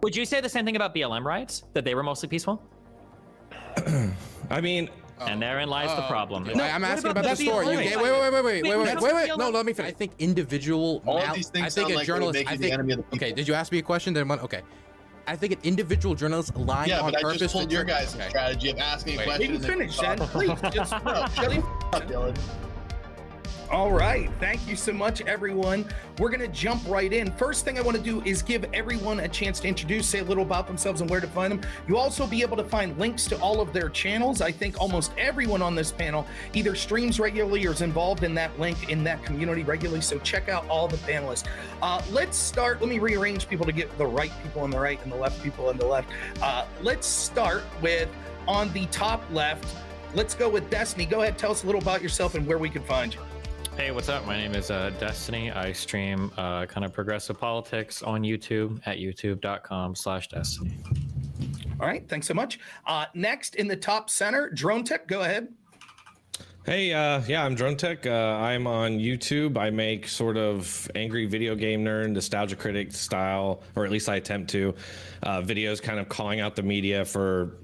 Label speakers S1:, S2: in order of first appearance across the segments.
S1: Would you say the same thing about BLM riots? That they were mostly peaceful?
S2: I mean,
S1: and therein lies the problem.
S3: No, I'm asking about the story. Wait. No, let me finish. I think individual.
S4: All of these things
S3: I think
S4: sound
S3: a
S4: like
S3: journalist.
S4: they would make you the enemy of the people.
S3: Okay, did you ask me a question? Then okay. I think an individual journalist lying on purpose.
S4: Yeah, but I just told your guys' strategy of asking a question.
S5: Let me finish, Jen. Please, just shut the up, Dylan. All right, thank you so much, everyone. We're gonna jump right in. First thing I want to do is give everyone a chance to introduce, say a little about themselves and where to find them. You'll also be able to find links to all of their channels. I think almost everyone on this panel either streams regularly or is involved in that link in that community regularly, so check out all the panelists. Let's start, let me rearrange people to get the right people on the right and the left people on the left. Let's start with, on the top left, let's go with Destiny. Go ahead, tell us a little about yourself and where we can find you.
S1: Hey, what's up? My name is Destiny. I stream kind of progressive politics on YouTube at youtube.com/Destiny.
S5: All right, thanks so much. Next in the top center, Drone Tech, go ahead.
S2: hey, yeah, I'm Drone Tech. I'm on YouTube. I make sort of angry video game nerd, nostalgia critic style, or at least I attempt to, videos kind of calling out the media for,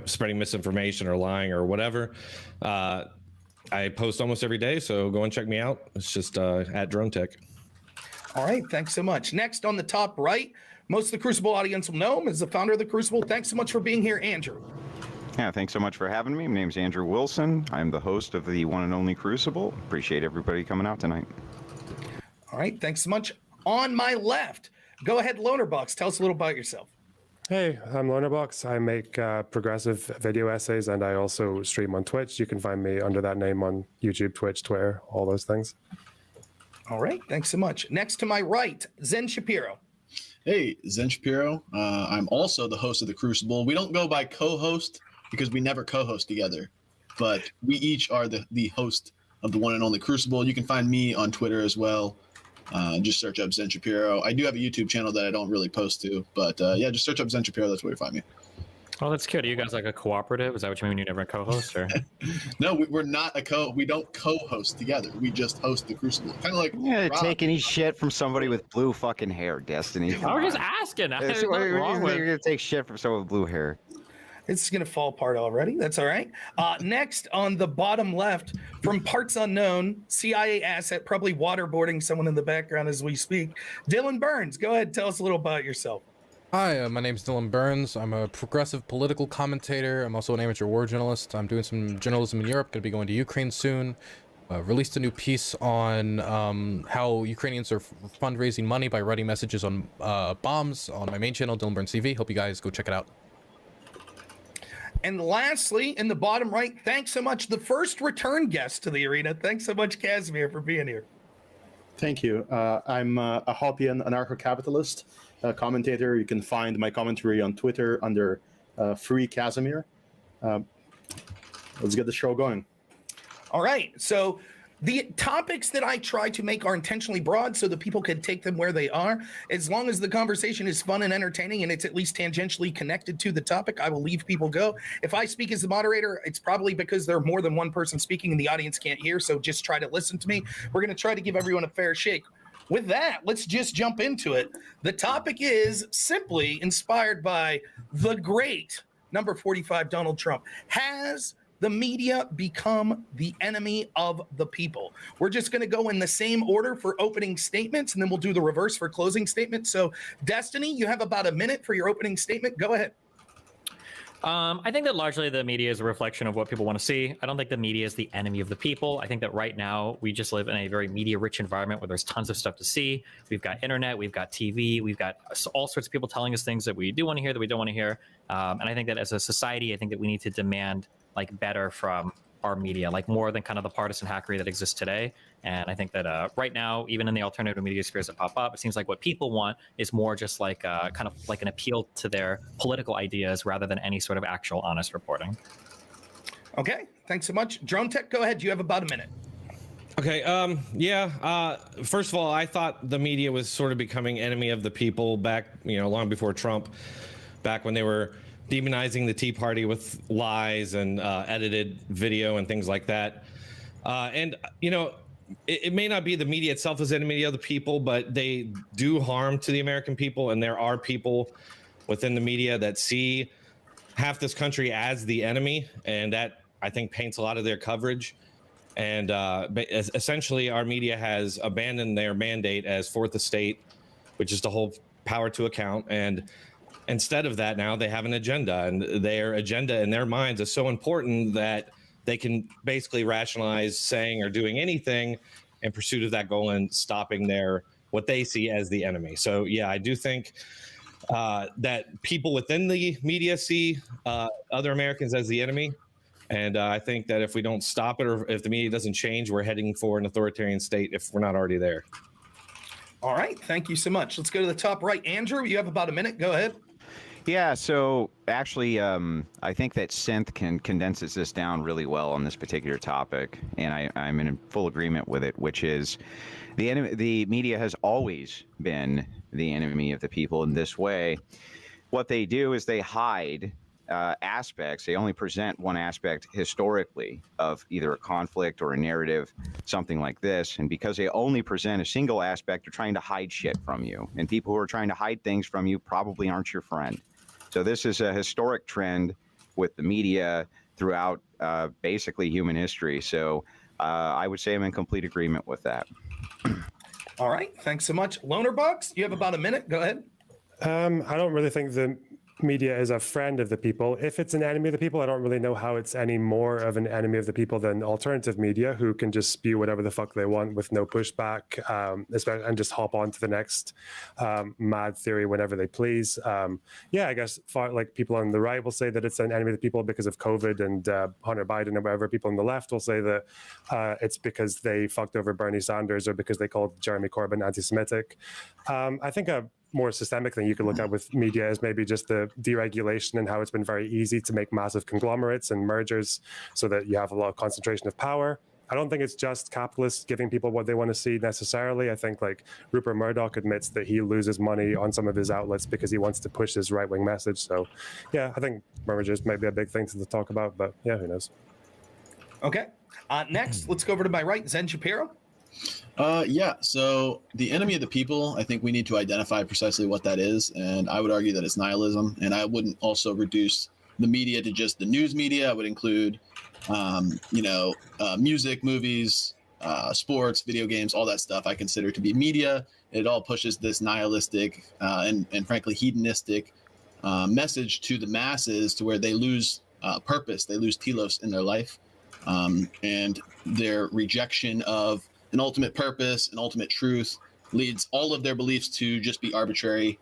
S2: spreading misinformation or lying or whatever. I post almost every day, so go and check me out. It's just at Drone Tech.
S5: All right, thanks so much. Next on the top right, most of the Crucible audience will know him as the founder of the Crucible. Thanks so much for being here, Andrew.
S6: Yeah, thanks so much for having me. My name's Andrew Wilson. I'm the host of the one and only Crucible. Appreciate everybody coming out tonight.
S5: All right, thanks so much. On my left, go ahead, Lonerbox. Tell us a little about yourself.
S7: Hey, I'm Lonerbox. I make progressive video essays, and I also stream on Twitch. You can find me under that name on YouTube, Twitch, Twitter, all those things.
S5: All right, thanks so much. Next to my right, Zen Shapiro.
S4: Hey, Zen Shapiro. I'm also the host of the Crucible. We don't go by co-host because we never co-host together, but we each are the host of the one and only Crucible. You can find me on Twitter as well. Just search up Zen Shapiro. I do have a YouTube channel that I don't really post to, but yeah, just search up Zen Shapiro. That's where you find me.
S1: Oh, that's cute. Are you guys like a cooperative? Is that what you mean? You never co-host, or?
S4: No, we're not we don't co-host together. We just host the Crucible. Kind of like
S6: take any shit from somebody with blue fucking hair, Destiny.
S1: I was just asking.
S6: You're gonna take shit from someone with blue hair.
S5: It's going to fall apart already. That's all right. Next on the bottom left, from parts unknown, CIA asset, probably waterboarding someone in the background as we speak. Dylan Burns, go ahead. Tell us a little about yourself.
S3: Hi, my name's Dylan Burns. I'm a progressive political commentator. I'm also an amateur war journalist. I'm doing some journalism in Europe. Going to be going to Ukraine soon. Released a new piece on how Ukrainians are fundraising money by writing messages on bombs on my main channel, DylanBurnsLIVE. Hope you guys go check it out.
S5: And lastly, in the bottom right, thanks so much. The first return guest to the arena. Thanks so much, Casimir, for being here.
S8: Thank you. I'm a Hoppian anarcho-capitalist commentator. You can find my commentary on Twitter under Free Casimir. Let's get the show going.
S5: All right. So the topics that I try to make are intentionally broad so that people can take them where they are. As long as the conversation is fun and entertaining and it's at least tangentially connected to the topic, I will leave people go. If I speak as the moderator, it's probably because there are more than one person speaking and the audience can't hear. So just try to listen to me. We're going to try to give everyone a fair shake. With that, let's just jump into it. The topic is simply inspired by the great number 45, Donald Trump. Has the media become the enemy of the people? We're just going to go in the same order for opening statements, and then we'll do the reverse for closing statements. So, Destiny, you have about a minute for your opening statement. Go ahead.
S1: I think that largely the media is a reflection of what people want to see. I don't think the media is the enemy of the people. I think that right now we just live in a very media-rich environment where there's tons of stuff to see. We've got internet, we've got TV, we've got all sorts of people telling us things that we do want to hear, that we don't want to hear. And I think that as a society, I think that we need to demand better from our media, more than kind of the partisan hackery that exists today. And I think that right now, even in the alternative media spheres that pop up, it seems like what people want is more just kind of like an appeal to their political ideas rather than any sort of actual honest reporting.
S5: Okay, thanks so much. Drone Tech, go ahead. You have about a minute.
S2: Okay, first of all, I thought the media was sort of becoming enemy of the people back, long before Trump, back when they were demonizing the Tea Party with lies and edited video and things like that. It may not be the media itself as enemy of the people, but they do harm to the American people. And there are people within the media that see half this country as the enemy, and that I think paints a lot of their coverage. And essentially, our media has abandoned their mandate as fourth estate, which is to hold power to account. And instead of that, now they have an agenda, and their agenda in their minds is so important that they can basically rationalize saying or doing anything in pursuit of that goal and stopping what they see as the enemy. So yeah, I do think that people within the media see other Americans as the enemy. And I think that if we don't stop it, or if the media doesn't change, we're heading for an authoritarian state if we're not already there.
S5: All right. Thank you so much. Let's go to the top right. Andrew, you have about a minute. Go ahead.
S6: Yeah, so actually, I think that Synth condenses this down really well on this particular topic, and I'm in full agreement with it, which is the media has always been the enemy of the people in this way. What they do is they hide aspects. They only present one aspect historically of either a conflict or a narrative, something like this. And because they only present a single aspect, they're trying to hide shit from you. And people who are trying to hide things from you probably aren't your friend. So this is a historic trend with the media throughout basically human history. So I would say I'm in complete agreement with that.
S5: All right. Thanks so much. Lonerbox, you have about a minute. Go ahead.
S7: I don't really think the media is a friend of the people. If it's an enemy of the people, I don't really know how it's any more of an enemy of the people than alternative media, who can just spew whatever the fuck they want with no pushback, and just hop on to the next mad theory whenever they please. Yeah, I guess like people on the right will say that it's an enemy of the people because of COVID and Hunter Biden or whatever. People on the left will say that it's because they fucked over Bernie Sanders or because they called Jeremy Corbyn anti-Semitic. I think more systemic thing you could look at with media is maybe just the deregulation and how it's been very easy to make massive conglomerates and mergers so that you have a lot of concentration of power. I don't think it's just capitalists giving people what they want to see necessarily. I think like Rupert Murdoch admits that he loses money on some of his outlets because he wants to push his right-wing message. So yeah, I think mergers might be a big thing to talk about, but yeah, who knows?
S5: Okay. Next, let's go over to my right, Zen Shapiro.
S4: Yeah, so the enemy of the people, I think we need to identify precisely what that is. And I would argue that it's nihilism. And I wouldn't also reduce the media to just the news media. I would include, music, movies, sports, video games, all that stuff I consider to be media. It all pushes this nihilistic and frankly hedonistic message to the masses to where they lose purpose, they lose telos in their life. And their rejection of an ultimate purpose, an ultimate truth, leads all of their beliefs to just be arbitrary,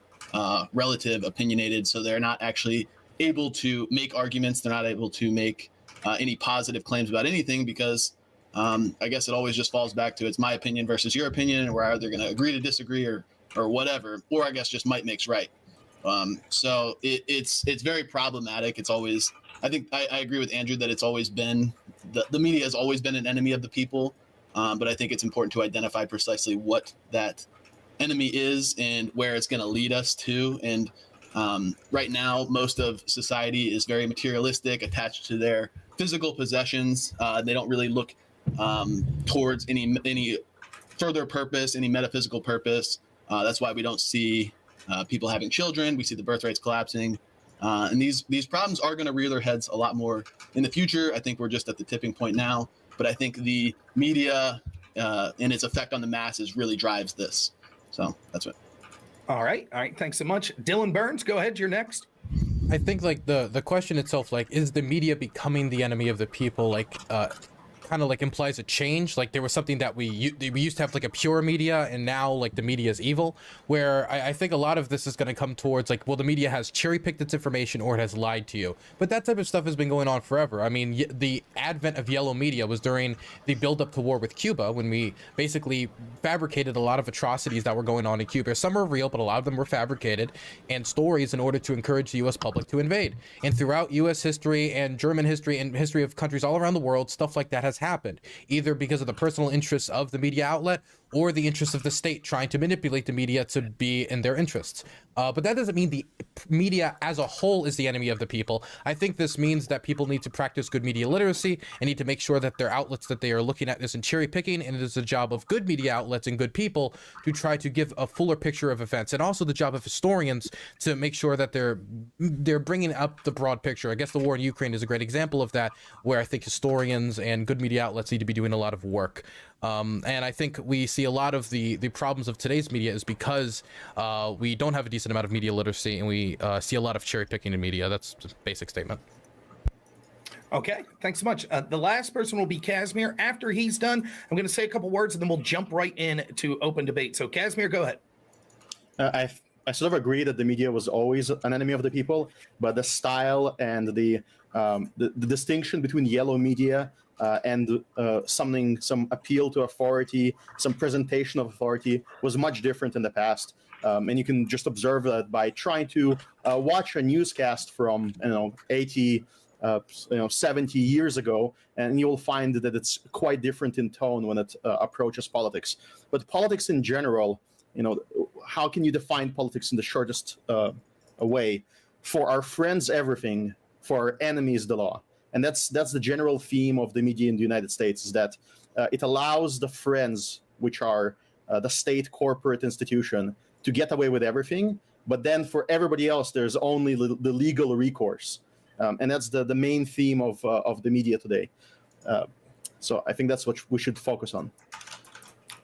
S4: relative, opinionated. So they're not actually able to make arguments. They're not able to make any positive claims about anything because I guess it always just falls back to it's my opinion versus your opinion, and we're either going to agree to disagree or whatever, or I guess just might makes right. So it's very problematic. It's always, I think I agree with Andrew that it's always been, the media has always been an enemy of the people. But I think it's important to identify precisely what that enemy is and where it's going to lead us to. And right now, most of society is very materialistic, attached to their physical possessions. They don't really look towards any further purpose, any metaphysical purpose. That's why we don't see people having children. We see the birth rates collapsing. And these problems are going to rear their heads a lot more in the future. I think we're just at the tipping point now. But I think the media and its effect on the masses really drives this. So that's it.
S5: All right. Thanks so much. Dylan Burns, go ahead. You're next.
S3: I think like the question itself, like, is the media becoming the enemy of the people? Like, kind of like implies a change. Like there was something that we used to have like a pure media, and now like the media is evil. Where I think a lot of this is going to come towards like, well, the media has cherry picked its information or it has lied to you. But that type of stuff has been going on forever. I mean, the advent of yellow media was during the build up to war with Cuba, when we basically fabricated a lot of atrocities that were going on in Cuba. Some were real, but a lot of them were fabricated and stories in order to encourage the U.S. public to invade. And throughout U.S. history and German history and history of countries all around the world, stuff like that has happened, either because of the personal interests of the media outlet or the interests of the state trying to manipulate the media to be in their interests. But that doesn't mean the media as a whole is the enemy of the people. I think this means that people need to practice good media literacy and need to make sure that their outlets that they are looking at isn't cherry picking, and it is the job of good media outlets and good people to try to give a fuller picture of events, and also the job of historians to make sure that they're bringing up the broad picture. I guess the war in Ukraine is a great example of that, where I think historians and good media outlets need to be doing a lot of work. And I think we see a lot of the problems of today's media is because we don't have a decent amount of media literacy, and we see a lot of cherry picking in media. That's a basic statement.
S5: Okay, thanks so much. The last person will be Casimir. After he's done, I'm going to say a couple words, and then we'll jump right in to open debate. So, Casimir, go ahead.
S8: I sort of agree that the media was always an enemy of the people, but the style and the distinction between yellow media and some appeal to authority, some presentation of authority was much different in the past. And you can just observe that by trying to watch a newscast from 80, 70 years ago, and you'll find that it's quite different in tone when it approaches politics. But politics in general, how can you define politics in the shortest way? For our friends, everything. For our enemies, the law. And that's the general theme of the media in the United States, is that it allows the friends, which are the state corporate institution, to get away with everything. But then for everybody else, there's only the legal recourse. And that's the main theme of the media today. So I think that's what we should focus on.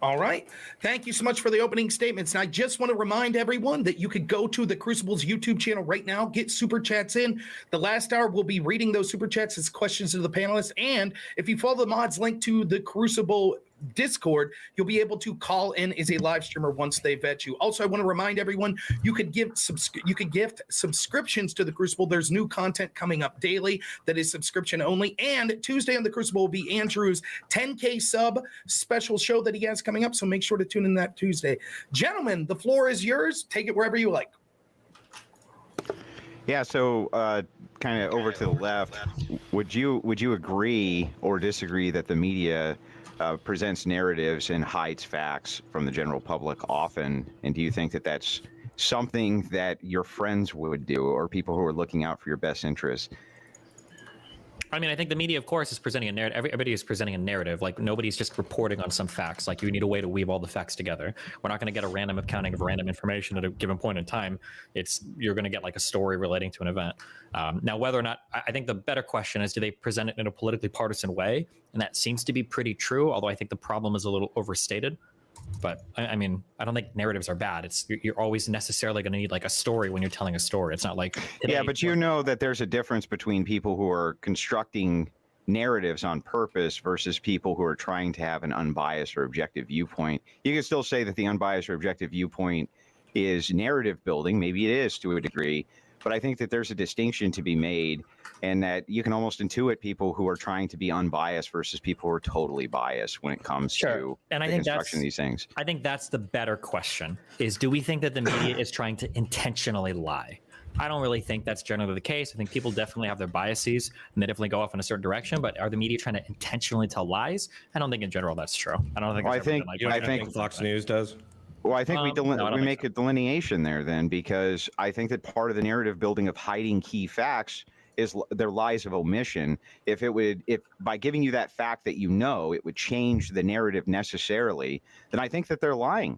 S5: All right. Thank you so much for the opening statements. And I just want to remind everyone that you could go to the Crucible's YouTube channel right now, get super chats in. The last hour, we'll be reading those super chats as questions to the panelists. And if you follow the mods link to the Crucible Discord, you'll be able to call in as a live streamer once they vet you. Also, I want to remind everyone you could gift subscriptions to the Crucible. There's new content coming up daily that is subscription only. And Tuesday on the Crucible will be Andrew's 10K sub special show that he has coming up. So make sure to tune in that Tuesday. Gentlemen, the floor is yours. Take it wherever you like.
S6: Yeah, so kind of over to the left, would you agree or disagree that the media presents narratives and hides facts from the general public often? And do you think that that's something that your friends would do, or people who are looking out for your best interests?
S1: I mean, I think the media, of course, is presenting a narrative. Everybody is presenting a narrative. Like, nobody's just reporting on some facts. Like, you need a way to weave all the facts together. We're not going to get a random accounting of random information at a given point in time. You're going to get like a story relating to an event. Now, whether or not, I think the better question is, do they present it in a politically partisan way? And that seems to be pretty true, although I think the problem is a little overstated. But I mean, I don't think narratives are bad. You're always necessarily going to need like a story when you're telling a story. It's not like
S6: yeah, but you know that there's a difference between people who are constructing narratives on purpose versus people who are trying to have an unbiased or objective viewpoint. You can still say that the unbiased or objective viewpoint is narrative building. Maybe it is to a degree, but I think that there's a distinction to be made, and that you can almost intuit people who are trying to be unbiased versus people who are totally biased when it comes to
S1: and
S6: the construction of these things. I
S1: think that's the better question, is do we think that the media is trying to intentionally lie? I don't really think that's generally the case. I think people definitely have their biases and they definitely go off in a certain direction, but are the media trying to intentionally tell lies? I don't think in general that's true. I don't think
S2: I think Fox News does.
S6: Well, I think we make a delineation there then, because I think that part of the narrative building of hiding key facts is their lies of omission. If by giving you that fact that it would change the narrative necessarily, then I think that they're lying.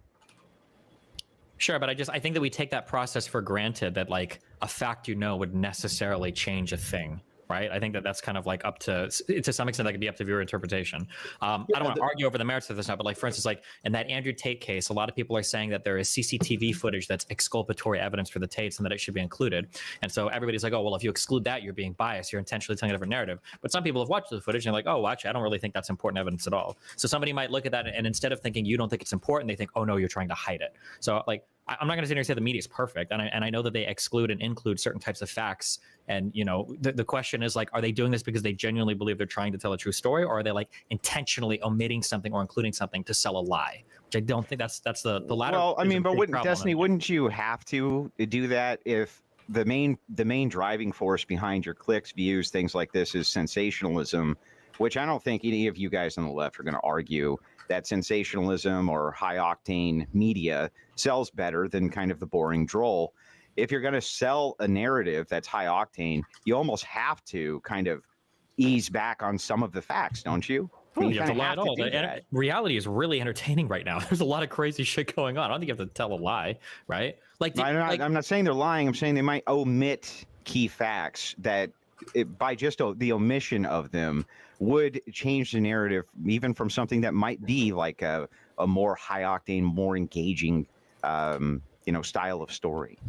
S1: Sure, but I think that we take that process for granted, that like a fact would necessarily change a thing. Right. I think that that's kind of like up to some extent that could be up to viewer interpretation. I don't want to argue over the merits of this now, but like, for instance, like in that Andrew Tate case, a lot of people are saying that there is CCTV footage that's exculpatory evidence for the Tates and that it should be included. And so everybody's like, oh, well, if you exclude that, you're being biased. You're intentionally telling a different narrative. But some people have watched the footage and they're like, oh, actually, I don't really think that's important evidence at all. So somebody might look at that and instead of thinking you don't think it's important, they think, oh, no, you're trying to hide it. So like, I'm not going to sit here and say the media is perfect, and I know that they exclude and include certain types of facts. And the question is like, are they doing this because they genuinely believe they're trying to tell a true story, or are they like intentionally omitting something or including something to sell a lie? Which I don't think that's the latter.
S6: Well, I mean, but wouldn't you have to do that if the main driving force behind your clicks, views, things like this is sensationalism, which I don't think any of you guys on the left are going to argue that sensationalism or high octane media sells better than kind of the boring droll. If you're going to sell a narrative that's high octane, you almost have to kind of ease back on some of the facts, don't you? I mean,
S1: You have to lie at all.
S6: do that.
S1: Reality is really entertaining right now. There's a lot of crazy shit going on. I don't think you have to tell a lie, right? Like,
S6: I'm not saying they're lying. I'm saying they might omit key facts that, by just the omission of them, would change the narrative, even from something that might be like a more high octane, more engaging, style of story.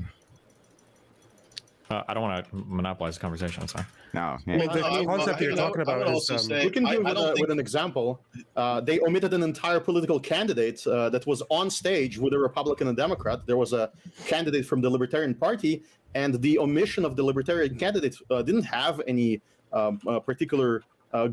S1: I don't want to monopolize the conversation. Sorry.
S6: No.
S7: I mean, the concept you're talking about is
S8: we can do with an example. They omitted an entire political candidate that was on stage with a Republican and Democrat. There was a candidate from the Libertarian Party, and the omission of the Libertarian candidate didn't have any particular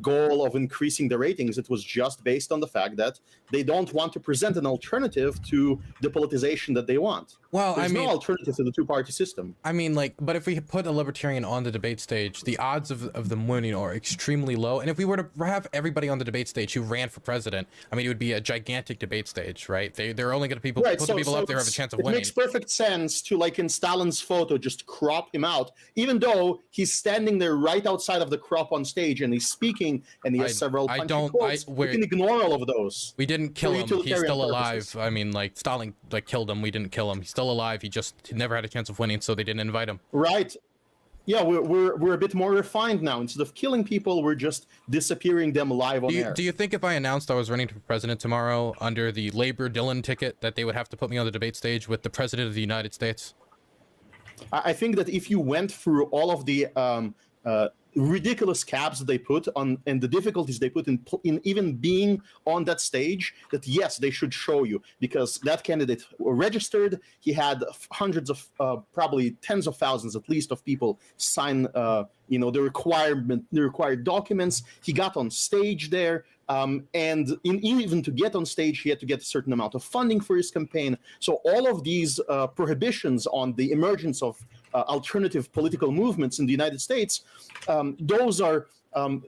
S8: goal of increasing the ratings. It was just based on the fact that they don't want to present an alternative to the politicization that they want.
S3: Well,
S8: There's no alternative to the two-party system.
S3: I mean, but if we put a libertarian on the debate stage, the odds of them winning are extremely low. And if we were to have everybody on the debate stage who ran for president, I mean, it would be a gigantic debate stage, right? They're only going to put the people up there who have a chance of winning.
S8: It makes perfect sense to, like in Stalin's photo, just crop him out, even though he's standing there right outside of the crop on stage and he's speaking and he has several punchy quotes. We can ignore all of those.
S3: We didn't kill him. He's still alive. I mean, like, Stalin killed him. We didn't kill him. He's still alive. He never had a chance of winning, so they didn't invite him.
S8: Right. Yeah, we're a bit more refined now. Instead of killing people, we're just disappearing them live on air.
S3: Do you think if I announced I was running for president tomorrow under the Labor Dylan ticket that they would have to put me on the debate stage with the president of the United States?
S8: I think that if you went through all of the ridiculous caps that they put on and the difficulties they put in even being on that stage, that yes, they should show you, because that candidate registered. He had hundreds of probably tens of thousands at least of people sign the required documents. He got on stage there, and even to get on stage, he had to get a certain amount of funding for his campaign. So all of these prohibitions on the emergence of alternative political movements in the United States, those are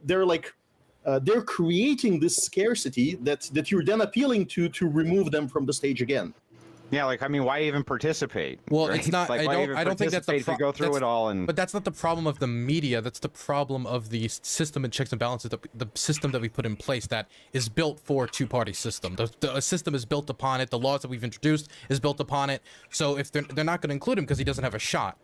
S8: they're creating this scarcity that you're then appealing to remove them from the stage again.
S6: Yeah, like, I mean, why even participate?
S3: Well,
S6: right?
S3: it's not.
S6: Like,
S3: I don't think that's the
S6: problem. Go through it all, and
S3: but that's not the problem of the media. That's the problem of the system and checks and balances. The system that we put in place that is built for a two-party system. The system is built upon it. The laws that we've introduced is built upon it. So if they're not going to include him because he doesn't have a shot.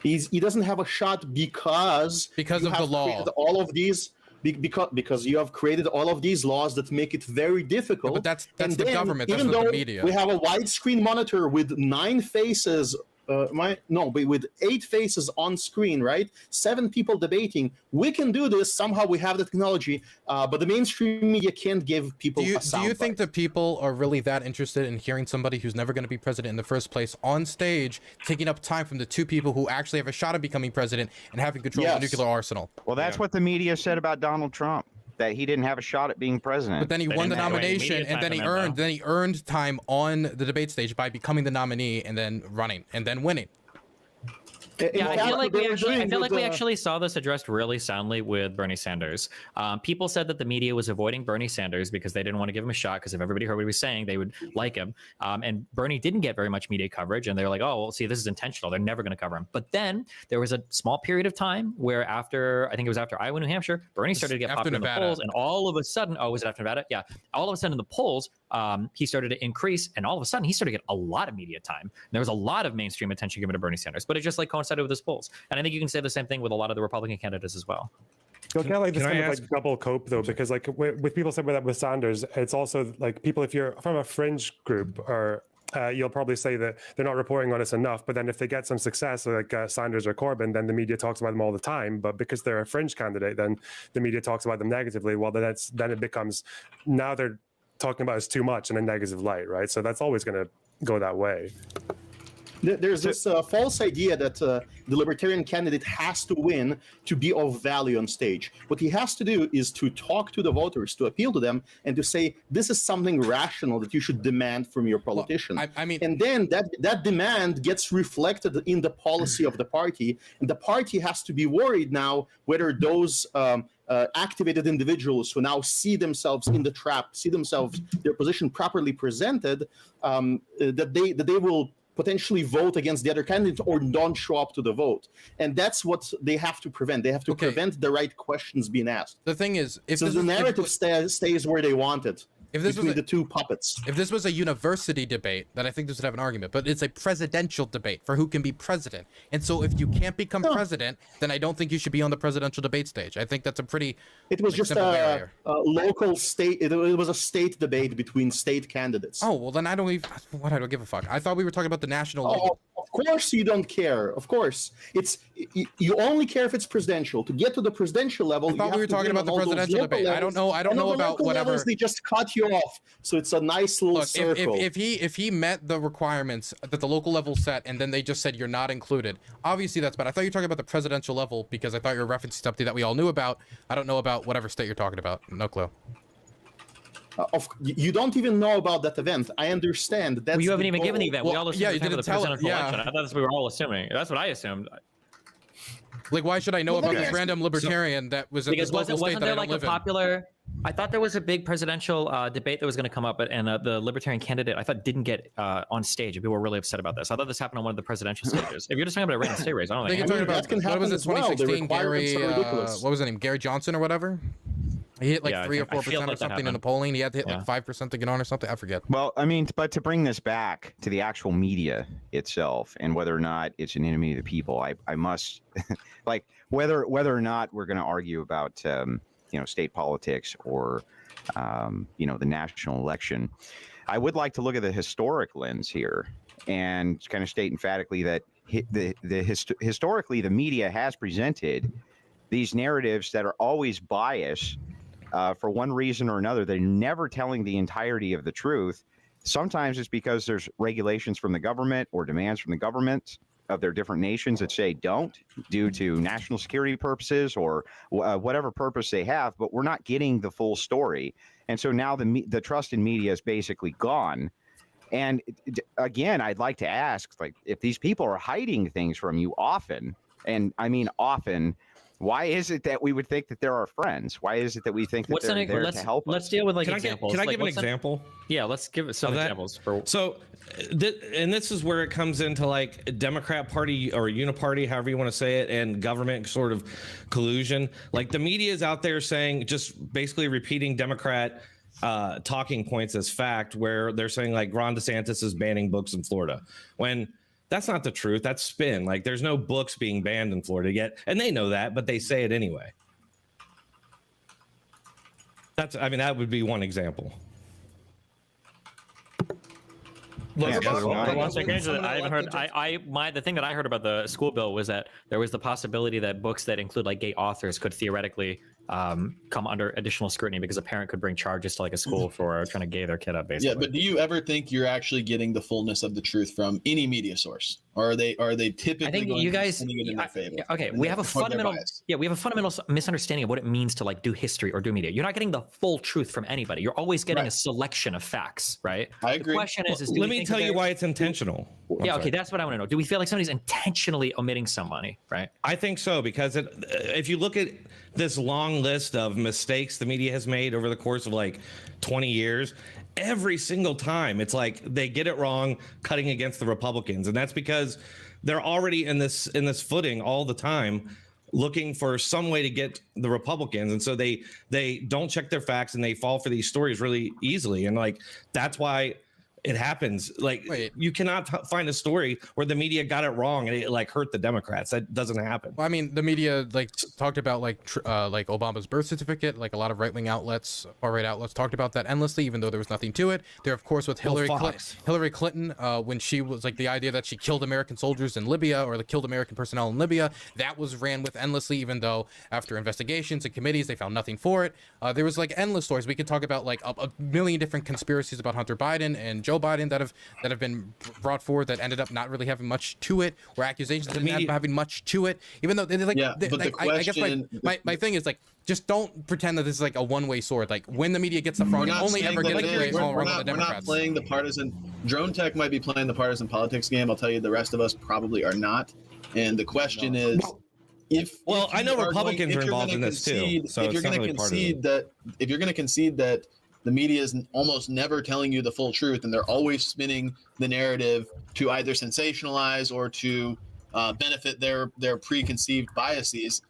S8: He doesn't have a shot because
S3: of the law.
S8: All of these. Because you have created all of these laws that make it very difficult.
S3: But that's the government. That's not the media.
S8: We have a widescreen monitor with 9 faces. With 8 faces on screen, right? 7 people debating. We can do this. Somehow we have the technology, but the mainstream media can't give people a sound
S3: Do you think that people are really that interested in hearing somebody who's never going to be president in the first place on stage, taking up time from the 2 people who actually have a shot at becoming president and having control of the nuclear arsenal?
S6: Well, that's what the media said about Donald Trump, that he didn't have a shot at being president.
S3: But then he won the nomination, and then he earned time on the debate stage by becoming the nominee and then running and then winning.
S1: Yeah, I feel like we actually saw this addressed really soundly with Bernie Sanders. People said that the media was avoiding Bernie Sanders because they didn't want to give him a shot, because if everybody heard what he was saying, they would like him. And Bernie didn't get very much media coverage, and they're like, oh, well, see, this is intentional. They're never going to cover him. But then there was a small period of time where I think it was after Iowa, New Hampshire, Bernie started to get popular in the polls, and all of a sudden, was it after Nevada? Yeah. All of a sudden in the polls, he started to increase, and all of a sudden he started to get a lot of media time. And there was a lot of mainstream attention given to Bernie Sanders, but it just coincided with his polls. And I think you can say the same thing with a lot of the Republican candidates as well.
S7: So kind of like this kind of double cope though, because with people saying that with Sanders, it's also like people, if you're from a fringe group, or you'll probably say that they're not reporting on us enough. But then if they get some success, like Sanders or Corbyn, then the media talks about them all the time. But because they're a fringe candidate, then the media talks about them negatively. Well, then it becomes, now they're talking about us too much in a negative light, right? So that's always going to go that way.
S8: There's this false idea that the libertarian candidate has to win to be of value on stage. What he has to do is to talk to the voters, to appeal to them, and to say, this is something rational that you should demand from your politician.
S3: Well, I mean,
S8: and then that demand gets reflected in the policy of the party, and the party has to be worried now whether those activated individuals who now see themselves in the trap, see themselves their position properly presented, that they will potentially vote against the other candidate or don't show up to the vote. And that's what they have to prevent. They have to prevent the right questions being asked.
S3: The thing is, if
S8: so the narrative stays where they want it. If this was the two puppets.
S3: If this was a university debate, then I think this would have an argument. But it's a presidential debate for who can be president. And so if you can't become president, then I don't think you should be on the presidential debate stage. I think that's a pretty.
S8: It was just a local state. It was a state debate between state candidates.
S3: Oh well, then I don't even. What I don't give a fuck. I thought we were talking about the national.
S8: Oh, of course you don't care. Of course, you only care if it's presidential. To get to the presidential level,
S3: I thought we were talking about the presidential debate.
S8: Levels,
S3: I don't know about whatever.
S8: Levels, they just cut you off, so it's a nice little circle.
S3: If he met the requirements that the local level set, and then they just said you're not included, obviously that's bad. I thought you were talking about the presidential level because I thought you were referencing something that we all knew about. I don't know about whatever state you're talking about. No clue.
S8: You don't even know about that event. I understand. That's
S1: well, you haven't even given the event. We all assumed
S3: you didn't tell it. Yeah.
S1: I thought that's what we were all assuming. That's what I assumed.
S3: Like, why should I know about this random libertarian that was in this local state that I don't live in?
S1: I thought there was a big presidential debate that was going to come up, and the libertarian candidate I thought didn't get on stage, and people were really upset about this. I thought this happened on one of the presidential stages. If you're just talking about a random state race, I don't think.
S3: You're talking about what was it, 2016? Gary, what was his name? Gary Johnson or whatever. He hit like 3 or 4% or something in the polling. He had to hit like 5% to get on or something. I forget.
S6: Well, I mean, but to bring this back to the actual media itself and whether or not it's an enemy of the people, I must like whether or not we're going to argue about state politics or the national election. I would like to look at the historic lens here and kind of state emphatically that historically the media has presented these narratives that are always biased. For one reason or another, they're never telling the entirety of the truth. Sometimes it's because there's regulations from the government or demands from the government of their different nations that say don't, due to national security purposes or whatever purpose they have, but we're not getting the full story. And so now the trust in media is basically gone. And again, I'd like to ask, like, if these people are hiding things from you often, and I mean often, why is it that we would think that they're our friends? Why is it that we think that they're there to help us?
S1: Let's deal with examples.
S2: Can I give an example?
S1: Yeah, let's give some examples.
S2: So, and this is where it comes into like Democrat Party or Uniparty, however you want to say it, and government sort of collusion. Like the media is out there saying, just basically repeating Democrat talking points as fact, where they're saying like Ron DeSantis is banning books in Florida, when that's not the truth. That's spin. Like there's no books being banned in Florida yet. And they know that, but they say it anyway. That would be one example.
S1: I haven't heard. The thing that I heard about the school bill was that there was the possibility that books that include like gay authors could theoretically come under additional scrutiny because a parent could bring charges to like a school for trying to gay their kid up, basically.
S4: Yeah, but do you ever think you're actually getting the fullness of the truth from any media source, or are they typically?
S1: I think you guys. We have a fundamental misunderstanding of what it means to like do history or do media. You're not getting the full truth from anybody. You're always getting a selection of facts, right?
S4: I agree.
S1: The question is
S2: let me tell you why it's intentional.
S1: Okay, that's what I want to know. Do we feel like somebody's intentionally omitting somebody, right?
S2: I think so, because if you look at this long list of mistakes the media has made over the course of like 20 years, every single time it's like they get it wrong, cutting against the Republicans, and that's because they're already in this footing all the time, looking for some way to get the Republicans, and so they don't check their facts and they fall for these stories really easily, and like that's why it happens. Like, you cannot find a story where the media got it wrong and it like hurt the Democrats. That doesn't happen.
S3: Well, I mean, the media like talked about like Obama's birth certificate. Like a lot of right-wing outlets, far-right outlets, talked about that endlessly, even though there was nothing to it. There, of course, with Hillary Clinton, when she was like the idea that she killed American soldiers in Libya or killed American personnel in Libya, that was ran with endlessly, even though after investigations and committees they found nothing for it. There was like endless stories. We could talk about like a million different conspiracies about Hunter Biden and Joe Biden that have been brought forward that ended up not really having much to it, or accusations that didn't end up having much to it, even though I guess my thing is like, just don't pretend that this is like a one-way sword. Like when the media gets stuff wrong, you only ever get it wrong with the Democrats.
S4: We're not playing the partisan. Drone Tech might be playing the partisan politics game. I'll tell you, the rest of us probably are not. And the question is,
S2: I know Republicans are involved in this too. So
S4: if you're going to concede that the media is almost never telling you the full truth, and they're always spinning the narrative to either sensationalize or to benefit their preconceived biases,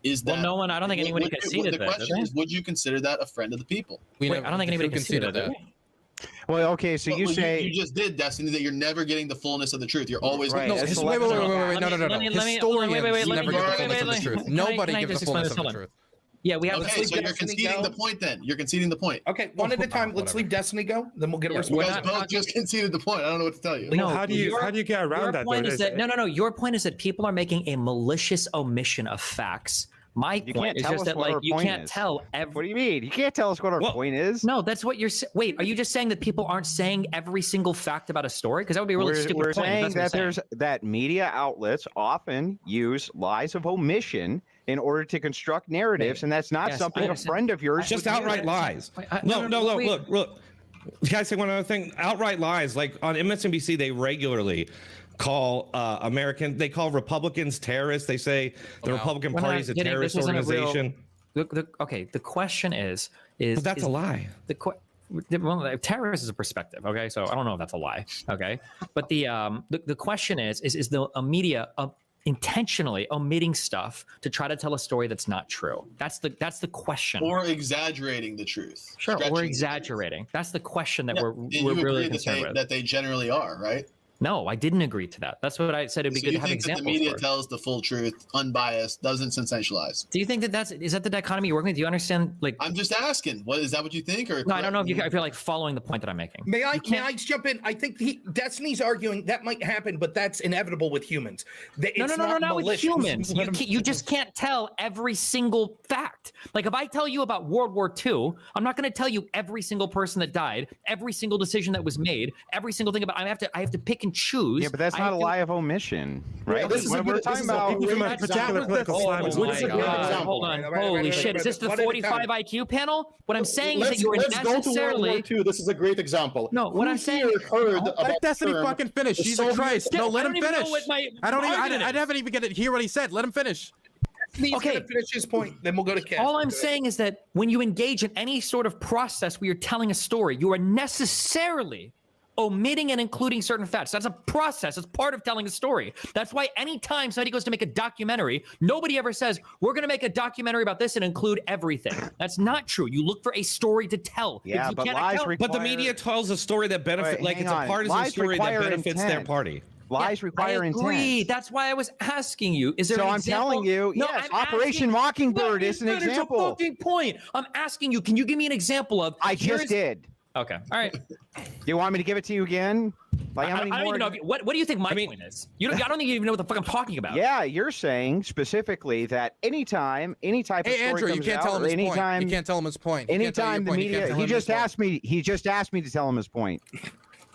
S4: is that?
S1: Well, no one. I don't think anybody conceded that.
S4: The question is, would you consider that a friend of the people?
S1: I don't think anybody conceded that.
S6: Well, okay, so you say
S4: you just did, Destiny, that you're never getting the fullness of the truth. You're always
S6: Right.
S3: No,
S6: That's
S3: wait,
S6: the
S3: no. Historians never get the fullness of the truth. Nobody gives the fullness of the truth.
S1: Yeah, we have.
S4: Okay, so you're conceding the point. Then you're conceding the point.
S5: Okay, one at a time. Let's leave Destiny go. Then we'll get a response.
S4: You guys both just conceded the point. I don't know what to tell you.
S7: No, how do you get around that?
S1: Point is that no. Your point is that people are making a malicious omission of facts. My point is just that you can't tell every.
S6: What do you mean? You can't tell us what our point is?
S1: No, that's what you're saying. Wait, are you just saying that people aren't saying every single fact about a story? Because that would be a really stupid
S6: We're
S1: point.
S6: saying that media outlets often use lies of omission in order to construct narratives, and that's not something a friend of yours.
S2: Just outright lies. No. Look. Can I say one other thing? Outright lies. Like on MSNBC, they regularly call they call Republicans terrorists. They say the Republican Party is a terrorist organization.
S1: Okay, the question is
S2: but that's a lie.
S1: Terrorist is a perspective. Okay, so I don't know if that's a lie. Okay, but the question is the media intentionally omitting stuff to try to tell a story that's not true? That's the question.
S4: Or exaggerating the truth.
S1: Sure, or exaggerating. That's the question that we're really concerned with.
S4: That they generally are, right?
S1: No, I didn't agree to that. That's what I said. It'd be good to have examples.
S4: The media tells the full truth, unbiased, doesn't sensationalize.
S1: Do you think that is that the dichotomy you're working with? Do you understand? Like,
S4: I'm just asking. What is that? What you think? Or
S1: no, I don't know if you're like following the point that I'm making.
S5: May I jump in? I think Destiny's arguing that might happen, but that's inevitable with humans.
S1: No, with humans. You just can't tell every single fact. Like if I tell you about World War II, I'm not going to tell you every single person that died, every single decision that was made, every single thing about. I have to pick and choose.
S6: Yeah, but that's not a lie of omission, right?
S8: This is
S6: we're talking about.
S1: Hold on. Holy shit. Is this the 45 IQ panel? What I'm saying is that you're necessarily.
S8: Go to World War II. This is a great example.
S1: No, what I'm saying.
S3: Let Destiny fucking finish. Jesus Christ. No, let him finish. I haven't even get to hear what he said. Let him finish.
S5: He's going to finish his point, then we'll go to Kev.
S1: All I'm saying is that when you engage in any sort of process where you're telling a story, you are necessarily omitting and including certain facts. That's a process. It's part of telling a story. That's why anytime somebody goes to make a documentary, nobody ever says, we're going to make a documentary about this and include everything. That's not true. You look for a story to tell.
S6: Yeah, but lies require...
S2: But the media tells a story that benefits, like it's a partisan story that benefits their party.
S6: Lies require intent.
S1: I agree. That's why I was asking you. Is there
S6: so
S1: an
S6: I'm
S1: example?
S6: Telling you,
S1: no,
S6: yes, Operation Mockingbird is an example.
S1: It's a fucking point. I'm asking you, can you give me an example of...
S6: I just did.
S1: Okay. All right.
S6: You want me to give it to you again? Like how many
S1: I don't
S6: more?
S1: even know. What do you think my point is? I don't think you even know what the fuck I'm talking about.
S6: Yeah, you're saying specifically that anytime any type of story
S3: Andrew,
S6: comes
S3: you can't
S6: out,
S3: tell him his
S6: anytime,
S3: point. You can't tell him his point.
S6: Anytime the media, he just asked me to tell him his point.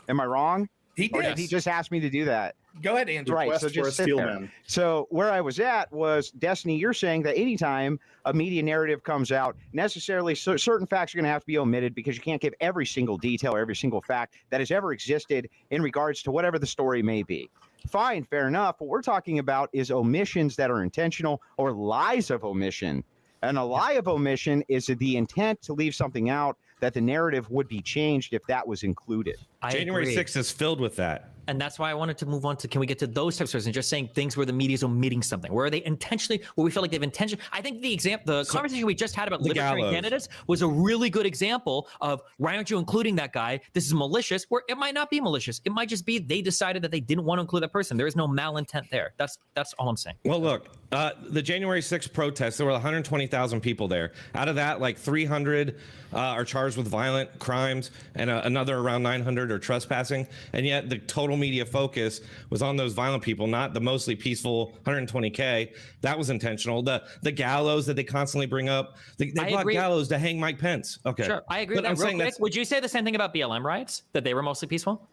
S6: Am I wrong?
S5: He did.
S6: Or did he just ask me to do that?
S5: Go ahead, Andrew.
S6: Right, so just sit there. So where I was at was, Destiny, you're saying that anytime a media narrative comes out, necessarily certain facts are going to have to be omitted because you can't give every single detail or every single fact that has ever existed in regards to whatever the story may be. Fine, fair enough. What we're talking about is omissions that are intentional or lies of omission. And a lie of omission is the intent to leave something out that the narrative would be changed if that was included.
S2: January 6th is filled with that.
S1: And that's why I wanted to move on to, can we get to those types of stories and just saying things where the media is omitting something? Where are they intentionally, where we feel like they've intentionally, I think the conversation we just had about libertarian candidates was a really good example of, why aren't you including that guy? This is malicious, where it might not be malicious. It might just be they decided that they didn't want to include that person. There is no malintent there. That's all I'm saying.
S2: Well, look, the January 6th protests, there were 120,000 people there. Out of that, like 300 are charged with violent crimes and another around 900 are trespassing. And yet the total media focus was on those violent people, not the mostly peaceful 120K. That was intentional. The gallows that they constantly bring up, they brought gallows to hang Mike Pence. Okay.
S1: Sure, I agree with that. Real quick, would you say the same thing about BLM riots, that they were mostly peaceful?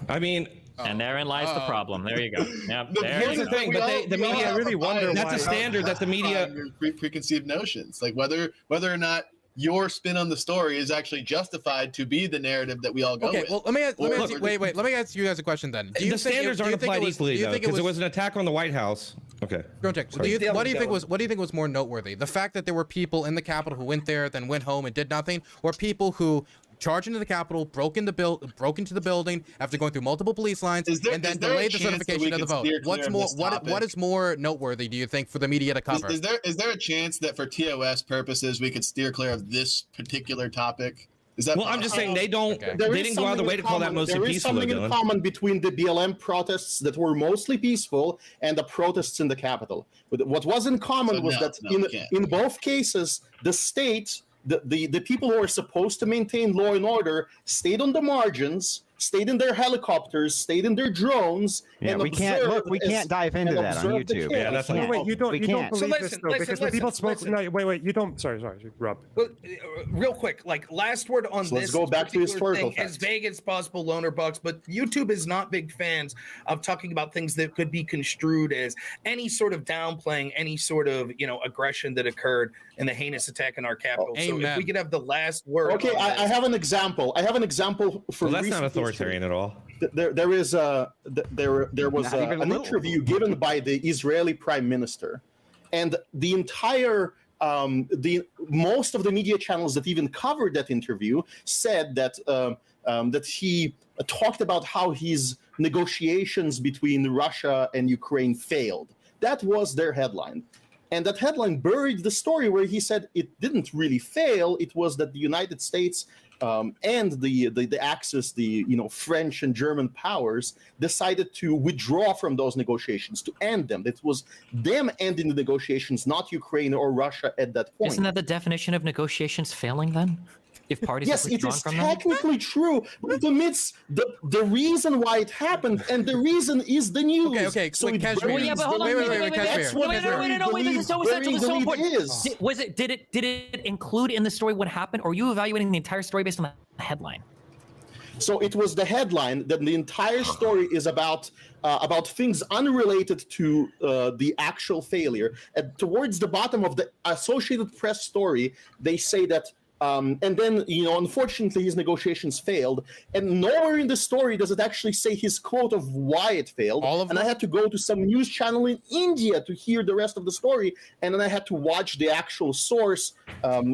S2: I mean...
S1: And therein lies the problem. There you go. Yep,
S2: here's the thing, but the media really wonder. That's a standard that the media
S4: preconceived notions, like whether or not your spin on the story is actually justified to be the narrative that we all go with.
S3: Okay, well, let me ask you, let me ask you guys a question then.
S2: The standards aren't applied equally, though, because it was an attack on the White House. Okay.
S3: What do you think was more noteworthy? The fact that there were people in the Capitol who went there, then went home and did nothing, or people who charged into the Capitol, broke into the building after going through multiple police lines, and then delayed the certification of the vote? What's more? What is more noteworthy, do you think, for the media to cover?
S4: Is there a chance that for TOS purposes we could steer clear of this particular topic? Is that
S2: Well, I'm just saying they don't.
S3: Okay.
S2: They didn't go out of the way to call that mostly
S8: There is
S2: peaceful.
S8: something in
S2: Dylan.
S8: common between the BLM protests that were mostly peaceful and the protests in the Capitol. But what was in common was that in both cases, the state, the people who are supposed to maintain law and order stayed on the margins, stayed in their helicopters, stayed in their drones.
S6: Yeah,
S8: and
S6: we can't dive into that on
S8: observed the
S6: YouTube.
S8: chaos.
S2: Yeah, that's
S7: Wait,
S2: not.
S7: wait, you don't
S6: can't.
S7: believe
S5: So
S7: this
S5: listen,
S7: though, because when people spoke.
S5: listen.
S7: No, wait, you don't. Sorry, Rob.
S5: Well, real quick, like last word on
S8: So let's
S5: this.
S8: go back to
S5: particular
S8: historical
S5: thing, as
S8: facts.
S5: vague as possible, Lonerbox. But YouTube is not big fans of talking about things that could be construed as any sort of downplaying, any sort of aggression that occurred in the heinous attack in our capital. So if
S3: Amen.
S5: we could have the last word.
S8: Okay,
S5: on
S8: I
S5: this.
S8: have an example. For
S2: Well, that's not
S8: recent
S2: authoritarian at all.
S8: there was
S6: Not even a
S8: an
S6: little.
S8: interview given by the Israeli prime minister, and the entire most of the media channels that even covered that interview said that that he talked about how his negotiations between Russia and Ukraine failed. That was their headline. And that headline buried the story where he said it didn't really fail. It was that the United States and the Axis, French and German powers, decided to withdraw from those negotiations, to end them. It was them ending the negotiations, not Ukraine or Russia at that point.
S1: Isn't that the definition of negotiations failing then? If parties
S8: Yes,
S1: have
S8: it
S1: withdrawn
S8: is
S1: from them?
S8: technically true, but it omits the reason why it happened, and the reason is the news.
S3: Okay,
S8: so
S3: quick,
S8: it
S3: Kashmir.
S8: buries
S1: Yeah, but hold on.
S3: Wait,
S1: Wait,
S3: Kashmir.
S8: That's what
S1: Wait, this is so essential. This is so
S8: burying the lead
S1: important.
S8: is.
S1: Did it include in the story what happened, or are you evaluating the entire story based on the headline?
S8: So it was the headline that the entire story is about things unrelated to the actual failure. And towards the bottom of the Associated Press story, they say that. And then, unfortunately, his negotiations failed. And nowhere in the story does it actually say his quote of why it failed. And I had to go to some news channel in India to hear the rest of the story. And then I had to watch the actual source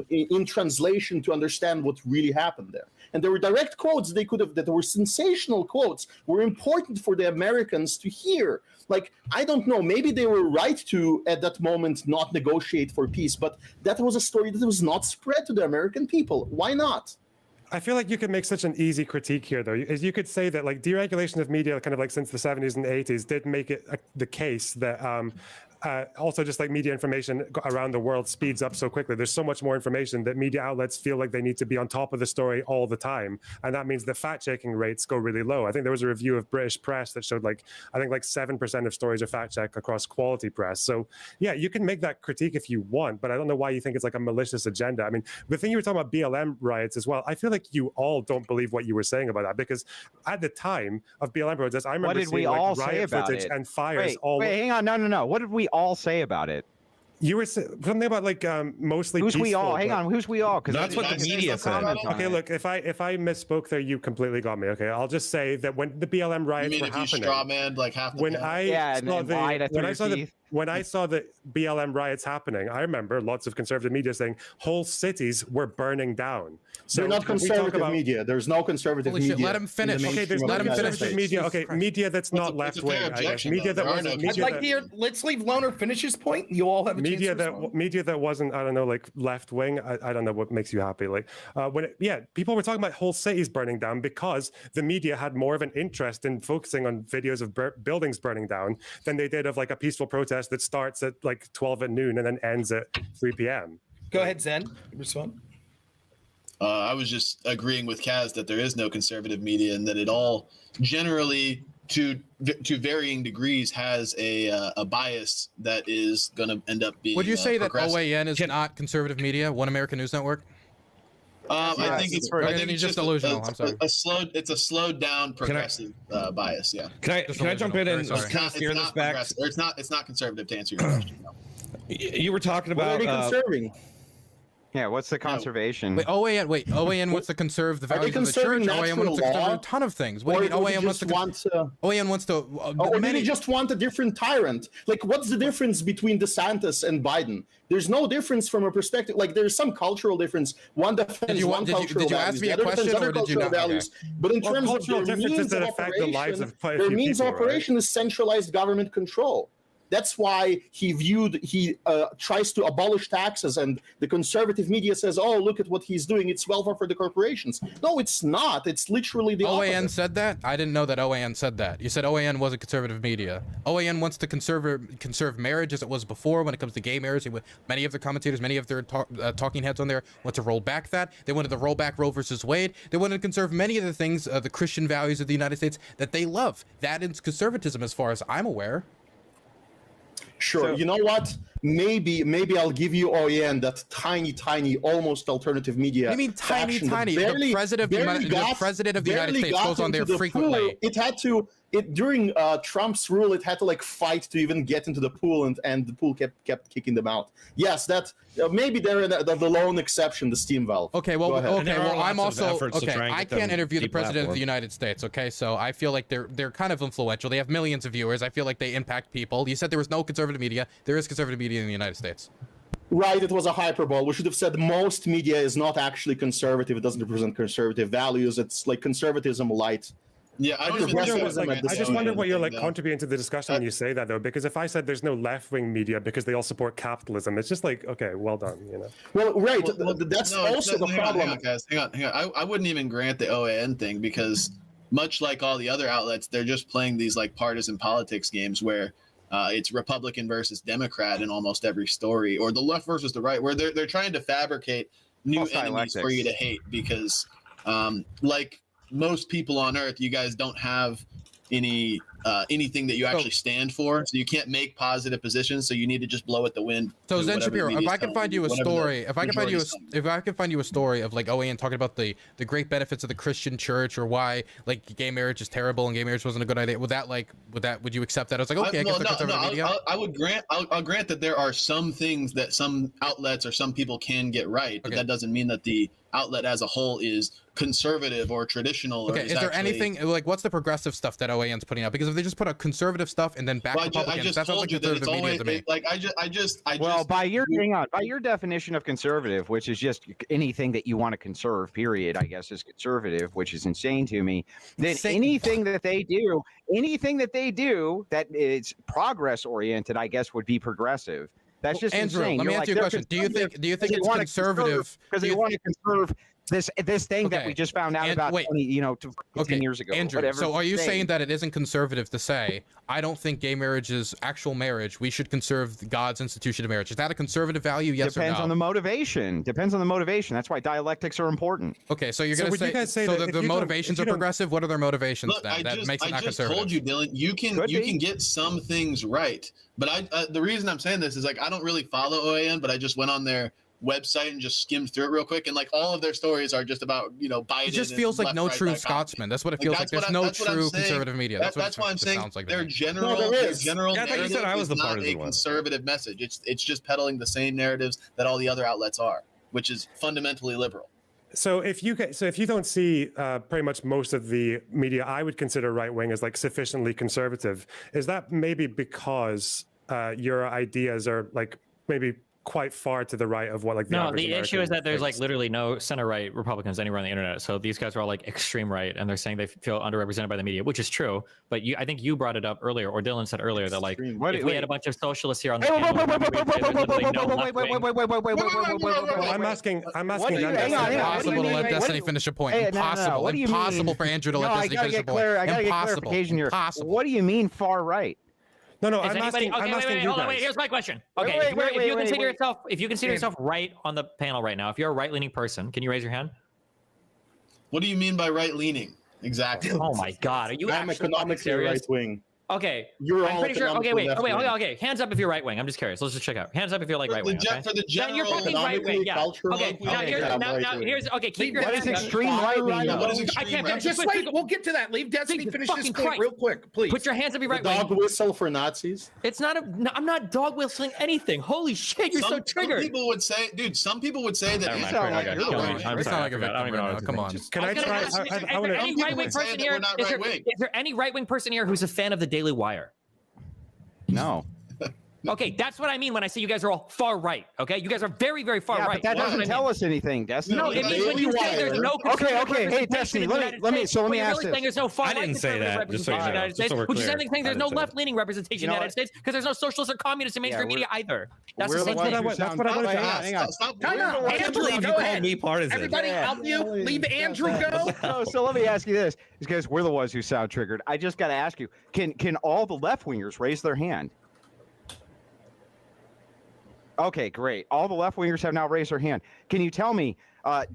S8: in translation to understand what really happened there. And there were direct quotes that were sensational quotes, were important for the Americans to hear. Like, I don't know, maybe they were right to, at that moment, not negotiate for peace, but that was a story that was not spread to the American people. Why not?
S7: I feel like you could make such an easy critique here, though. Is you could say that like deregulation of media, kind of like since the 70s and 80s, did make it the case that also just like media information around the world speeds up so quickly. There's so much more information that media outlets feel like they need to be on top of the story all the time. And that means the fact-checking rates go really low. I think there was a review of British press that showed like 7% of stories are fact-checked across quality press. So yeah, you can make that critique if you want, but I don't know why you think it's like a malicious agenda. I mean, the thing you were talking about BLM riots as well, I feel like you all don't believe what you were saying about that, because at the time of BLM protests, I remember seeing like riot footage and fires
S6: Wait, hang on. No. What did we all say about it?
S7: You were something about like mostly
S6: Who's
S7: peaceful,
S6: we all? Hang
S7: but-
S6: on. Who's we all? Because
S2: That's what the media said.
S7: Okay, look, if I misspoke there, you completely got me. Okay, I'll just say that when the BLM
S4: You
S7: riots
S4: mean
S7: were
S4: if you
S7: happening,
S4: straw man like half the
S7: when
S4: panel?
S7: I saw the BLM riots happening, I remember lots of conservative media saying whole cities were burning down. So
S8: They're not
S7: when we talk
S8: conservative
S7: about-
S8: media. There's no conservative
S3: Holy
S8: media.
S3: shit, let him finish.
S7: Okay, there's
S3: Let
S7: no
S3: him finish
S7: conservative
S3: it.
S7: media.
S3: Jesus
S7: Okay,
S3: Christ.
S7: media that's not
S4: It's a
S7: left wing.
S4: fair
S7: I guess
S4: objection,
S7: media
S4: though.
S7: that
S4: There are
S7: wasn't
S4: no-
S5: I'd
S7: media
S5: like
S7: that-
S5: to hear. Let's leave Loner finish his point. You all have a
S7: media
S5: chance to respond.
S7: that wasn't, I don't know, like left wing. I don't know what makes you happy. Like people were talking about whole cities burning down because the media had more of an interest in focusing on videos of buildings burning down than they did of like a peaceful protest that starts at like 12 at noon and then ends at 3 p.m.
S5: Go ahead, Zen. Respond.
S4: I was just agreeing with Kaz that there is no conservative media and that it all generally, to varying degrees, has a bias that is going to end up being.
S3: Would you say that
S4: progressive.
S3: OAN is not conservative media? One American News Network?
S4: I think it's
S3: just delusional. I'm sorry.
S4: It's a slowed down progressive bias. Yeah.
S2: Can I jump in and
S3: Sorry.
S2: kind of steer this back?
S4: It's not conservative to answer your question. No.
S2: You were talking
S8: What are
S2: about
S8: they conserving?
S6: Yeah, what's the conservation?
S3: Wait, OAN wants to conserve the
S8: Are they
S3: values of the church.
S8: conserving
S3: OAN wants to
S8: natural
S3: conserve
S8: law?
S3: a ton of things. What do you mean?
S8: Or do
S3: OAN
S8: they
S3: wants to.
S8: just want
S3: OAN wants to.
S8: or do
S3: many-
S8: they just want a different tyrant? Like, what's the difference between DeSantis and Biden? There's no difference from a perspective. Like, there's some cultural difference. One defends one cultural
S3: did you ask
S8: values,
S3: me
S8: the
S3: a
S8: other
S3: question,
S8: defends
S3: or
S8: other
S3: did you
S8: cultural
S3: not? Okay.
S8: values. But in
S7: Well,
S8: terms of
S7: cultural
S8: their
S7: differences
S8: means
S7: that
S8: of
S7: affect the lives
S8: operation,
S7: of quite a
S8: their
S7: few
S8: means of
S7: people, right?
S8: operation is centralized government control. That's why he tries to abolish taxes, and the conservative media says, "Oh, look at what he's doing. It's welfare for the corporations." No, it's not. It's literally the
S3: OAN
S8: opposite.
S3: said that? I didn't know that OAN said that. You said OAN wasn't conservative media. OAN wants to conserve marriage as it was before when it comes to gay marriage. Many of their commentators, many of their talking heads on there want to roll back that. They wanted to roll back Roe versus Wade. They wanted to conserve many of the things, the Christian values of the United States that they love. That is conservatism as far as I'm aware.
S8: Sure.
S7: So-
S8: You know what? Maybe I'll give you OAN, that tiny, almost alternative media.
S3: What do you mean tiny,
S8: faction that
S3: tiny?
S8: barely-
S3: The president of
S8: barely
S3: the president of the United
S8: barely
S3: States
S8: got
S3: goes on there
S8: into the
S3: frequently.
S8: pool. It had to. During Trump's rule, it had to like fight to even get into the pool, and the pool kept kicking them out. Yes, that maybe they're the lone exception, the steam valve.
S3: Okay, well,
S8: Go ahead.
S2: And there are
S3: I'm
S2: lots of
S3: also
S2: efforts to
S3: okay.
S2: try and
S3: I
S2: get them
S3: can't interview the president of
S2: deplatformed.
S3: the United States. Okay, so I feel like they're kind of influential. They have millions of viewers. I feel like they impact people. You said there was no conservative media. There is conservative media in the United States.
S8: Right, it was a hyperbole. We should have said most media is not actually conservative. It doesn't represent conservative values. It's like conservatism light.
S4: Yeah, I
S7: I
S4: don't
S7: just
S4: even
S7: wonder,
S4: think
S8: progressivism
S7: what, like,
S8: at this
S7: I just
S8: point.
S7: wonder what you're like
S4: Yeah.
S7: contributing to the discussion when you say that, though, because if I said there's no left-wing media because they all support capitalism, it's just like, okay, well done, you know.
S8: Well, right.
S4: Well,
S8: That's
S4: no,
S8: also the
S4: hang on,
S8: problem.
S4: hang on, guys. Hang on. I wouldn't even grant the OAN thing because, much like all the other outlets, they're just playing these like partisan politics games where it's Republican versus Democrat in almost every story, or the left versus the right, where they're trying to fabricate new
S6: False
S4: enemies for
S6: dialectics.
S4: you to hate because, like most people on Earth, you guys don't have anything that you actually stand for, so you can't make positive positions. So you need to just blow at the wind.
S3: So
S4: do
S3: Zen
S4: whatever the
S3: Shapiro, if
S4: media's
S3: I can
S4: telling
S3: find you a
S4: whatever the
S3: story, if I can find you
S4: majority's
S3: a story of like OAN talking about the great benefits of the Christian church or why like gay marriage is terrible and gay marriage wasn't a good idea, would you accept that? I was like, okay, I guess the conservative media.
S4: I'll grant that there are some things that some outlets or some people can get right, but
S3: Okay.
S4: that doesn't mean that the outlet as a whole is conservative or traditional.
S3: Okay,
S4: or
S3: is there
S4: actually,
S3: anything like what's the progressive stuff that OAN's putting out? Because if they just put out conservative stuff and then back
S4: Well, I
S3: Republicans,
S4: just
S3: that sounds like
S4: told you that it's
S3: conservative media
S4: only
S3: to me.
S4: I just
S6: Well, by your definition of conservative, which is just anything that you want to conserve, period, I guess is conservative, which is insane to me. Then anything that they do that is progress oriented, I guess would be progressive. That's just
S3: Andrew,
S6: insane.
S3: let me
S6: You're
S3: ask you a
S6: they're
S3: question. Do you think
S6: because they
S3: it's
S6: wanna
S3: conservative?
S6: because they want to conserve this thing that
S3: Okay.
S6: we just found out
S3: And
S6: about
S3: wait.
S6: 10 years ago.
S3: Andrew,
S6: whatever
S3: so are you
S6: thing.
S3: saying that it isn't conservative to say, I don't think gay marriage is actual marriage, we should conserve God's institution of marriage? Is that a conservative value, yes
S6: Depends
S3: or no?
S6: on the motivation. Depends on the motivation. That's why dialectics are important.
S3: Okay, so you're
S7: So
S3: going to
S7: would you
S3: say,
S7: guys say
S3: so
S7: that
S3: the
S7: if you don't-
S3: motivations
S7: if
S3: are
S7: you don't-
S3: progressive? What are their motivations
S4: Look,
S3: then? That makes it
S4: I
S3: not
S4: just
S3: conservative.
S4: told you, Dylan. You
S6: Could be.
S4: can get some things right, but the reason I'm saying this is like I don't really follow OAN, but I just went on their website and just skimmed through it real quick, and like all of their stories are just about Biden.
S3: It just
S4: and
S3: feels like
S4: left,
S3: no
S4: right,
S3: true
S4: right
S3: Scotsman. That's what it
S4: Like,
S3: feels like.
S4: that's
S3: There's
S4: what
S3: no
S4: I'm
S3: true
S4: saying.
S3: conservative media.
S4: That's
S3: what
S4: why I'm
S3: it
S4: saying
S3: sounds like to
S4: their
S3: me.
S4: general,
S8: No, there
S4: their
S8: is.
S4: general
S2: Yeah, I thought you
S4: narrative
S2: said I was
S4: is
S2: the
S4: not
S2: partisan
S4: a
S2: one.
S4: conservative message. It's just peddling the same narratives that all the other outlets are, which is fundamentally liberal.
S7: So if you don't see pretty much most of the media I would consider right wing as like sufficiently conservative, is that maybe because your ideas are like maybe quite far to the right of what like the
S1: No,
S7: average
S1: the issue
S7: American
S1: is that there's like
S7: thinks?
S1: literally no center right Republicans anywhere on the internet. So these guys are all like extreme right, and they're saying they feel underrepresented by the media, which is true. But I think you brought it up earlier, or Dylan said earlier that like
S8: Extreme.
S1: if we had a bunch of socialists here on the panel, there's literally no left wing.
S7: Well, I'm asking
S6: What do
S7: them
S6: you-
S7: to
S6: hang
S7: say
S6: on,
S7: that.
S6: hang on.
S3: Impossible to let
S6: What do
S3: Destiny
S6: you-
S3: finish a point.
S6: Hey, no,
S3: Impossible.
S6: what do you
S3: Impossible
S6: mean?
S3: for Andrew to
S6: No,
S3: let
S6: I
S3: Destiny
S6: gotta
S3: finish a
S6: get
S3: point.
S6: I gotta get
S3: Impossible.
S6: clarification here.
S3: Impossible.
S6: What do you mean far right?
S7: No,
S1: Is
S7: I'm
S1: anybody,
S7: asking.
S1: okay,
S7: I'm
S1: wait,
S7: asking
S1: wait,
S7: you
S1: hold on, wait.
S7: guys.
S1: Here's my question.
S6: Wait,
S1: Okay,
S6: wait,
S1: if
S6: wait,
S1: you
S6: wait,
S1: consider
S6: wait.
S1: yourself right on the panel right now, if you're a right-leaning person, can you raise your hand?
S4: What do you mean by right leaning? Exactly.
S1: Oh my God, are you
S8: I'm
S1: actually fucking
S8: economically
S1: serious?
S8: right wing.
S1: Okay,
S8: You're
S1: I'm
S8: all
S1: pretty sure. Okay,
S8: economically
S1: wait, okay,
S8: left-wing.
S1: okay. Hands up if you're right wing. I'm just curious. Let's just check out. Hands up if you're like right wing. Okay?
S4: For the
S1: Then you're
S4: general
S1: fucking right wing.
S8: economically,
S1: Yeah.
S8: culturally,
S1: Okay. Now,
S8: okay,
S1: here's,
S8: yeah,
S1: now,
S8: right
S1: now
S8: wing.
S1: here's. Okay. Keep your
S6: What
S1: hands
S6: is
S1: up.
S6: extreme right wing?
S4: What is
S1: I
S4: extreme
S1: can't.
S4: right?
S1: Just
S5: Just wait. We'll get to that. Leave Destiny
S1: Jesus
S5: finish his
S1: fucking
S5: point
S1: Christ.
S5: real quick, please.
S1: Put your hands up if you're right
S8: Dog
S1: wing.
S8: whistle for Nazis.
S1: It's not a. No, I'm not dog whistling anything. Holy shit! You're so
S4: Some
S1: triggered.
S4: people would say, dude. Some people would say that.
S1: Never mind.
S6: You sound
S1: Okay,
S6: like
S1: kill me.
S6: you're
S1: I'm
S3: It's
S1: sorry,
S3: not like
S1: I
S3: a
S1: forgot. I don't
S3: victim
S1: even know
S3: right
S1: what
S3: now. Come
S1: to
S3: on.
S1: think.
S7: Can I
S1: was gonna
S7: try?
S1: ask,
S7: I
S1: is there
S7: wanna-
S1: any
S4: Some
S1: right
S4: people
S1: wing
S4: would say
S1: person
S4: that
S1: here?
S4: we're not
S1: Is
S4: right-wing.
S1: there any right wing person here who's a fan of the Daily Wire?
S6: No.
S1: Okay, that's what I mean when I say you guys are all far right. Okay, you guys are very, very far
S6: Yeah,
S1: right.
S6: but that
S1: That's
S6: doesn't
S1: what I
S6: tell
S1: mean.
S6: us anything, Destiny.
S1: No, it means when you say there's no conservative
S6: Okay, hey,
S1: representation
S6: Destiny,
S1: in the
S6: let me
S1: United
S6: let me
S1: States,
S6: so let
S1: but
S6: me
S1: you're
S6: ask
S1: really
S6: this.
S1: saying there's no far
S2: I
S1: right
S2: didn't say
S1: conservative
S2: that, just so
S1: representation in
S2: you
S1: the
S2: know,
S1: United
S2: just
S1: States,
S2: so we're
S1: which is
S2: clear.
S1: saying there's
S2: I
S1: no
S2: didn't say that.
S1: left-leaning representation in the
S6: You know
S1: United States because there's no socialist or communist in mainstream
S6: we're-
S1: media either. That's
S6: we're
S1: the same
S6: the
S1: thing.
S6: ones who
S7: That's what I wanted to ask.
S6: Hang on.
S4: Stop.
S5: Time out.
S2: I can't
S5: Andrew,
S2: believe you
S5: go
S2: called
S5: ahead.
S2: me partisan.
S5: Everybody,
S6: Yeah.
S5: leave Andrew go.
S6: So let me ask you this, because we're the ones who sound triggered. I just got to ask you: Can all the left wingers raise their hand? Okay, great. All the left wingers have now raised their hand. Can you tell me?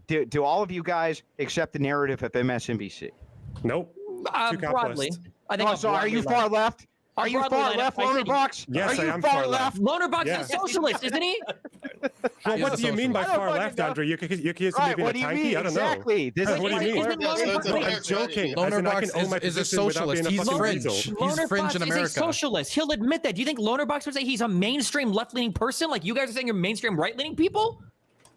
S6: Do all of you guys accept the narrative of MSNBC?
S7: Nope. Too
S1: Broadly,
S7: capitalist.
S1: I think.
S6: Oh, so are you far left? Are you
S1: broadly
S6: far
S1: lined
S6: left,
S1: up, I think-
S6: Lonerbox?
S7: Yes,
S6: are
S7: I
S6: you
S7: am
S6: far
S7: far
S6: left?
S1: Lonerbox
S7: Yeah.
S1: is a socialist, isn't he?
S7: Well,
S3: He's
S7: what
S3: a
S7: do you mean by
S6: socialist. I don't
S7: far
S6: fucking
S7: left,
S6: know.
S7: Andrew? You accusing me
S6: Right,
S7: of being
S6: what
S7: a
S6: do you
S7: tanky?
S6: mean?
S7: I don't know.
S6: Exactly. This
S7: What do you mean?
S1: Isn't
S4: That's a
S1: Lonerbox-
S4: fair
S7: I'm joking.
S3: Lonerbox
S7: As in, I can own my
S3: is a
S7: position without being
S3: socialist. He's
S7: fucking
S3: fringe.
S7: weasel.
S3: He's fringe in
S1: Lonerbox is a
S3: America.
S1: socialist. He'll admit that. Do you think Lonerbox would say he's a mainstream left-leaning person? Like you guys are saying you're mainstream right-leaning people?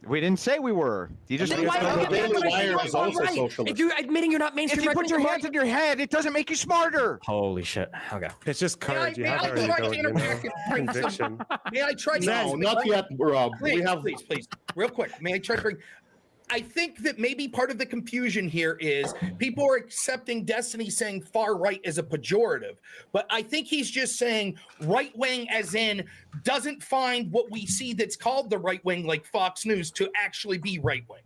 S6: We didn't say we were. You just
S1: Then why
S8: the
S1: don't you
S8: Daily
S1: admit
S8: Wire
S1: you're
S8: is
S1: far
S8: also
S1: right?
S8: socialist.
S1: If you're admitting you're not mainstream
S6: if you put your
S1: right-leaning,
S6: hands in your head, it doesn't make you smarter.
S1: holy shit. Okay.
S7: It's just courage. You
S5: May
S7: have
S5: I
S7: to already
S5: try
S7: go,
S5: to
S7: you know.
S5: interact and bring some-
S7: Conviction.
S5: May I try to?
S8: No, not yet, Rob.
S5: Please,
S8: We have
S5: please, real quick. May I try to bring? I think that maybe part of the confusion here is people are accepting Destiny saying far right as a pejorative, but I think he's just saying right wing as in doesn't find what we see that's called the right wing, like Fox News, to actually be right wing.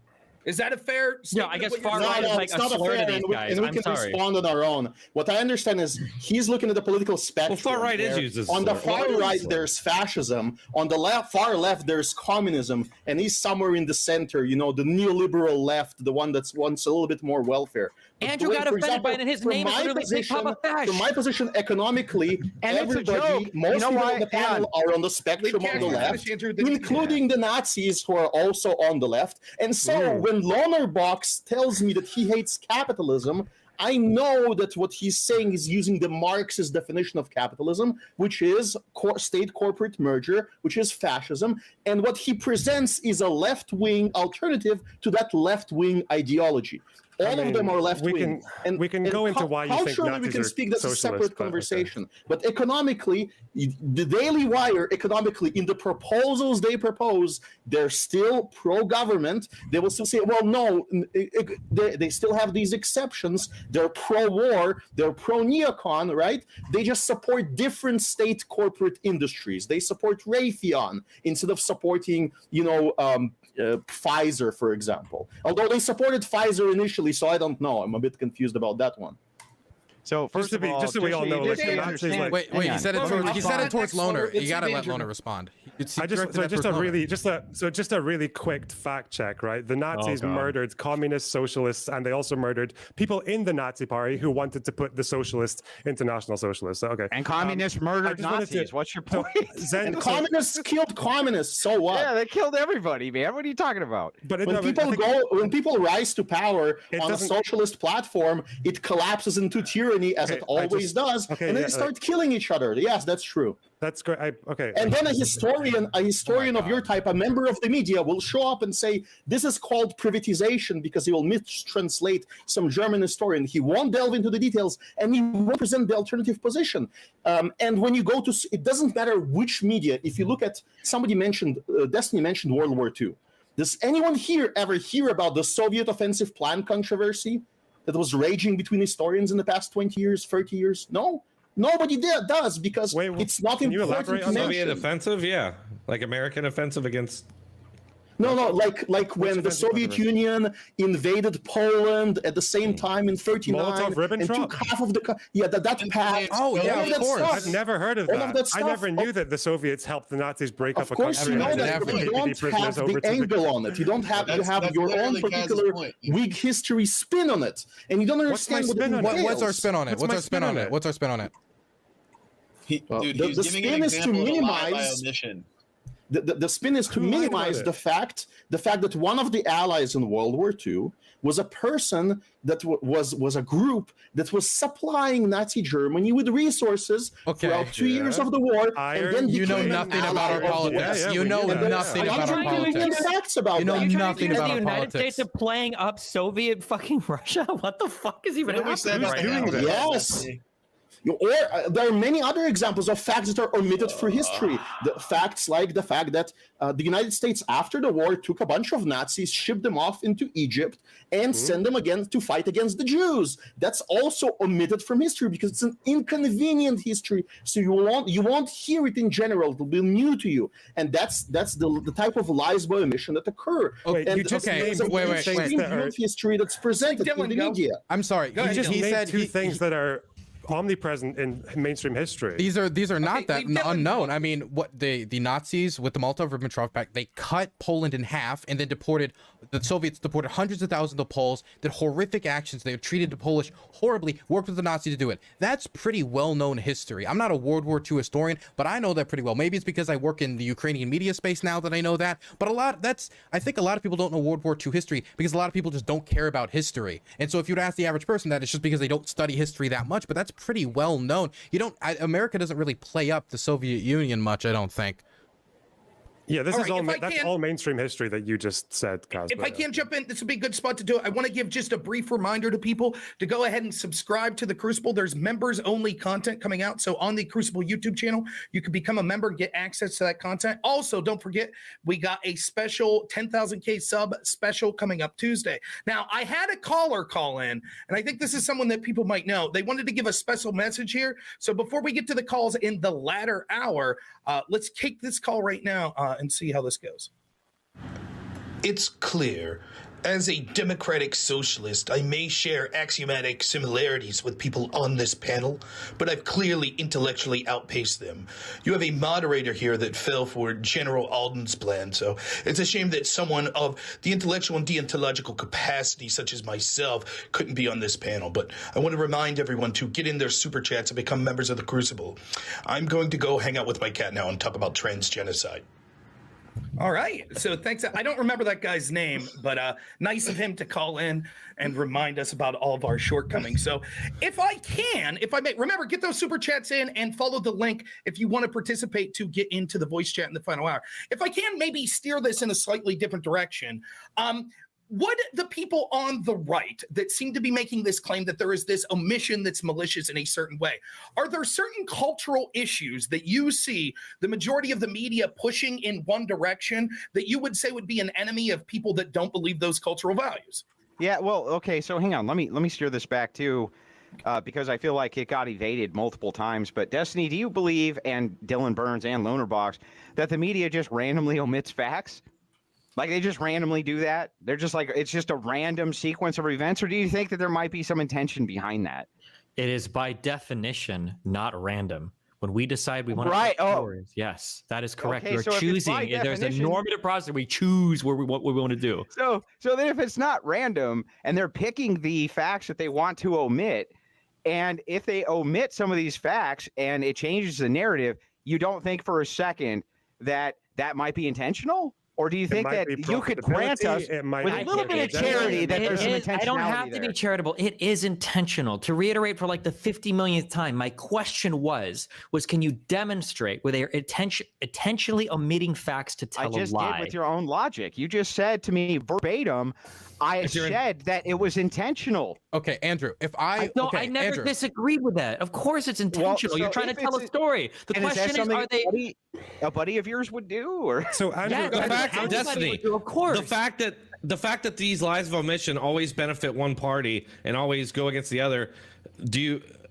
S5: Is that a fair?
S1: Yeah, I
S5: statement of
S1: guess
S5: what you're
S1: far
S5: saying?
S1: right is like
S8: it's
S1: a
S8: not
S1: slur to
S8: fair,
S1: these
S8: and we,
S1: guys.
S8: and we
S1: I'm
S8: can
S1: sorry.
S8: respond on our own. What I understand is he's looking at the political spectrum.
S2: far right is
S8: where
S2: used as
S8: on the
S2: slur.
S8: far right, there's fascism. On the far left, there's communism, and he's somewhere in the center. You know, the neoliberal left, the one that wants a little bit more welfare. But
S1: Andrew got
S8: for
S1: offended by it, and his
S8: from
S1: name is
S8: my
S1: literally Big
S8: position-
S1: Papa Fash.
S8: From my position, economically,
S6: And it's a
S8: everybody,
S6: joke.
S8: most
S6: You know
S8: people
S6: why?
S8: on the
S6: Hang
S8: panel are on the spectrum
S5: Leave
S8: on the
S5: Andrew
S8: left,
S5: finish, Andrew, then-
S8: including the Nazis who are also on the left. And so when Lonerbox tells me that he hates capitalism, I know that what he's saying is using the Marxist definition of capitalism, which is state corporate merger, which is fascism. And what he presents is a left-wing alternative to that left-wing ideology. All of them are left-wing.
S7: we can go into why you think
S8: culturally we
S7: Nazis
S8: can
S7: are
S8: speak. That's a
S7: socialist,
S8: separate
S7: but okay.
S8: conversation. But economically, the Daily Wire, economically, in the proposals they propose, they're still pro-government. They will still say, well, no, they still have these exceptions. They're pro-war. They're pro-neocon, right? They just support different state corporate industries. They support Raytheon instead of supporting, Pfizer, for example. Although they supported Pfizer initially, so I don't know. I'm a bit confused about that one.
S6: So first
S7: Just
S6: of all,
S7: so we all know,
S6: just so you
S7: like,
S6: understand-
S7: Nazis,
S3: Wait,
S6: Hang
S3: he
S6: on.
S3: said it. He said it towards Loner. You gotta let Loner respond.
S7: just a really quick fact check, right? The Nazis
S1: God.
S7: murdered communist socialists, and they also murdered people in the Nazi party who wanted to put the socialists into National Socialists. So, okay.
S6: And communists
S7: I
S6: murdered
S7: just wanted to-
S6: Nazis. What's your
S7: so
S6: point?
S8: And communists killed communists. So what?
S6: Yeah, they killed everybody, man. What are you talking about?
S7: But
S8: When people rise to power
S7: It
S8: on a
S7: doesn't-
S8: socialist platform, it collapses into tyranny as
S7: Okay,
S8: it always does,
S7: okay,
S8: and then
S7: yeah,
S8: they start killing each other. Yes, that's true.
S7: That's great. Okay.
S8: And then a historian of your type, a member of the media, will show up and say, this is called privatization, because he will mistranslate some German historian. He won't delve into the details, and he won't present the alternative position. And when you go to, it doesn't matter which media. If you look at, Destiny mentioned World War II. Does anyone here ever hear about the Soviet offensive plan controversy that was raging between historians in the past 20 years, 30 years? No. Nobody does, because it's not
S7: can you
S8: important
S7: elaborate
S8: to
S7: on that?
S2: Soviet
S8: mention.
S2: offensive, yeah, like American offensive against.
S8: No, like when the
S7: offensive
S8: Soviet
S7: controversy?
S8: Union invaded Poland at the same time in 39 and
S7: Molotov-Ribbentrop?
S8: took half of the that pact.
S3: Oh, yeah,
S8: all
S3: of
S8: that
S3: course.
S8: stuff.
S7: I've never heard of
S8: All
S7: that.
S8: of that
S7: I
S8: stuff.
S7: never knew that the Soviets helped the Nazis break
S8: Of
S7: up a
S8: course,
S7: country.
S8: you know
S7: and
S8: that,
S3: never
S8: but
S7: take
S8: you
S7: the
S8: don't
S7: prisoners
S8: have
S7: over
S8: the
S7: to
S8: angle on it. You don't have
S4: That's
S8: your own
S4: literally Kaz's
S8: particular
S4: point.
S8: weak history spin on it, and you don't
S7: What's my
S8: understand what
S7: spin
S8: it
S7: on it?
S8: entails.
S3: What's our spin on it?
S7: What's
S3: What's
S7: my
S3: our spin
S7: spin
S3: on
S7: on
S3: it?
S7: it?
S3: What's our spin on it?
S4: Dude,
S8: the
S4: he's giving an
S8: spin is to
S4: example of a lie by
S8: minimize-
S4: omission.
S8: The spin is to
S7: Who lied
S8: minimize
S7: about it?
S8: the fact that one of the allies in World War II was a person that was a group that was supplying Nazi Germany with resources
S3: Okay.
S8: throughout 2 years
S7: Yeah.
S8: of the war.
S7: Iron-
S8: and then
S3: You know
S8: became an
S3: nothing
S8: ally
S3: about our
S8: of the
S3: politics.
S8: West.
S7: Yeah,
S3: You
S7: we
S3: know
S7: knew that.
S3: nothing
S8: I'm
S3: about our
S8: trying to give you
S3: politics.
S8: facts about
S3: You know
S8: that.
S3: nothing
S1: Because
S3: about
S1: the
S3: our
S1: United
S3: politics.
S1: States are playing up Soviet fucking Russia. What the fuck is even
S4: What do we say
S1: happening
S4: about
S1: right
S7: doing
S1: now?
S7: that?
S8: Yes. Or there are many other examples of facts that are omitted through history. The facts like the fact that the United States, after the war, took a bunch of Nazis, shipped them off into Egypt, and sent them again to fight against the Jews. That's also omitted from history because it's an inconvenient history. So you won't hear it in general. It'll be new to you, and that's the type of lies by omission that occur.
S7: Wait,
S8: and
S7: you just
S3: okay,
S8: there's an
S3: wait,
S8: extreme
S7: that are-
S8: view of history that's presented
S5: Dylan,
S8: in the
S5: go.
S8: media.
S3: I'm sorry.
S5: Go ahead,
S7: Just
S3: He
S7: name
S3: said
S7: two things that are omnipresent in mainstream history.
S3: These are not that
S5: we've definitely-
S3: unknown. I mean, what the Nazis with the Molotov-Ribbentrop Pact, they cut Poland in half and then the Soviets deported hundreds of thousands of Poles, did horrific actions. They treated the Polish horribly, worked with the Nazis to do it. That's pretty well-known history. I'm not a World War II historian, but I know that pretty well. Maybe it's because I work in the Ukrainian media space now that I know that. But I think a lot of people don't know World War II history because a lot of people just don't care about history. And so if you'd ask the average person that, it's just because they don't study history that much, but that's pretty well known. America doesn't really play up the Soviet Union much, I don't think.
S7: Yeah, this
S5: All
S7: is
S5: right,
S7: all.
S5: if I
S7: That's
S5: can-
S7: all mainstream history that you just said, Cosmo.
S5: If I can jump in, this would be a good spot to do it. I want to give just a brief reminder to people to go ahead and subscribe to the Crucible. There's members only content coming out. So on the Crucible YouTube channel, you can become a member and get access to that content. Also, don't forget, we got a special 10,000K sub special coming up Tuesday. Now, I had a caller call in, and I think this is someone that people might know. They wanted to give a special message here. So before we get to the calls in the latter hour, let's take this call right now and see how this goes.
S9: It's clear. As a democratic socialist, I may share axiomatic similarities with people on this panel, but I've clearly intellectually outpaced them. You have a moderator here that fell for General Alden's plan, so it's a shame that someone of the intellectual and deontological capacity, such as myself, couldn't be on this panel. But I want to remind everyone to get in their super chats and become members of the Crucible. I'm going to go hang out with my cat now and talk about transgenocide.
S5: All right. So thanks. I don't remember that guy's name, but nice of him to call in and remind us about all of our shortcomings. So if I may, remember, get those super chats in and follow the link if you want to participate to get into the voice chat in the final hour. If I can maybe steer this in a slightly different direction, would the people on the right that seem to be making this claim that there is this omission that's malicious in a certain way, are there certain cultural issues that you see the majority of the media pushing in one direction that you would say would be an enemy of people that don't believe those cultural values?
S6: Yeah, well, okay, so hang on. Let me steer this back too, because I feel like it got evaded multiple times. But Destiny, do you believe, and Dylan Burns and Lonerbox, that the media just randomly omits facts? Like they just randomly do that? They're just like, it's just a random sequence of events? Or do you think that there might be some intention behind that?
S1: It is by definition not random. When we decide we want
S6: Right,
S1: to
S6: oh.
S1: stories, yes, that is correct.
S6: Okay,
S1: We're
S6: so if it's by
S1: choosing. There's a
S6: definition-
S1: normative process. We choose what we want to do.
S6: So then if it's not random and they're picking the facts that they want to omit, and if they omit some of these facts and it changes the narrative, you don't think for a second that that might be intentional? Or do you think
S7: might
S6: that
S7: be
S6: you could grant us
S7: profitability, it might
S6: with
S7: be
S6: a little bit of
S7: accidental.
S6: charity that there's some intentionality
S1: I don't have to
S6: there?
S1: be charitable. It is intentional. To reiterate for like the 50 millionth time, my question was can you demonstrate where they are intentionally omitting facts to tell
S6: I just
S1: a lie?
S6: did with your own logic. You just said to me verbatim, I said that it was intentional.
S3: Okay, Andrew,
S1: I never
S3: Andrew.
S1: disagreed with that. Of course it's intentional. You're
S6: so
S1: trying to
S6: if
S1: tell
S6: it's
S1: a story. The
S6: And is that
S1: question is,
S6: something
S1: are they...
S6: a buddy of yours would do? Or
S7: So Andrew,
S1: Yeah,
S2: The fact
S1: everybody
S2: of Destiny,
S1: would do, of course.
S2: the fact that these lies of omission always benefit one party and always go against the other.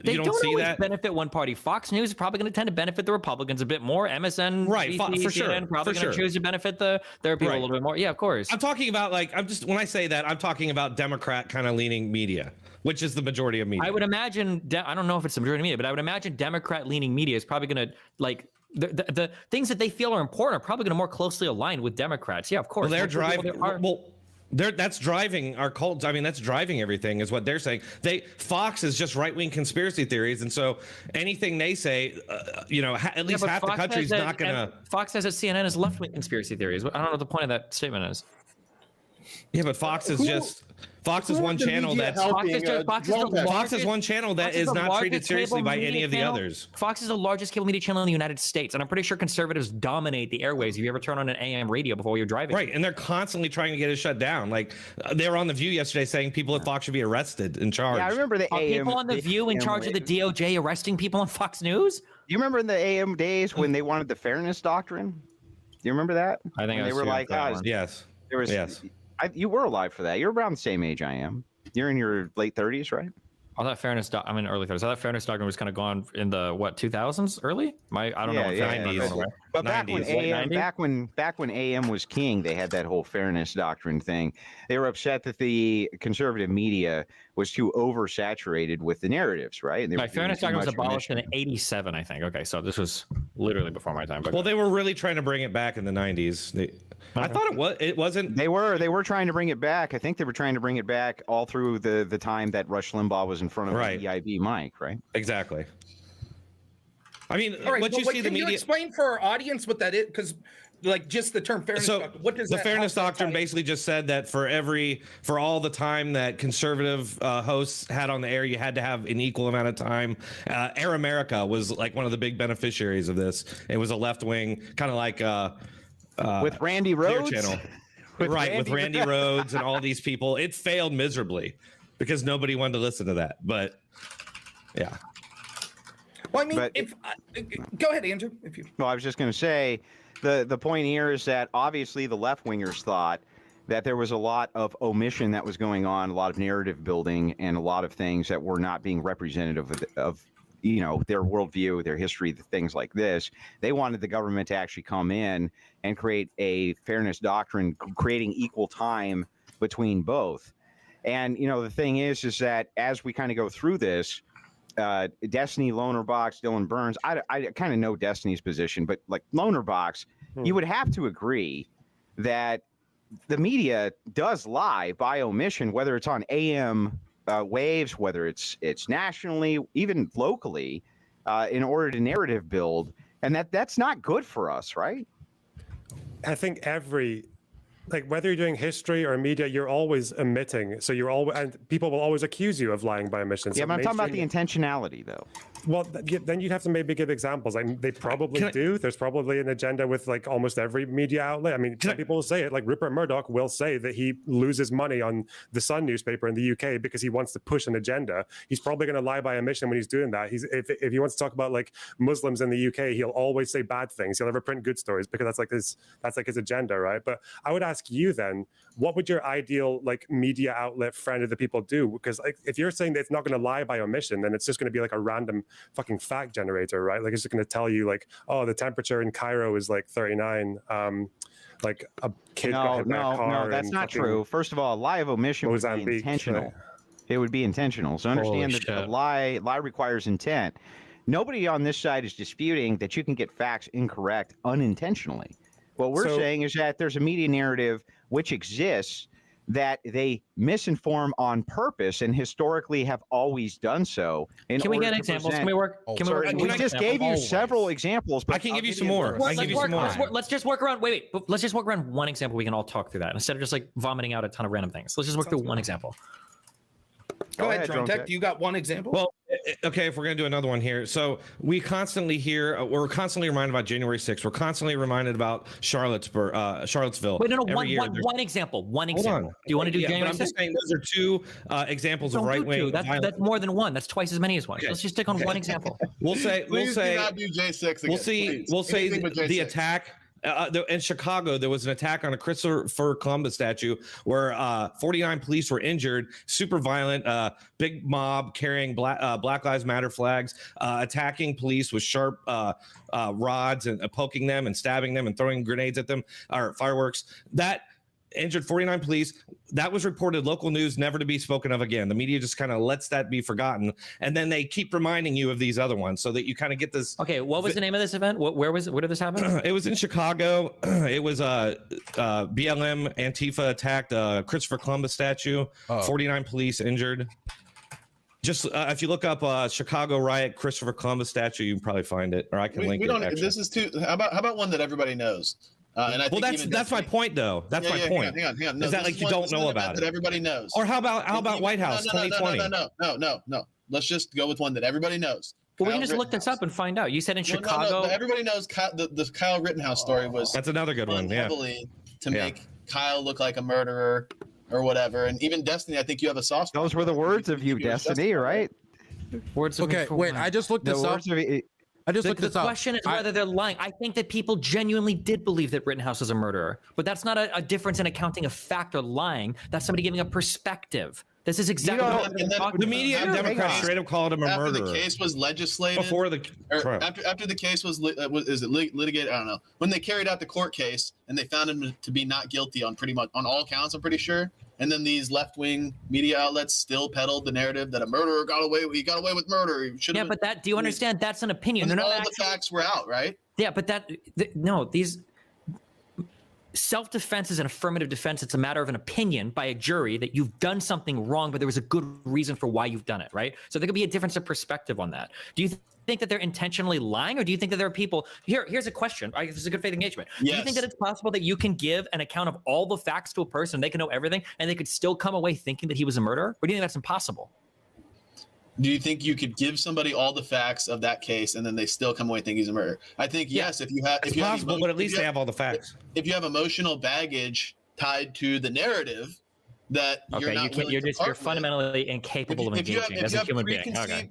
S1: They
S2: don't
S1: don't
S2: see
S1: always
S2: that?
S1: benefit one party. Fox News is probably going to tend to benefit the Republicans a bit more. MSN,
S2: Right,
S1: BBC,
S2: for sure,
S1: CNN, probably
S2: for
S1: going to
S2: sure.
S1: choose to benefit their people
S2: Right.
S1: a little bit more. Yeah, of course.
S2: I'm talking about when I say that, I'm talking about Democrat kind of leaning media, which is the majority of media.
S1: I would imagine. I don't know if it's the majority of media, but I would imagine Democrat-leaning media is probably going to the things that they feel are important are probably going to more closely align with Democrats. Yeah, of course.
S2: Well, they're
S1: Most people
S2: driving.
S1: that are-
S2: That's driving our cult. I mean, that's driving everything, is what they're saying. Fox is just right-wing conspiracy theories, and so anything they say, at least half the country's not gonna.
S1: Fox says that CNN is left-wing conspiracy theories. I don't know what the point of that statement is.
S2: Yeah, but Fox is one channel that's Fox is one channel that is not treated seriously by any of the others.
S1: Fox is the largest cable media channel in the United States, and I'm pretty sure conservatives dominate the airwaves. If you ever turn on an AM radio before you're driving,
S2: right? And they're constantly trying to get it shut down. Like they were on The View yesterday saying people at Fox should be arrested and charged.
S6: Yeah, I remember the AM.
S1: People on The View in charge of the DOJ arresting people on Fox News.
S6: Do you remember in the AM days when they wanted the fairness doctrine? Do you remember that?
S1: I think
S6: they were like,
S2: yes,
S6: there was
S2: yes.
S6: You were alive for that. You're around the same age I am. You're in your late 30s, right?
S1: I thought I'm in early 30s. I thought fairness doctrine was kind of gone in the 2000s, early. I don't know.
S2: 90s.
S6: But back
S2: 90s,
S6: when AM was king, they had that whole fairness doctrine thing. They were upset that the conservative media was too oversaturated with the narratives, right?
S1: My fairness doctrine was abolished in '87, I think. Okay, so this was literally before my time. But
S2: well, they were really trying to bring it back in the '90s. I thought it wasn't.
S6: They were trying to bring it back. I think they were trying to bring it back all through the time that Rush Limbaugh was in front of the EIB mic, right?
S2: Exactly. I mean,
S5: all right,
S2: what you see the media.
S5: Can you explain for our audience what that is? Because, like, just the term fairness doctrine. What does
S2: the fairness doctrine basically just said that for all the time that conservative hosts had on the air, you had to have an equal amount of time. Air America was like one of the big beneficiaries of this. It was a left wing, kind of like
S6: with Randy Rhoads.
S2: Channel. With Randy Rhoads and all these people. It failed miserably because nobody wanted to listen to that. But yeah.
S5: Well, I mean, go ahead, Andrew.
S6: Well, I was just going to say, the point here is that obviously the left wingers thought that there was a lot of omission that was going on, a lot of narrative building, and a lot of things that were not being representative of their worldview, their history, things like this. They wanted the government to actually come in and create a fairness doctrine, creating equal time between both. And the thing is that as we kind of go through this, Destiny, Lonerbox, Dylan Burns, I kind of know Destiny's position, but like Lonerbox, you would have to agree that the media does lie by omission, whether it's on AM waves, whether it's nationally, even locally, in order to narrative build, and that's not good for us, right?
S7: I think whether you're doing history or media, you're always omitting. So and people will always accuse you of lying by omission.
S6: Yeah, but I'm talking about the intentionality, though.
S7: Well, then you'd have to maybe give examples. I mean, they probably do. There's probably an agenda with like almost every media outlet. I mean, some people will say it. Like Rupert Murdoch will say that he loses money on the Sun newspaper in the UK because he wants to push an agenda. He's probably going to lie by omission when he's doing that. If he wants to talk about like Muslims in the UK, he'll always say bad things. He'll never print good stories because that's like his agenda, right? But I would ask you then, what would your ideal like media outlet friend of the people do? Because like if you're saying that it's not going to lie by omission, then it's just going to be like a random fucking fact generator, right? Like it's just going to tell you like, oh, the temperature in Cairo is like 39. Like a kid got hit by a car.
S6: No, that's not true. First of all, a lie of omission would be intentional. Right? It would be intentional. So understand that a lie requires intent. Nobody on this side is disputing that you can get facts incorrect unintentionally. What we're saying is that there's a media narrative which exists that they misinform on purpose and historically have always done so.
S1: Can we get examples? Can we work?
S6: We just gave you several examples, but
S2: I can give you some more.
S1: Let's just work around. Wait. Let's just work around one example. We can all talk through that instead of just like vomiting out a ton of random things. Let's just work through one example.
S5: Go ahead, Drone Tech. Do you got one example?
S2: Well, okay, if we're going to do another one here. So we constantly hear, we're constantly reminded about January 6th. We're constantly reminded about Charlottesville.
S1: Wait, no, one example. One example. Do you want to do January 6th?
S2: I'm just saying those are two examples of right-wing violence.
S1: That's more than one. That's twice as many as one. Okay. Let's just stick on one example.
S2: We'll say
S4: do not do J6 again.
S2: We'll say the attack. In Chicago, there was an attack on a Christopher Columbus statue where 49 police were injured, super violent, big mob carrying Black Lives Matter flags, attacking police with sharp rods and poking them and stabbing them and throwing grenades at them or fireworks. That injured 49 police. That was reported local news, never to be spoken of again. The media just kind of lets that be forgotten, and then they keep reminding you of these other ones so that you kind of get this.
S1: Okay, what was the name of this event? Where was it? Where did this happen?
S2: It was in Chicago. It was BLM Antifa attacked Christopher Columbus statue. 49 police injured. Just if you look up Chicago riot Christopher Columbus statue, you can probably find it, or I can link
S4: we
S2: it.
S4: don't.
S2: Actually.
S4: This is too. How about one that everybody knows? And I
S2: Well,
S4: think
S2: that's my point, though. That's my point.
S4: Hang on. No,
S2: is that
S4: this
S2: like you
S4: one-
S2: don't
S4: this
S2: know
S4: is an
S2: about
S4: event
S2: it?
S4: that everybody knows?
S2: Or how about White House 2020?
S4: No. Let's just go with one that everybody knows.
S1: Well, we
S4: Kyle
S1: can just look this
S4: Rittenhouse.
S1: up and find out. You said in
S4: Well,
S1: Chicago.
S4: no, everybody knows the Kyle Rittenhouse story was
S2: That's another good one.
S4: done
S2: Yeah.
S4: heavily to make Kyle look like a murderer or whatever. And even Destiny, I think you have a soft spot.
S6: Those were the words of you, Destiny, right?
S1: Words of
S3: Okay, wait. I just looked this up. I just looked
S1: The
S3: this up.
S1: question is whether they're lying. I think that people genuinely did believe that Rittenhouse was a murderer, but that's not a difference in accounting of fact or lying. That's somebody giving a perspective. This is exactly what I'm talking
S2: The
S1: about.
S2: media and Democrats straight up called him a
S4: After
S2: murderer.
S4: the case was legislated,
S2: Before the
S4: after the case was litigated, I don't know. When they carried out the court case and they found him to be not guilty on pretty much on all counts, I'm pretty sure. And then these left-wing media outlets still peddled the narrative that a murderer got away. He got away with murder. He should.
S1: Yeah, but do you understand? That's an opinion. They're not
S4: all
S1: actually,
S4: the facts were out, right?
S1: Yeah, but these self-defense is an affirmative defense. It's a matter of an opinion by a jury that you've done something wrong, but there was a good reason for why you've done it, right? So there could be a difference of perspective on that. Do you think that they're intentionally lying, or do you think that there are people here's a question. This is a good faith engagement. Do you think that it's possible that you can give an account of all the facts to a person, they can know everything, and they could still come away thinking that he was a murderer? Or do you think that's impossible?
S4: Do you think you could give somebody all the facts of that case and then they still come away thinking he's a murderer? I think yes. If you have,
S2: it's possible, but at least they have all the facts.
S4: If you have emotional baggage tied to the narrative that you're not willing to part
S1: you're
S4: with,
S1: fundamentally incapable of engaging as a human being. Okay.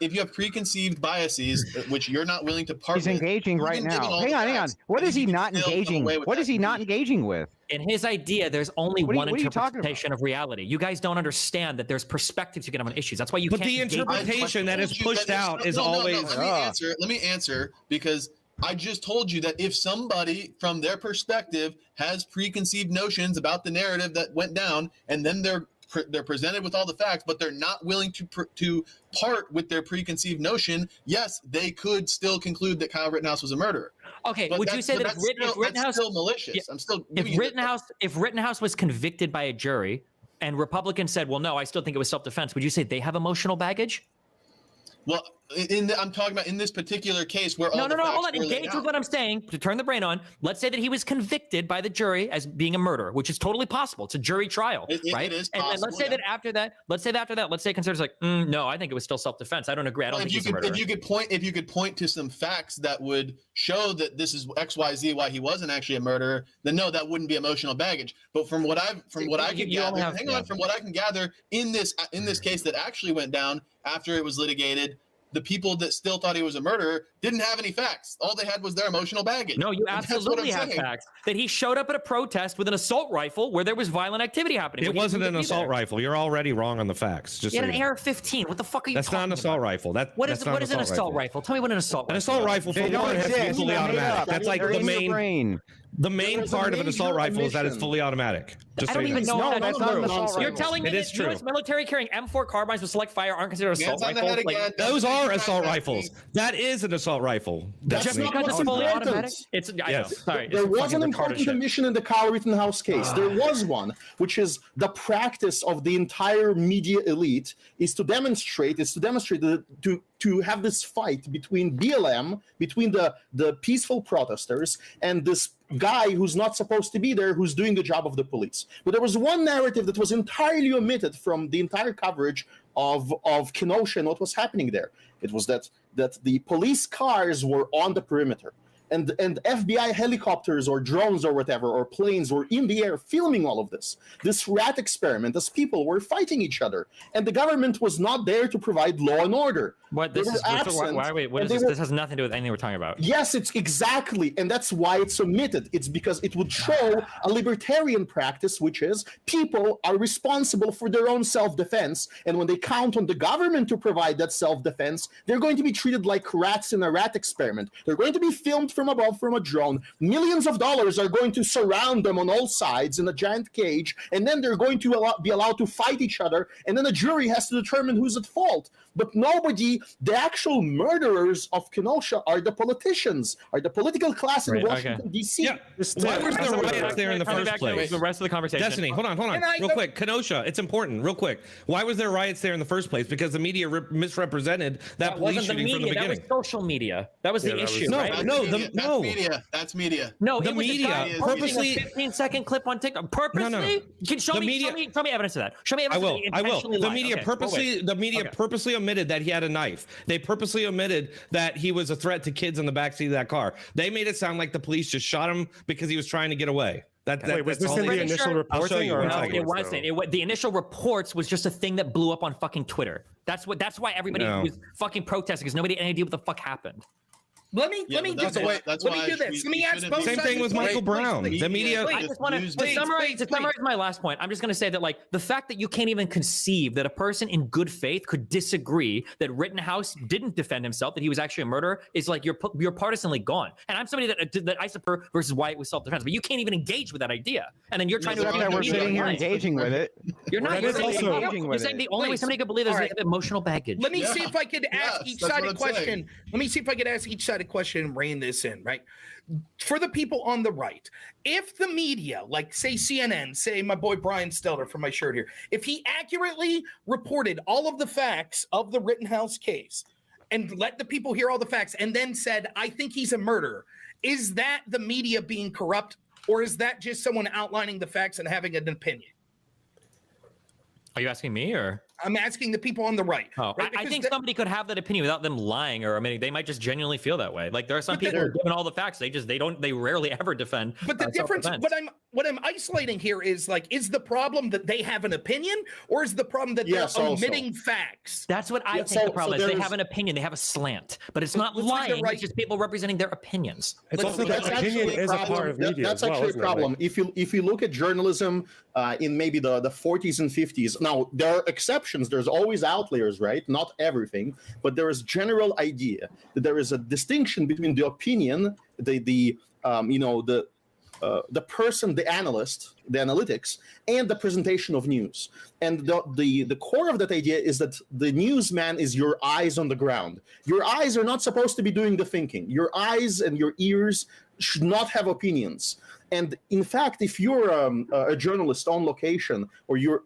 S4: If you have preconceived biases which you're not willing to part
S6: He's
S4: with,
S6: engaging right now. Hang on. What is he not engaging? What is he not engaging with?
S1: In his idea, there's only one
S6: what are you talking
S1: interpretation of reality. You guys don't understand that there's perspectives you can have on issues. That's why you
S2: But
S1: can't.
S2: the interpretation that is pushed out is always.
S4: Let me answer because I just told you that if somebody from their perspective has preconceived notions about the narrative that went down, and then they're presented with all the facts, but they're not willing to part with their preconceived notion, yes, they could still conclude that Kyle Rittenhouse was a murderer.
S1: Okay,
S4: But
S1: would you say that if Rittenhouse
S4: that's still malicious?
S1: Yeah,
S4: I'm still
S1: if Rittenhouse was convicted by a jury and Republicans said, well, no, I still think it was self-defense, would you say they have emotional baggage?
S4: Well, I'm talking about in this particular case where
S1: hold on. Engage with what I'm saying to turn the brain on. Let's say that he was convicted by the jury as being a murderer, which is totally possible. It's a jury trial, right?
S4: It is
S1: and
S4: possible,
S1: then let's say that after that, let's say considers like, no, I think it was still self-defense. I don't agree. I don't think he's a murderer.
S4: If you could point to some facts that would show that this is XYZ why he wasn't actually a murderer, then no, that wouldn't be emotional baggage. But from what I can gather in this case that actually went down after it was litigated, the people that still thought he was a murderer didn't have any facts. All they had was their emotional baggage.
S1: No, you absolutely have facts. That he showed up at a protest with an assault rifle where there was violent activity happening.
S2: It wasn't an assault rifle. You're already wrong on the facts. Just
S1: he had an AR-15. What the fuck are you
S2: That's not an assault rifle. What is
S1: an assault rifle? Tell me what an assault rifle is.
S2: An assault rifle for one has to be fully automatic. That's like the main. The main part of an assault rifle is that it's fully automatic.
S1: I don't even know what
S6: that's not an assault rifle.
S1: You're telling me that U.S. military carrying M4 carbines with select fire aren't considered assault rifles?
S2: Those are assault rifles. That is an assault rifle.
S1: Just because it's fully automatic?
S8: There was an important omission in the Kyle Rittenhouse case. There was one, which is the practice of the entire media elite is to demonstrate that to have this fight between BLM, between the peaceful protesters, and this guy who's not supposed to be there, who's doing the job of the police. But there was one narrative that was entirely omitted from the entire coverage of Kenosha and what was happening there. It was that the police cars were on the perimeter. And FBI helicopters or drones or whatever, or planes were in the air filming all of this. This rat experiment as people were fighting each other. And the government was not there to provide law and order.
S1: This has nothing to do with anything we're talking about.
S8: Yes, it's exactly. And that's why it's omitted. It's because it would show a libertarian practice, which is people are responsible for their own self-defense. And when they count on the government to provide that self-defense, they're going to be treated like rats in a rat experiment. They're going to be filmed from above from a drone. Millions of dollars are going to surround them on all sides in a giant cage, and then they're going to be allowed to fight each other, and then a jury has to determine who's at fault. But nobody, the actual murderers of Kenosha are the politicians, are the political class in Washington, D.C.
S2: Yeah. Why was there riots there in the first place?
S1: The rest of the conversation.
S2: Destiny, hold on. Real quick. Kenosha, it's important. Real quick. Why was there riots there in the first place? Because the media misrepresented that police shooting from the beginning.
S1: That was social media. That was the issue, right?
S4: That's media.
S1: No,
S2: the
S1: it was
S2: media purposely.
S1: a 15-second clip on TikTok. Purposely?
S2: No.
S1: Show me evidence of that. Show me evidence.
S2: I will. The media purposely omitted that he had a knife. They purposely omitted that he was a threat to kids in the backseat of that car. They made it sound like the police just shot him because he was trying to get away.
S7: Wait, was this in the initial reporting?
S1: No, it wasn't. The initial reports was just a thing that blew up on fucking Twitter. That's why everybody was fucking protesting, because nobody had any idea what the fuck happened.
S5: Let me do this. Let me ask both sides.
S2: Same thing with Michael Brown. The media.
S1: I just want to summarize my last point. I'm just going to say that, like, the fact that you can't even conceive that a person in good faith could disagree that Rittenhouse didn't defend himself, that he was actually a murderer, is like you're partisanly gone. And I'm somebody that I support versus why it was self-defense, but you can't even engage with that idea. And then you're trying to.
S6: We're sitting here engaging with it.
S1: You're not. You're saying the only way somebody could believe is they have emotional baggage.
S5: Let me see if I could ask each side a question. Let me see if I could ask each side a question and rein this in, right? For the people on the right, if the media, like say CNN, say my boy Brian Stelter from my shirt here, if he accurately reported all of the facts of the Rittenhouse case and let the people hear all the facts and then said, I think he's a murderer, is that the media being corrupt, or is that just someone outlining the facts and having an opinion?
S1: Are you asking me, or?
S5: I'm asking the people on the right.
S1: Oh,
S5: right?
S1: I think somebody could have that opinion without them lying, or I mean, they might just genuinely feel that way. Like there are some people who are given all the facts, they rarely ever defend.
S5: But the difference, what I'm isolating here is like, is the problem that they have an opinion, or is the problem that they're omitting facts?
S1: That's what I think the problem is. They have an opinion, they have a slant, but it's not lying. It's just people representing their opinions.
S7: It's also that opinion is a part of media.
S8: That's actually a problem. If you look at journalism in maybe the 40s and 50s, now there are exceptions. There's always outliers, right? Not everything, but there is general idea that there is a distinction between the opinion, the person, the analyst, the analytics, and the presentation of news. And the core of that idea is that the newsman is your eyes on the ground. Your eyes are not supposed to be doing the thinking. Your eyes and your ears should not have opinions. And in fact, if you're a journalist on location, or you're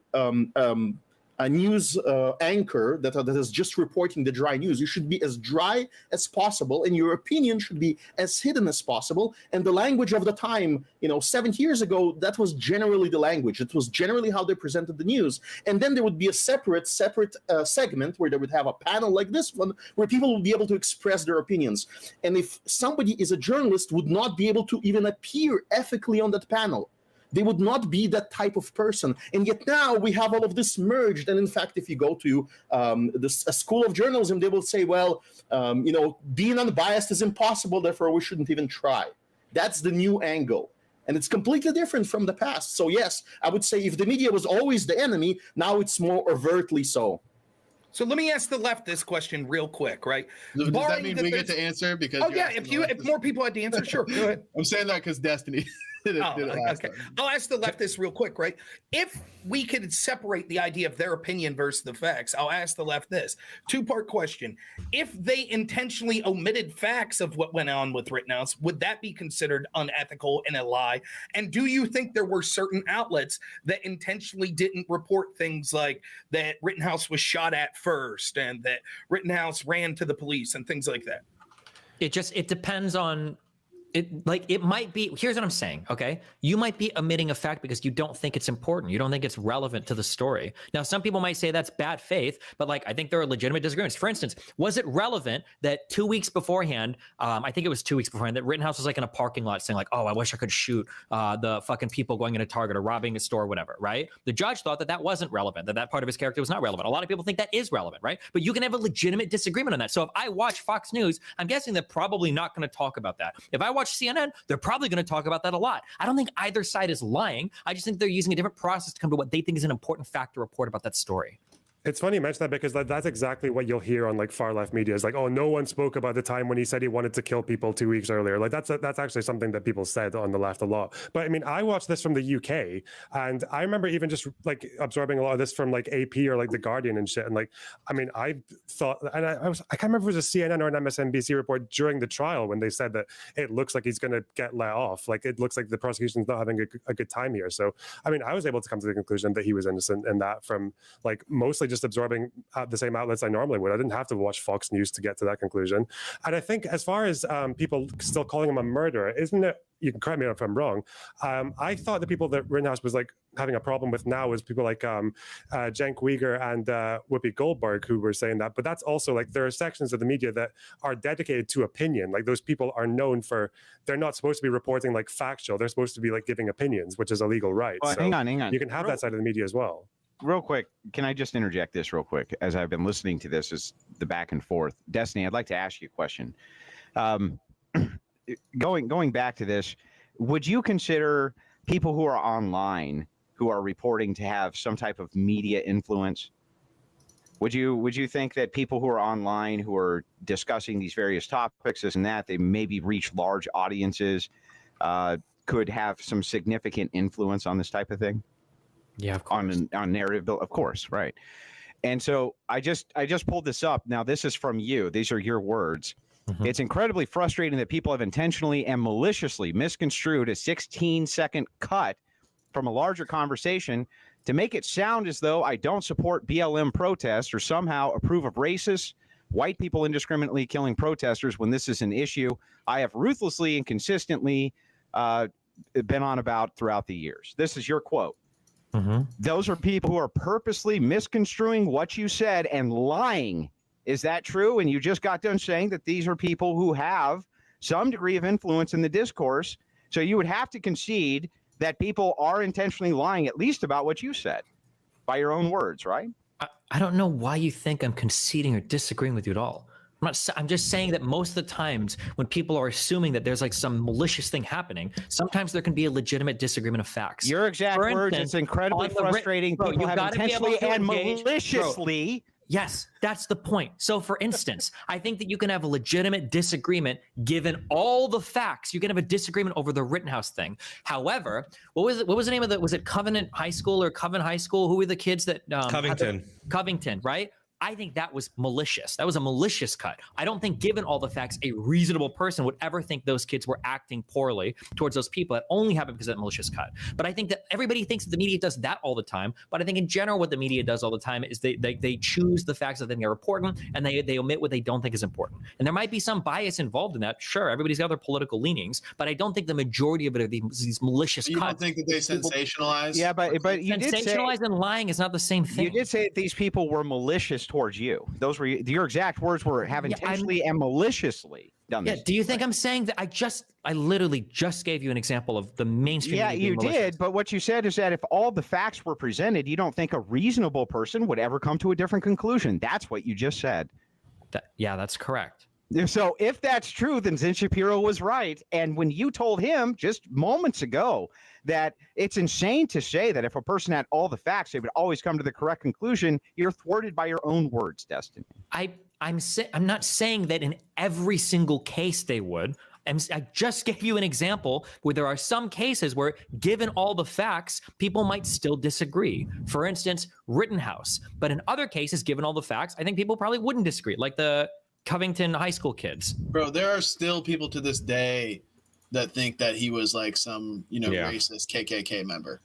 S8: a news anchor that is just reporting the dry news, you should be as dry as possible, and your opinion should be as hidden as possible. And the language of the time, 7 years ago, that was generally the language. It was generally how they presented the news. And then there would be a separate segment where they would have a panel like this one, where people would be able to express their opinions. And if somebody is a journalist, would not be able to even appear ethically on that panel. They would not be that type of person. And yet now we have all of this merged. And in fact, if you go to a school of journalism, they will say, well, being unbiased is impossible, therefore we shouldn't even try. That's the new angle. And it's completely different from the past. So yes, I would say if the media was always the enemy, now it's more overtly so.
S5: So let me ask the left this question real quick, right?
S4: Does that mean we get to answer? Because
S5: if more people had to answer, sure, go ahead.
S4: I'm saying that because Destiny did it last time.
S5: I'll ask the leftists real quick, right? If we could separate the idea of their opinion versus the facts, I'll ask the left this two-part question. If they intentionally omitted facts of what went on with Rittenhouse, would that be considered unethical and a lie? And do you think there were certain outlets that intentionally didn't report things like that Rittenhouse was shot at first and that Rittenhouse ran to the police and things like that?
S1: It depends on it. Like, it might be, here's what I'm saying. Okay. You might be omitting a fact because you don't think it's important. You don't think it's relevant to the story. Now, some people might say that's bad faith, but like, I think there are legitimate disagreements. For instance, was it relevant that 2 weeks beforehand, I think it was 2 weeks beforehand, that Rittenhouse was like in a parking lot saying like, oh, I wish I could shoot the fucking people going into Target or robbing a store or whatever, right? The judge thought that wasn't relevant, that part of his character was not relevant. A lot of people think that is relevant, right? But you can have a legitimate disagreement on that. So if I watch Fox News, I'm guessing they're probably not going to talk about that. If I watch CNN, they're probably going to talk about that a lot. I don't think either side is lying. I just think they're using a different process to come to what they think is an important fact to report about that story.
S7: It's funny you mention that because that's exactly what you'll hear on like far left media is like, oh, no one spoke about the time when he said he wanted to kill people 2 weeks earlier. Like that's actually something that people said on the left a lot. But I mean, I watched this from the UK, and I remember even just like absorbing a lot of this from like AP or like the Guardian and shit. And like, I mean, I thought, and I can't remember if it was a CNN or an MSNBC report during the trial when they said that it looks like he's going to get let off. Like it looks like the prosecution's not having a good time here. So I mean, I was able to come to the conclusion that he was innocent in that from like mostly just absorbing the same outlets I normally would. I didn't have to watch Fox News to get to that conclusion. And I think as far as people still calling him a murderer, isn't it? You can correct me if I'm wrong. I thought the people that Rittenhouse was like having a problem with now was people like Cenk Uygur and Whoopi Goldberg who were saying that. But that's also like there are sections of the media that are dedicated to opinion. Like those people are known for, they're not supposed to be reporting like factual. They're supposed to be like giving opinions, which is a legal right.
S6: Well,
S7: so
S6: hang on.
S7: you can have that side of the media as well.
S6: Real quick, can I just interject this real quick? As I've been listening to this, as the back and forth. Destiny, I'd like to ask you a question. Going back to this, would you consider people who are online who are reporting to have some type of media influence? Would you think that people who are online who are discussing these various topics, this and that, they maybe reach large audiences, could have some significant influence on this type of thing?
S1: Yeah, of course.
S6: On narrative build, of course, right. And so I just pulled this up. Now this is from you. These are your words. Mm-hmm. It's incredibly frustrating that people have intentionally and maliciously misconstrued a 16-second cut from a larger conversation to make it sound as though I don't support BLM protests or somehow approve of racist white people indiscriminately killing protesters when this is an issue I have ruthlessly and consistently been on about throughout the years. This is your quote. Mm-hmm. Those are people who are purposely misconstruing what you said and lying. Is that true? And you just got done saying that these are people who have some degree of influence in the discourse. So you would have to concede that people are intentionally lying, at least about what you said, by your own words, right?
S1: I don't know why you think I'm conceding or disagreeing with you at all. I'm just saying that most of the times when people are assuming that there's like some malicious thing happening, sometimes there can be a legitimate disagreement of facts.
S6: Your exact words, it's incredibly frustrating. People have intentionally and maliciously.
S1: Yes, that's the point. So for instance, I think that you can have a legitimate disagreement given all the facts. You can have a disagreement over the Rittenhouse thing. However, what was the name of the, was it Covenant High School or Coven High School? Who were the kids that Covington, right? I think that was malicious. That was a malicious cut. I don't think, given all the facts, a reasonable person would ever think those kids were acting poorly towards those people. It only happened because of that malicious cut. But I think that everybody thinks that the media does that all the time. But I think in general, what the media does all the time is they choose the facts that they think are important, and they omit what they don't think is important. And there might be some bias involved in that. Sure, everybody's got their political leanings, but I don't think the majority of it are these malicious cuts.
S4: You don't think that they sensationalize?
S6: Yeah, but you did say
S1: sensationalize and lying is not the same thing.
S6: You did say that these people were malicious towards you. Those were your exact words. Were have intentionally and maliciously done this.
S1: Yeah. Do you think I'm saying that? I literally just gave you an example of the mainstream.
S6: Yeah, you did. But what you said is that if all the facts were presented, you don't think a reasonable person would ever come to a different conclusion. That's what you just said.
S1: Yeah, that's correct.
S6: So if that's true, then Zen Shapiro was right. And when you told him just moments ago that it's insane to say that if a person had all the facts, they would always come to the correct conclusion, you're thwarted by your own words, Destiny.
S1: I'm not saying that in every single case they would. I just gave you an example where there are some cases where, given all the facts, people might still disagree. For instance, Rittenhouse. But in other cases, given all the facts, I think people probably wouldn't disagree, like the Covington High School kids.
S4: Bro, there are still people to this day that think that he was like some, racist KKK member.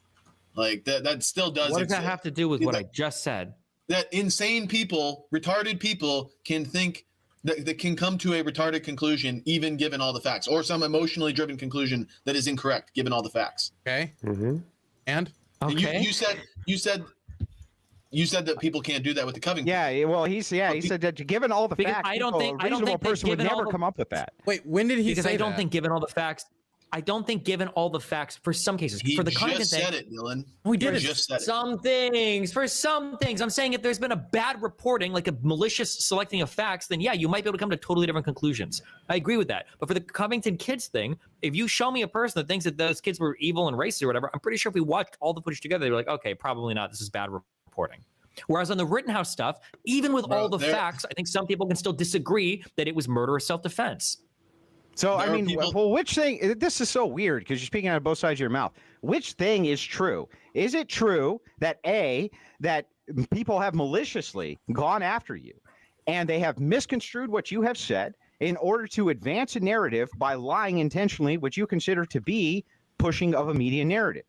S4: Like that still does.
S1: What does that have to do with what I just said?
S4: That insane people, retarded people can think that can come to a retarded conclusion, even given all the facts, or some emotionally driven conclusion that is incorrect, given all the facts.
S3: Okay.
S7: Mm-hmm.
S3: And
S4: okay. You said that people can't do that with the Covington.
S6: Yeah, well, he said that given all the facts, a reasonable person would never come up with that.
S3: Wait, when did he say that?
S1: Because I don't think given all the facts, for some cases, for the Covington thing.
S4: He just said it, Dylan.
S1: We did it. For some things, I'm saying if there's been a bad reporting, like a malicious selecting of facts, then yeah, you might be able to come to totally different conclusions. I agree with that. But for the Covington kids thing, if you show me a person that thinks that those kids were evil and racist or whatever, I'm pretty sure if we watched all the footage together, they'd be like, okay, probably not. This is bad reporting. Whereas on the Rittenhouse stuff, even with all the facts, I think some people can still disagree that it was murder or self-defense.
S6: So, I mean, well, which thing, this is so weird because you're speaking out of both sides of your mouth. Which thing is true? Is it true that that people have maliciously gone after you and they have misconstrued what you have said in order to advance a narrative by lying intentionally, which you consider to be pushing of a media narrative?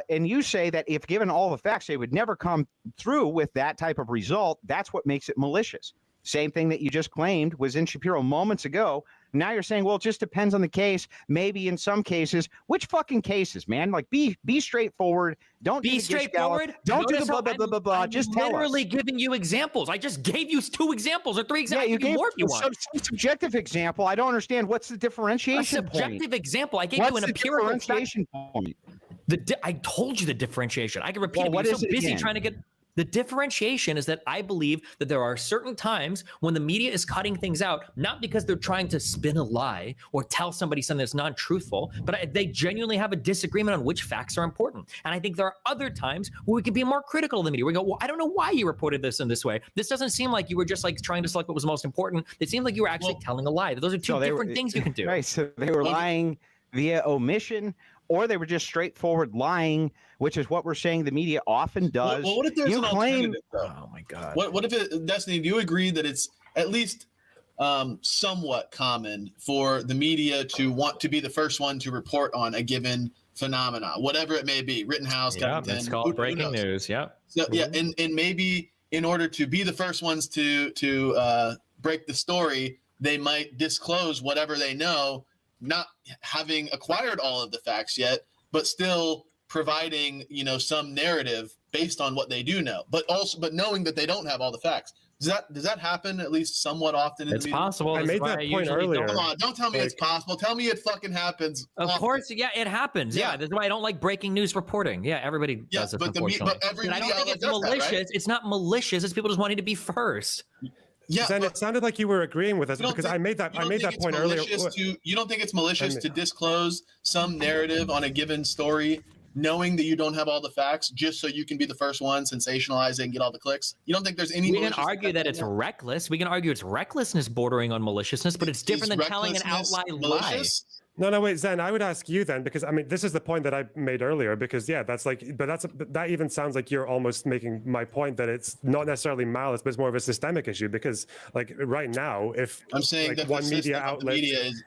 S6: And you say that if given all the facts, they would never come through with that type of result. That's what makes it malicious. Same thing that you just claimed was in Shapiro moments ago. Now you're saying, well, it just depends on the case. Maybe in some cases. Which fucking cases, man? Like, be straightforward. Don't
S1: be straightforward.
S6: Don't do the blah, blah, blah, blah, blah. Just tell us.
S1: I'm literally giving you examples. I just gave you 2 examples or 3 examples.
S6: Yeah, you gave
S1: more if you want.
S6: Some subjective example. I don't understand. What's the differentiation point?
S1: A subjective example. I gave you an empirical
S6: differentiation point.
S1: I told you the differentiation. I can repeat it, but you're so busy trying to get... The differentiation is that I believe that there are certain times when the media is cutting things out, not because they're trying to spin a lie or tell somebody something that's non-truthful, but they genuinely have a disagreement on which facts are important. And I think there are other times where we can be more critical of the media. We go, well, I don't know why you reported this in this way. This doesn't seem like you were just like trying to select what was most important. It seemed like you were actually telling a lie. Those are two different things you can do.
S6: Right, so they were lying via omission, or they were just straightforward lying, which is what we're saying the media often does.
S4: Well, what if there's an alternative, though?
S1: Oh my God.
S4: What if Destiny, do you agree that it's at least somewhat common for the media to want to be the first one to report on a given phenomena, whatever it may be? Rittenhouse,
S1: it's called breaking news. Yeah.
S4: So, yeah, and maybe in order to be the first ones to break the story, they might disclose whatever they know, not having acquired all of the facts yet, but still providing, some narrative based on what they do know, but knowing that they don't have all the facts. Does that happen at least somewhat often?
S1: It's possible.
S7: I made that point earlier.
S4: Come on, don't tell me it's possible. Tell me it fucking happens.
S1: Of course, yeah, it happens. Yeah, that's why I don't like breaking news reporting. Yeah, everybody does this, unfortunately.
S4: But every
S1: I don't think it's malicious. That, right? It's not malicious. It's people just wanting to be first.
S7: Yeah, then it sounded like you were agreeing with us because I made that point earlier.
S4: You don't think it's malicious to disclose some narrative on a given story, knowing that you don't have all the facts, just so you can be the first one, sensationalize it, and get all the clicks? You don't think there's any?
S1: We can argue that it's reckless. We can argue it's recklessness bordering on maliciousness, but it's different than telling an outline lie.
S7: No, wait, Zen, I would ask you then, because this is the point that I made earlier, because that even sounds like you're almost making my point that it's not necessarily malice, but it's more of a systemic issue, because like right now, if
S4: I'm saying that one media outlet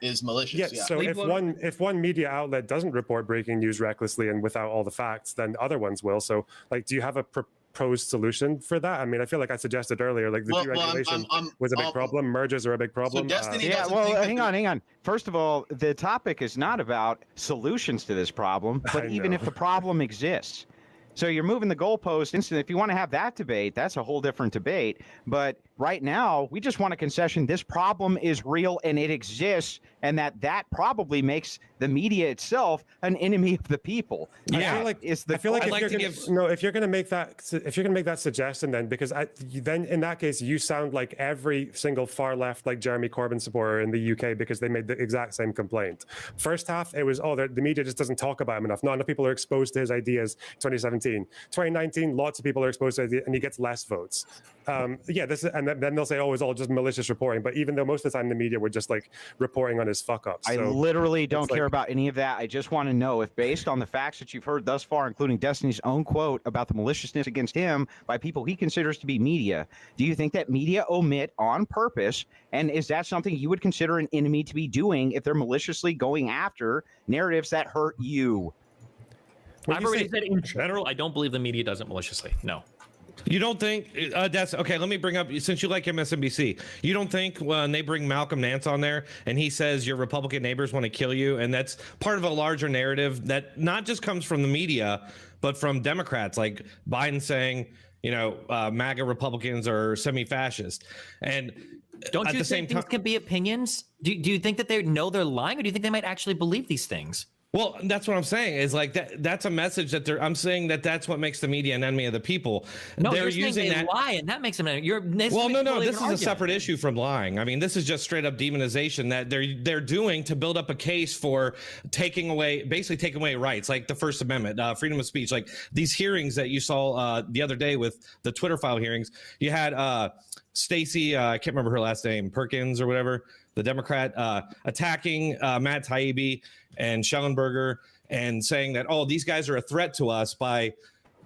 S4: is malicious.
S7: Yes, yeah. So if one media outlet doesn't report breaking news recklessly and without all the facts, then other ones will. So like, do you have a proposed solution for that? I feel like I suggested earlier, like the deregulation was a big problem. Mergers are a big problem.
S4: So
S6: hang on. First of all, the topic is not about solutions to this problem, but even if the problem exists. So you're moving the goalpost instantly. If you want to have that debate, that's a whole different debate. But right now, we just want a concession. This problem is real and it exists, and that probably makes the media itself an enemy of the people.
S7: Yeah, if you're going to make that suggestion, then because then in that case you sound like every single far left, like Jeremy Corbyn supporter in the UK, because they made the exact same complaint. First half, it was the media just doesn't talk about him enough. Not enough people are exposed to his ideas. 2019, lots of people are exposed to it, and he gets less votes. Then they'll say, oh, it's all just malicious reporting. But even though most of the time the media were just like reporting on his fuck ups.
S6: I literally don't care about any of that. I just want to know if, based on the facts that you've heard thus far, including Destiny's own quote about the maliciousness against him by people he considers to be media, do you think that media omit on purpose? And is that something you would consider an enemy to be doing if they're maliciously going after narratives that hurt you?
S1: I've already said in general, I don't believe the media does it maliciously. No.
S2: You don't think that's okay? Let me bring up, since you like MSNBC, you don't think when they bring Malcolm Nance on there and he says your Republican neighbors want to kill you, and that's part of a larger narrative that not just comes from the media, but from Democrats, like Biden saying, MAGA Republicans are semi-fascist, and
S1: don't you think things can be opinions? Do you think that they know they're lying, or do you think they might actually believe these things?
S2: Well, that's what I'm saying is like that's a message that I'm saying that's what makes the media an enemy of the people.
S1: No,
S2: they're
S1: you're
S2: using
S1: saying they
S2: that
S1: lie, and that makes them.
S2: Well, no. This is a separate issue from lying. I mean, this is just straight up demonization that they're doing to build up a case for basically taking away rights, like the First Amendment, freedom of speech, like these hearings that you saw the other day with the Twitter file hearings. You had Stacey, I can't remember her last name, Perkins or whatever, the Democrat, attacking Matt Taibbi and Schellenberger and saying that, oh, these guys are a threat to us by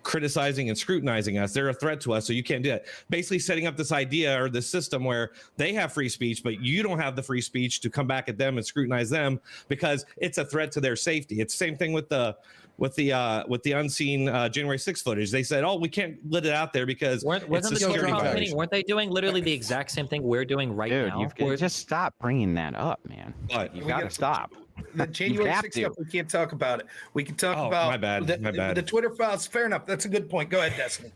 S2: criticizing and scrutinizing us. They're a threat to us, so you can't do that. Basically setting up this idea or this system where they have free speech, but you don't have the free speech to come back at them and scrutinize them because it's a threat to their safety. It's the same thing with the unseen January 6th footage. They said, "Oh, we can't let it out there because
S1: weren't they doing literally the exact same thing we're doing right now?"
S6: Dude, just stop bringing that up, man. You've got to stop.
S5: The January 6th stuff, we can't talk about it. We can talk about
S2: my bad.
S5: The Twitter files. Fair enough. That's a good point. Go ahead, Destiny.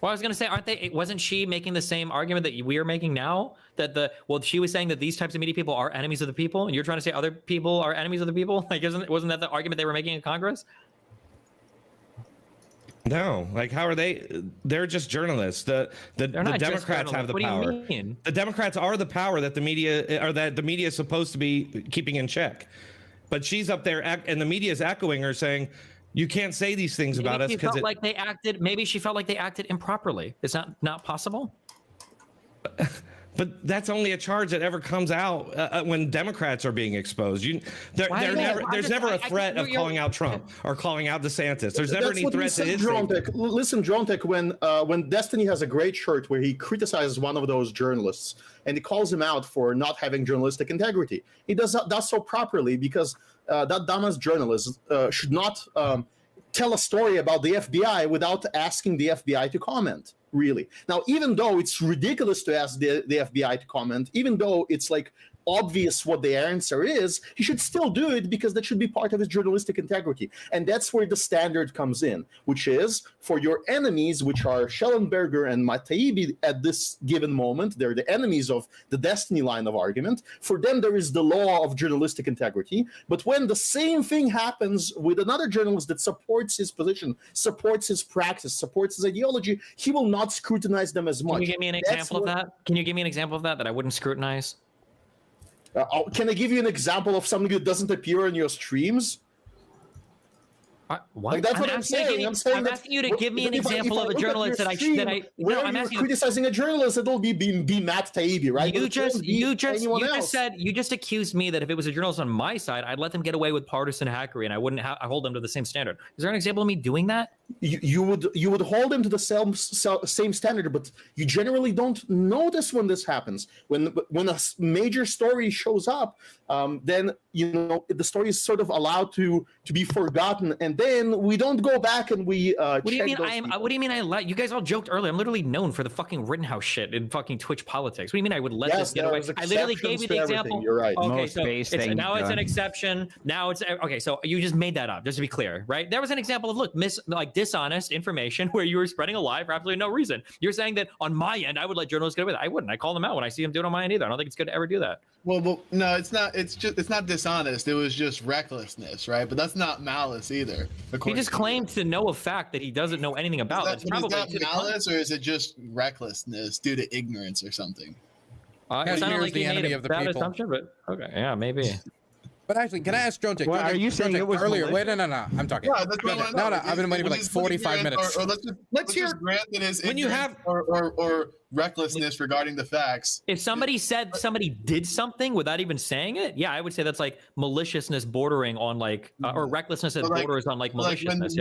S1: Well, I was going to say, wasn't she making the same argument that we are making now? That she was saying that these types of media people are enemies of the people, and you're trying to say other people are enemies of the people? Like, wasn't that the argument they were making in Congress?
S2: No, like how are they? They're just journalists. The Democrats have the power.
S1: What do you mean?
S2: The Democrats are the power that the media is supposed to be keeping in check. But she's up there, and the media is echoing her, saying, "You can't say these things about us." Because
S1: Maybe she felt like they acted improperly. Is that not possible?
S2: But that's only a charge that ever comes out when Democrats are being exposed. There's never a threat of calling out Trump or calling out DeSantis. There's never any threat to Israel.
S8: Listen, Drontek, when Destiny has a great shirt where he criticizes one of those journalists and he calls him out for not having journalistic integrity, he does so properly because that dumbass journalist should not tell a story about the FBI without asking the FBI to comment. Really. Now, even though it's ridiculous to ask the FBI to comment, even though it's like obvious what the answer is, he should still do it because that should be part of his journalistic integrity. And that's where the standard comes in, which is for your enemies, which are Schellenberger and Taibbi at this given moment, they're the enemies of the Destiny line of argument. For them, there is the law of journalistic integrity. But when the same thing happens with another journalist that supports his position, supports his practice, supports his ideology, he will not scrutinize them as much.
S1: Can you give me an example of that? Can you give me an example of that I wouldn't scrutinize?
S8: Can I give you an example of something that doesn't appear in your streams?
S1: What?
S8: Like, that's what I'm saying.
S1: I'm asking you to give me an example of a journalist I'm asking
S8: criticizing a journalist, it'll be Matt Taibbi, right?
S1: You just accused me that if it was a journalist on my side, I'd let them get away with partisan hackery, and I wouldn't hold them to the same standard. Is there an example of me doing that?
S8: You would hold them to the same standard, but you generally don't notice when this happens. When a major story shows up, then the story is sort of allowed to be forgotten, and then we don't go back and we. What do you mean?
S1: What do you mean? You guys all joked earlier. I'm literally known for the fucking Rittenhouse shit in fucking Twitch politics. What do you mean I would let this get away? I literally gave you the example.
S8: You're right.
S1: Okay, so it's an exception. Now it's okay. So you just made that up, just to be clear, right? There was an example of dishonest information where you were spreading a lie for absolutely no reason. You're saying that on my end, I would let journalists get away with it. I wouldn't. I call them out when I see them do it on my end either. I don't think it's good to ever do that.
S4: Well, no, it's not. It's not dishonest. It was just recklessness, right? But that's not malice either.
S1: He just claimed to know a fact that he doesn't know anything about.
S4: Is that malice, or is it just recklessness due to ignorance or something?
S1: It sounded like he made a bad assumption, but okay, yeah, maybe.
S3: But actually, can I ask Drontek?
S6: Well, are you saying it was
S3: earlier? Wait, no. I'm talking.
S4: Yeah, that's
S3: no. I've been waiting for like 45 minutes.
S4: Or let's hear grant that is when you have or recklessness regarding the facts.
S1: If somebody said somebody did something without even saying it, yeah, I would say that's like maliciousness bordering on like or recklessness that borders on like maliciousness.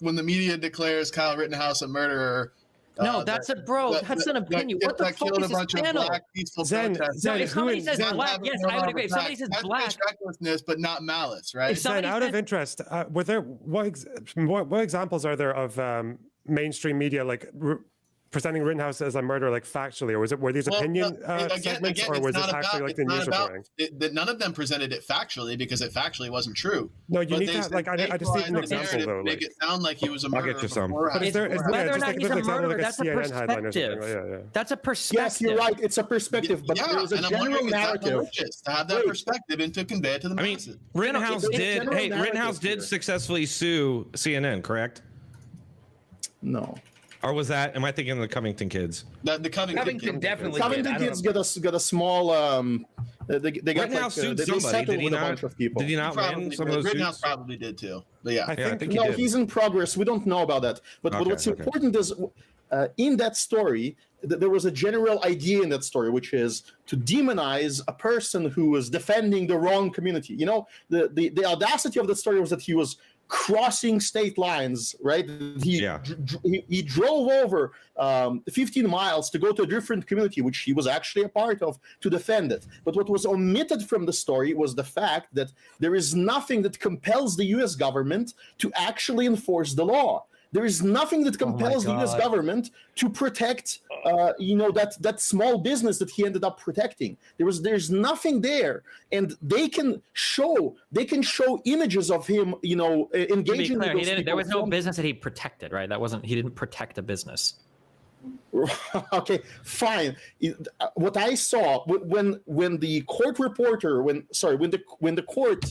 S4: When the media declares Kyle Rittenhouse a murderer.
S1: No, that's an opinion. What the fuck is this panel? If somebody says black, yes, I would agree. If somebody says black,
S4: recklessness, but not malice, right?
S7: Zen, out of interest, were there what examples are there of mainstream media like presenting Rittenhouse as a murderer, like factually, or were these opinion segments, or was this actually like the news reporting?
S4: None of them presented it factually because it factually wasn't true.
S7: No, you need to like I just need an example though.
S4: Make it sound like he was a murderer.
S2: I'll get you some.
S7: But is there
S1: Whether or not he's a murderer,
S7: that's
S1: that's a perspective.
S7: Yeah.
S1: That's a perspective.
S8: Yes, you're right. It's a perspective, but there's a general narrative.
S4: To have that perspective and to convey it to the masses.
S2: Rittenhouse did successfully sue CNN, correct?
S8: No.
S2: Or was that? Am I thinking of the Covington kids?
S4: The
S5: Covington definitely.
S8: Covington kids got a small. They got
S2: Rittenhouse
S8: like,
S2: sued
S8: they
S2: somebody.
S8: settled
S2: Did he
S8: with a
S2: not?
S8: bunch of people.
S2: Did he not win some of those
S4: Rittenhouse
S2: suits?
S4: probably did too. But yeah,
S7: I think he
S8: No,
S7: did.
S8: he's in progress. We don't know about that. But what's important is in that story, there was a general idea in that story, which is to demonize a person who was defending the wrong community. You know, the audacity of that story was that he was crossing state lines, right? He drove over 15 miles to go to a different community, which he was actually a part of, to defend it. But what was omitted from the story was the fact that there is nothing that compels the U.S. government to actually enforce the law. There is nothing that compels the U.S. government to protect, that small business that he ended up protecting. There's nothing there, and they can show images of him, engaging with those people.
S1: There was no business that he protected, right? He didn't protect a business.
S8: Okay, fine. What I saw when the court reporter, when the court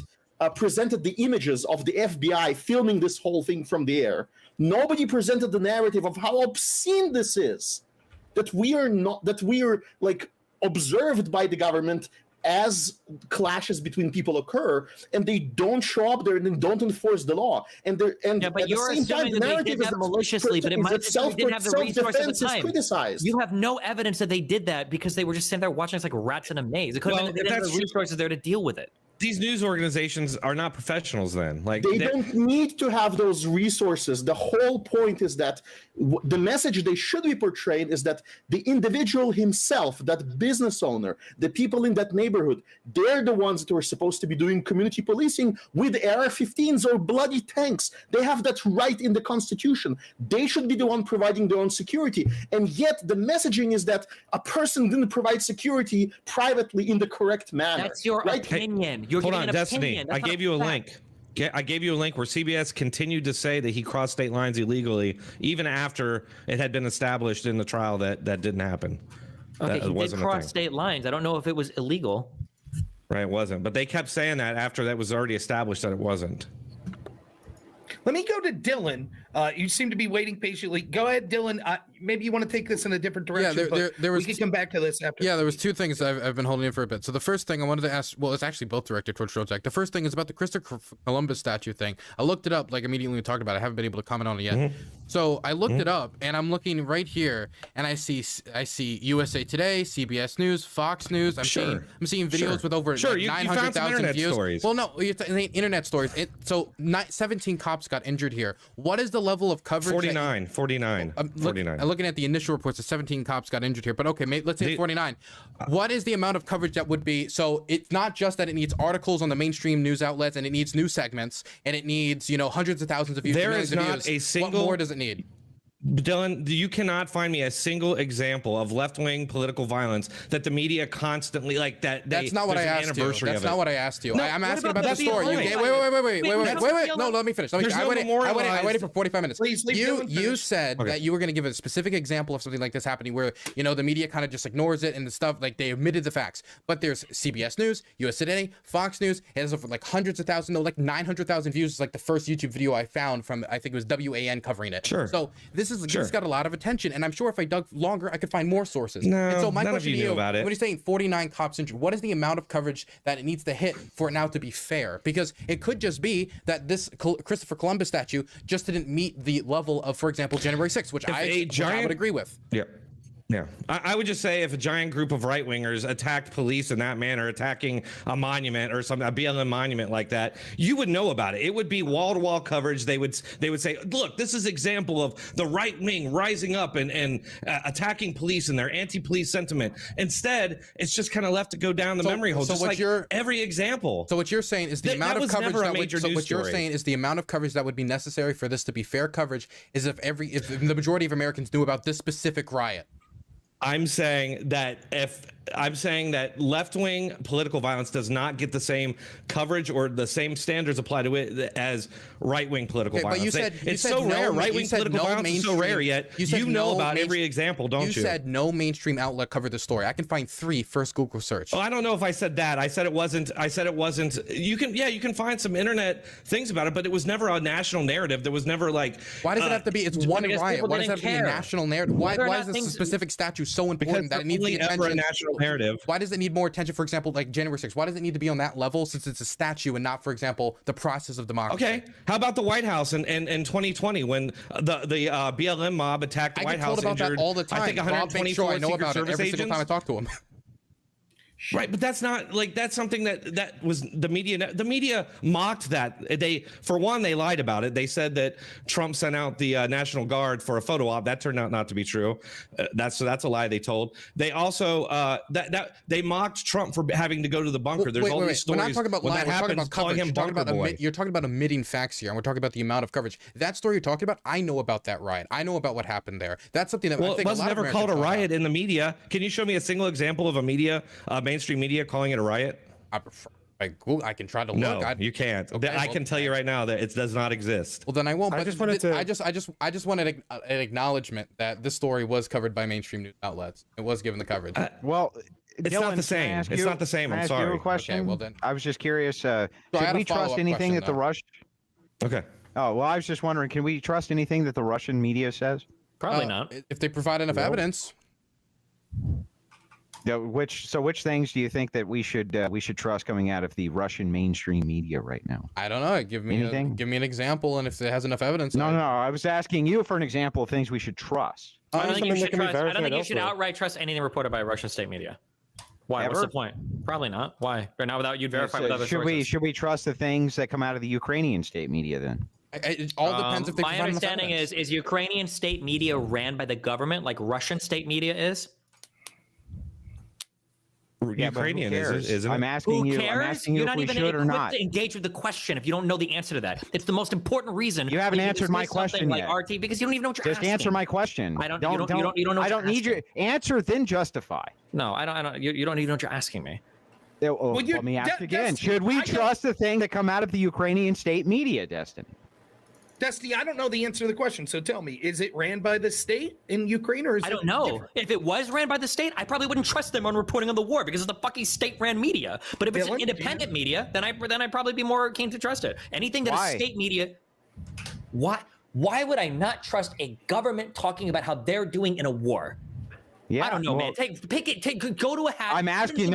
S8: presented the images of the FBI filming this whole thing from the air, nobody presented the narrative of how obscene this is, that we are like observed by the government as clashes between people occur, and they don't show up there and they don't enforce the law. And but at
S1: you're
S8: the same time,
S1: assuming
S8: the
S1: that they did that maliciously, but it might have didn't have the resources at the time.
S8: Criticized.
S1: You have no evidence that they did that because they were just sitting there watching us like rats in a maze. It could have been they didn't have the resources there to deal with it.
S2: These news organizations are not professionals then. Like
S8: they don't need to have those resources. The whole point is that the message they should be portraying is that the individual himself, that business owner, the people in that neighborhood, they're the ones that are supposed to be doing community policing with AR-15s or bloody tanks. They have that right in the Constitution. They should be the one providing their own security. And yet the messaging is that a person didn't provide security privately in the correct manner.
S1: That's your opinion. You're
S2: Hold on,
S1: Destiny.
S2: I gave you a link. I gave you a link where CBS continued to say that he crossed state lines illegally, even after it had been established in the trial that didn't happen.
S1: Okay, he did cross state lines. I don't know if it was illegal.
S2: Right, it wasn't. But they kept saying that after that was already established that it wasn't.
S5: Let me go to Dylan. You seem to be waiting patiently. Go ahead, Dylan. Maybe you want to take this in a different direction.
S3: Yeah, there was.
S5: We can come back to this after.
S3: Yeah, there was two things I've been holding in for a bit. So the first thing I wanted to ask, well, it's actually both directed towards Drotech. The first thing is about the Christopher Columbus statue thing. I looked it up like immediately we talked about it. I haven't been able to comment on it yet. Mm-hmm. So I looked it up, and I'm looking right here, and I see USA Today, CBS News, Fox News. I'm seeing videos with over 900,000 views.
S2: Stories.
S3: Well, no, it's internet stories. 17 cops got injured here. What is the level of coverage?
S2: 49.
S3: I'm looking at the initial reports. The 17 cops got injured here, but okay, let's say 49. What is the amount of coverage that would be? So it's not just that it needs articles on the mainstream news outlets, and it needs news segments, and it needs hundreds of thousands of views.
S2: There is not a single.
S3: What more does it need?
S2: Dylan, you cannot find me a single example of left-wing political violence that the media constantly
S3: That's not what I asked you. That's not what I asked you.
S2: No,
S3: I'm asking about the story.
S2: Wait.
S3: No, let me finish. I waited for 45 minutes.
S5: Please,
S3: you said that you were going to give a specific example of something like this happening where the media kind of just ignores it and the stuff, like they omitted the facts. But there's CBS News, USA Today, Fox News. It has over like hundreds of thousands, like 900,000 views. It's like the first YouTube video I found from, I think it was WAN covering it.
S2: Sure.
S3: So this got a lot of attention, and I'm sure if I dug longer, I could find more sources.
S2: No,
S3: and so my
S2: none of
S3: question
S2: you
S3: to
S2: knew
S3: you,
S2: about it.
S3: when you're saying 49 cops injured, what is the amount of coverage that it needs to hit for it now to be fair? Because it could just be that this Christopher Columbus statue just didn't meet the level of, for example, January 6th, which I would agree with.
S2: Yeah. Yeah, I would just say if a giant group of right wingers attacked police in that manner, attacking a monument or something, a BLM monument like that, you would know about it. It would be wall to wall coverage. They would say, look, this is example of the right wing rising up and attacking police and their anti-police sentiment. Instead, it's just kind of left to go down the memory hole. So just like every example.
S3: So what you're saying is the amount of coverage that would, so what you're saying is the amount of coverage that would be necessary for this to be fair coverage is if the majority of Americans knew about this specific riot.
S2: I'm saying that left-wing political violence does not get the same coverage or the same standards apply to it as right-wing political violence.
S3: But you said
S2: it's so rare. Right-wing political violence is so rare, yet you know about every example, don't you?
S3: You said no mainstream outlet covered the story. I can find 3 first Google search.
S2: Oh, I don't know if I said that. I said it wasn't. You can find some internet things about it, but it was never a national narrative. There was never like.
S3: Why does it have to be? It's one riot. Why does it have to be a national narrative? Why is this specific statute so important that it needs the attention?
S2: A national narrative.
S3: Why does it need more attention? For example, like January 6th. Why does it need to be on that level since it's a statue and not, for example, the process of democracy?
S2: Okay. How about the White House in 2020 when the BLM mob attacked the White House?
S3: I get told about that all the time.
S2: I think 124
S3: I know about it every single time I talk to him.
S2: Right, but that's not like that's something that was the media. The media mocked that. They lied about it. They said that Trump sent out the National Guard for a photo op. That turned out not to be true. That's a lie they told. They also they mocked Trump for having to go to the bunker. There's all these stories.
S3: When I'm talking about lying, we're talking about coverage. You're talking about omitting facts here, and we're talking about the amount of coverage. That story you're talking about, I know about that riot. I know about what happened there. That's something that I think
S2: it was never called a riot in the media. Can you show me a single example of a mainstream media calling it a riot?
S3: I can try to look.
S2: No, you can't. Okay, I can tell you right now that it does not exist.
S3: Well, then I won't.
S7: I
S3: But I just wanted an acknowledgement that this story was covered by mainstream news outlets. It was given the coverage.
S6: Well,
S2: it's
S6: Dylan,
S2: not the same. It's not the same. I'm sorry.
S6: You a question?
S3: Okay, well then.
S6: I was just curious. Should we trust anything that the Russian?
S2: Okay.
S6: Oh well, I was just wondering. Can we trust anything that the Russian media says?
S1: Probably not.
S3: If they provide enough evidence.
S6: Yeah, which things do you think that we should trust coming out of the Russian mainstream media right now?
S3: I don't know. Give me an example, and if it has enough evidence.
S6: No. I was asking you for an example of things we should trust.
S1: I don't think you should outright trust anything reported by Russian state media. Why?
S6: Ever?
S1: What's the point? Probably not. Why? Or not without you'd verify with other sources.
S6: Should we trust the things that come out of the Ukrainian state media then?
S3: It all depends if they.
S1: My understanding is Ukrainian state media ran by the government like Russian state media is?
S2: Ukrainian isn't it?
S6: I'm asking you.
S1: Cares?
S6: I'm asking you
S1: You're
S6: if
S1: not
S6: we
S1: even
S6: should or
S1: equipped
S6: not.
S1: to engage with the question if you don't know the answer to that. It's the most important reason.
S6: You haven't answered my question
S1: like
S6: yet.
S1: RT because you don't even know what you're asking.
S6: Just answer my question.
S1: I don't. You don't know.
S6: I don't need your answer. Then justify.
S1: No, I don't. You don't even know what you're asking me.
S6: Let me ask again. Should we trust the thing that come out of the Ukrainian state media, Destin?
S5: Dusty, I don't know the answer to the question, so tell me, is it ran by the state in Ukraine or is
S1: I don't know.
S5: Different?
S1: If it was ran by the state, I probably wouldn't trust them on reporting on the war because it's the fucking state-ran media. But if it's an independent media, then I'd probably be more keen to trust it. Anything that is state media. Why would I not trust a government talking about how they're doing in a war?
S6: Yeah,
S1: I don't know, man. Go to a hat.
S6: I'm asking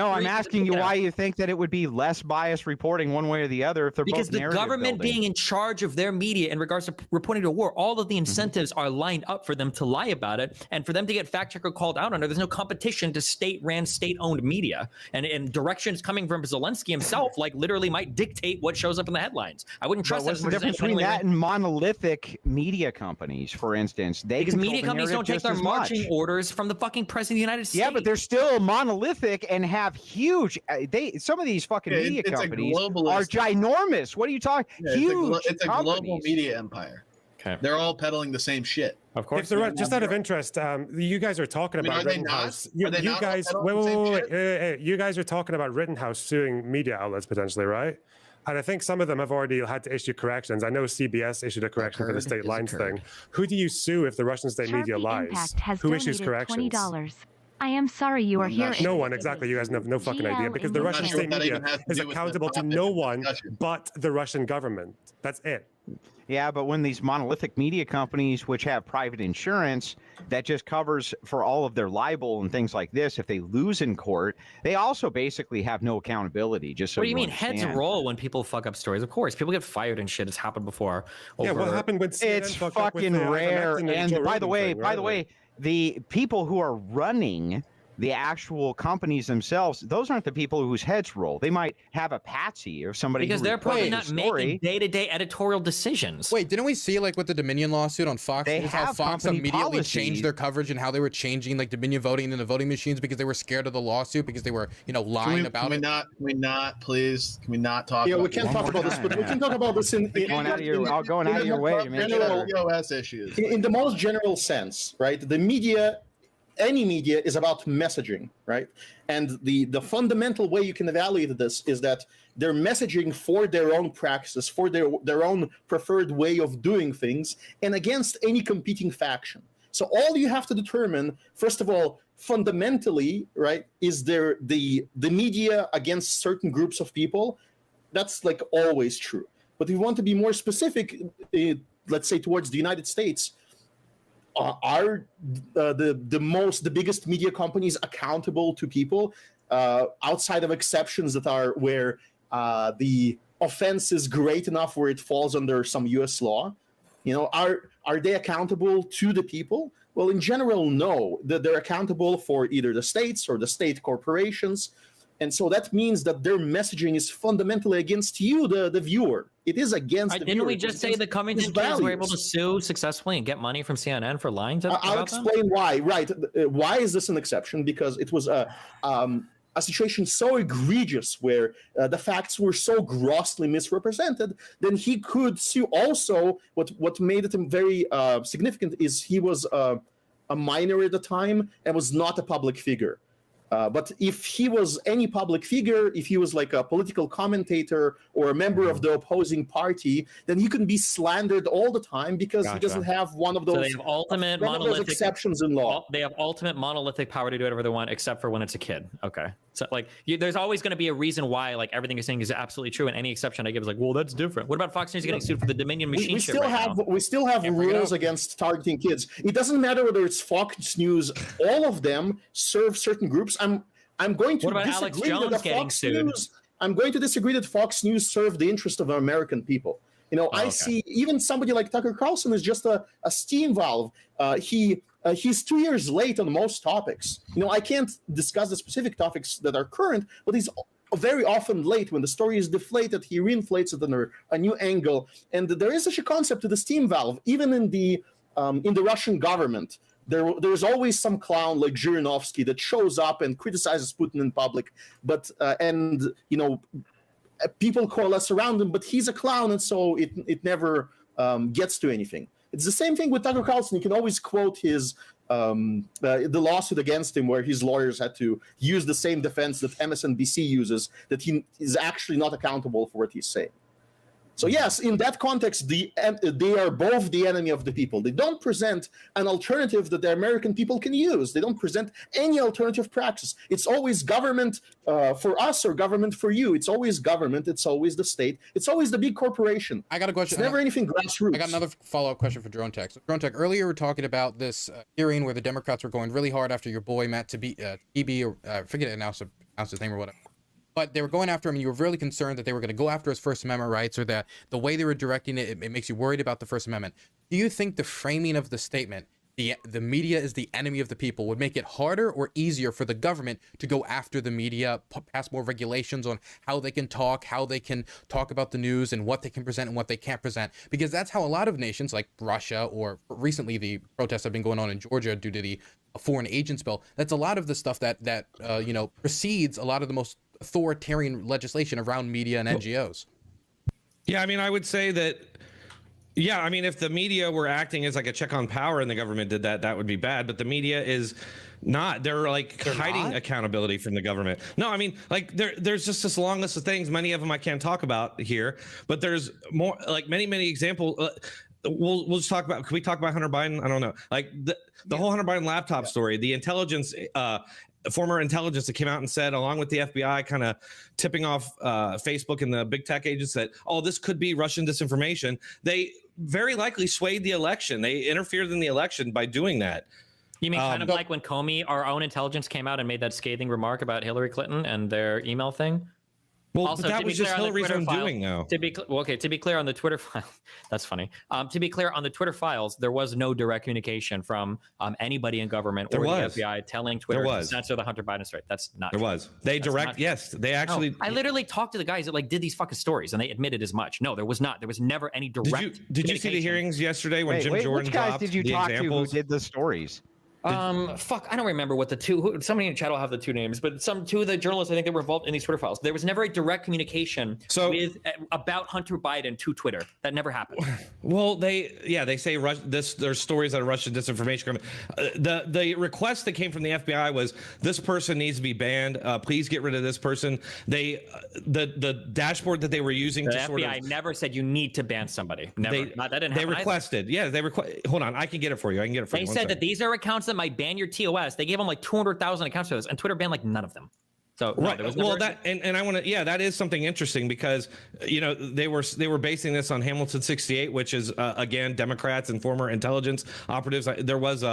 S6: you why you think that it would be less biased reporting one way or the other if they're
S1: because
S6: both
S1: the
S6: narrative
S1: government
S6: building.
S1: being in charge of their media in regards to reporting to war, all of the incentives are lined up for them to lie about it, and for them to get fact checker called out on it. There's no competition to state-ran, state-owned media, and directions coming from Zelensky himself, like literally might dictate what shows up in the headlines. I wouldn't trust that.
S6: What's the difference between that and monolithic media companies, for instance?
S1: Because media companies don't take their marching orders from the fucking president of the United States.
S6: Yeah, but they're still monolithic and have huge. Some of these fucking media companies are ginormous. What are you talking?
S4: Yeah,
S6: huge.
S4: It's a global media empire.
S1: Okay.
S4: They're all peddling the same shit.
S1: Of course.
S7: Just out of interest, you guys are talking about Rittenhouse. You guys are talking about Rittenhouse suing media outlets potentially, right? And I think some of them have already had to issue corrections. I know CBS issued a correction for the state lines thing. Who do you sue if the Russian state media lies? Who issues corrections?
S10: $20. I am sorry you are here.
S7: No one, exactly. You guys have no fucking idea because the Russian state media is accountable to no one but the Russian government. That's it.
S6: Yeah, but when these monolithic media companies, which have private insurance that just covers for all of their libel and things like this, if they lose in court, they also basically have no accountability. Just so
S1: what do you mean?
S6: understand.
S1: Heads roll when people fuck up stories. Of course, people get fired and shit. It's happened before.
S7: Yeah, what happened when CNN
S6: it's fucking rare. And by the way, the people who are running the actual companies themselves, those aren't the people whose heads roll. They might have a patsy or somebody
S1: Because
S6: who
S1: they're probably
S6: reports
S1: not
S6: the story.
S1: making day-to-day editorial decisions.
S3: Wait, didn't we see like with the Dominion lawsuit on Fox
S6: They
S3: News how
S6: have
S3: Fox
S6: company
S3: immediately
S6: policies.
S3: changed their coverage and how they were changing like Dominion voting in the voting machines because they were scared of the lawsuit because they were, lying about it?
S4: Can we not, please? Can we not talk
S8: Yeah,
S4: about
S8: we can
S6: One
S8: talk
S6: more
S8: about this,
S6: time,
S8: but we
S6: yeah.
S8: can talk about this in
S6: Going out of your way to make
S4: general
S6: sure.
S4: POS issues?
S8: in the most general sense, right? The media, any media, is about messaging, right? And the fundamental way you can evaluate this is that they're messaging for their own practices, for their own preferred way of doing things, and against any competing faction. So all you have to determine, first of all, fundamentally, right, is there the media against certain groups of people? That's like always true. But if you want to be more specific, let's say towards the United States, are the biggest media companies accountable to people outside of exceptions that are where the offense is great enough where it falls under some U.S. law? Are they accountable to the people? Well, in general, no. They're accountable for either the states or the state corporations. And so that means that their messaging is fundamentally against you, the viewer. It is against the
S1: Didn't
S8: viewer.
S1: we
S8: It's
S1: just say
S8: against
S1: the Cummings
S8: his
S1: kids were able to
S8: values.
S1: sue successfully and get money from CNN for lying to
S8: I'll
S1: about them?
S8: explain why. Right. Why is this an exception? Because it was a situation so egregious where the facts were so grossly misrepresented, then he could sue. Also, what made it very significant is he was a minor at the time and was not a public figure. But if he was any public figure, if he was like a political commentator or a member of the opposing party, then he can be slandered all the time because he doesn't have one of those,
S1: So they have ultimate
S8: one of those
S1: monolithic
S8: exceptions in law.
S1: They have ultimate monolithic power to do whatever they want, except for when it's a kid. Okay, so like, there's always going to be a reason why like everything you're saying is absolutely true, and any exception I give is like, well, that's different. What about Fox News getting sued for the Dominion machine
S8: We
S1: shit
S8: still
S1: right
S8: have
S1: now?
S8: we still have rules against targeting kids. It doesn't matter whether it's Fox News. All of them serve certain groups. I'm going to
S1: What about Alex
S8: disagree
S1: Jones
S8: that
S1: getting
S8: Fox
S1: sued?
S8: News. I'm going to disagree that Fox News serve the interest of American people. I
S1: okay.
S8: see even somebody like Tucker Carlson is just a steam valve. He's 2 years late on most topics. I can't discuss the specific topics that are current, but he's very often late. When the story is deflated, he reinflates it under a new angle. And there is such a concept to the steam valve, even in the Russian government. There's always some clown like Zhirinovsky that shows up and criticizes Putin in public, but people coalesce around him, but he's a clown, and so it never gets to anything. It's the same thing with Tucker Carlson. You can always quote his the lawsuit against him where his lawyers had to use the same defense that MSNBC uses, that he is actually not accountable for what he's saying. So yes, in that context, they are both the enemy of the people. They don't present an alternative that the American people can use. They don't present any alternative practice. It's always government for us or government for you. It's always government. It's always the state. It's always the big corporation.
S3: I got a question.
S8: It's never anything grassroots.
S3: I got another follow-up question for Drone Tech. So, Drone Tech, earlier we were talking about this hearing where the Democrats were going really hard after your boy Matt Taibbi, or I forget to announce his name or whatever. But they were going after him, and you were really concerned that they were going to go after his First Amendment rights, or that the way they were directing it makes you worried about the First Amendment. Do you think the framing of the statement, the media is the enemy of the people, would make it harder or easier for the government to go after the media, pass more regulations on how they can talk about the news and what they can present and what they can't present? Because that's how a lot of nations like Russia, or recently the protests have been going on in Georgia due to the foreign agents bill. That's a lot of the stuff that precedes a lot of the most authoritarian legislation around media and NGOs.
S2: Yeah, I mean, I would say that, yeah, I mean, if the media were acting as like a check on power and the government did that, that would be bad. But the media is not. They're hiding accountability from the government. No, I mean, like there's just this long list of things. Many of them I can't talk about here, but there's more, like many examples. We'll just talk about. Can we talk about Hunter Biden? I don't know. Like the whole Hunter Biden laptop story, the intelligence. Former intelligence that came out and said, along with the FBI kind of tipping off Facebook and the big tech agents, that, oh, this could be Russian disinformation. They very likely swayed the election. They interfered in the election by doing that.
S1: You mean kind of like when Comey, our own intelligence, came out and made that scathing remark about Hillary Clinton and their email thing?
S2: Well,
S1: Also,
S2: but that
S1: to
S2: was
S1: be
S2: just
S1: clear on the
S2: Hillary's
S1: Twitter
S2: own
S1: file-
S2: doing, though.
S1: To be clear on the Twitter file, that's funny. To be clear on the Twitter files, there was no direct communication from anybody in government or
S2: was.
S1: the FBI telling Twitter
S2: There
S1: to
S2: was.
S1: censor the Hunter Biden story. That's not.
S2: There
S1: true.
S2: was. They
S1: That's
S2: direct.
S1: not-
S2: Yes, they actually.
S1: No, I literally talked to the guys that like did these fucking stories, and they admitted as much. No, there was not. There was never any direct.
S2: Did you see the
S1: communication.
S2: hearings yesterday when Jim Jordan
S6: which guys
S2: dropped
S6: did you
S2: the
S6: talk
S2: examples?
S6: to who did the stories?
S1: Fuck, I don't remember what the two. Somebody in chat will have the two names, but two of the journalists I think that were involved in these Twitter files. There was never a direct communication about Hunter Biden to Twitter. That never happened.
S2: Well, they say there's stories that are Russian disinformation coming. The request that came from the FBI was this person needs to be banned. Please get rid of this person. The dashboard that they were using
S1: The
S2: to
S1: FBI never said you need to ban somebody. Never. That didn't happen.
S2: They requested. Yeah, they request. Hold on, I can get it for you.
S1: They said that these are accounts that might ban your TOS. They gave them like 200,000 accounts for this, and Twitter banned like none of them. So no,
S2: right.
S1: there was
S2: Well,
S1: never...
S2: I want to. Yeah, that is something interesting because they were basing this on Hamilton 68, which is again Democrats and former intelligence operatives. There was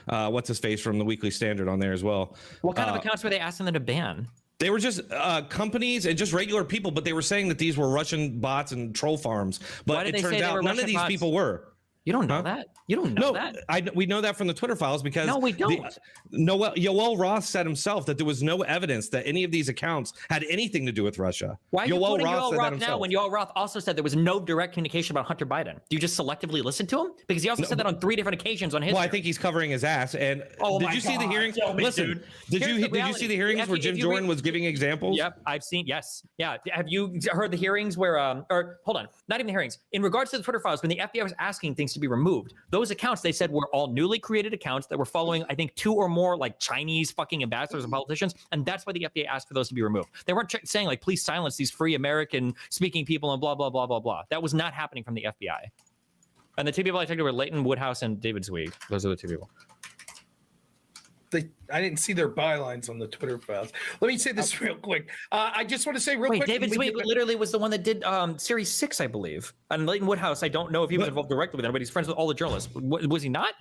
S2: what's his face from the Weekly Standard on there as well.
S1: What kind of accounts were they asking them to ban?
S2: They were just companies and just regular people, but they were saying that these were Russian bots and troll farms. But it turns out none of these people were.
S1: You don't know that. You don't know that.
S2: We know that from the Twitter files because
S1: no, we don't.
S2: Yoel Roth said himself that there was no evidence that any of these accounts had anything to do with Russia.
S1: Why are you quoting Yoel Roth
S2: himself.
S1: now when Yoel Roth also said there was no direct communication about Hunter Biden? Do you just selectively listen to him? Because he also said that on 3 different occasions on his.
S2: Well, I think he's covering his ass. And did you see the hearings? Listen, did you see the hearings where Jim Jordan was giving examples?
S1: Yep, I've seen. Yes, yeah. Have you heard the hearings where? Or hold on, not even the hearings. In regards to the Twitter files, when the FBI was asking things to be removed, those accounts they said were all newly created accounts that were following, I think, 2 or more like Chinese fucking ambassadors and politicians, and that's why the FBI asked for those to be removed. They weren't saying like, please silence these free American speaking people and blah blah blah blah blah. That was not happening from the FBI. And the 2 people I talked to were Leighton Woodhouse and David Zweig. Those are the 2 people.
S5: I didn't see their bylines on the Twitter files. Let me say this real quick. I just want to say real quick.
S1: David Zweig literally was the one that did Series 6, I believe. And Leighton Woodhouse, I don't know if he was involved directly with them, but he's friends with all the journalists. Was he not?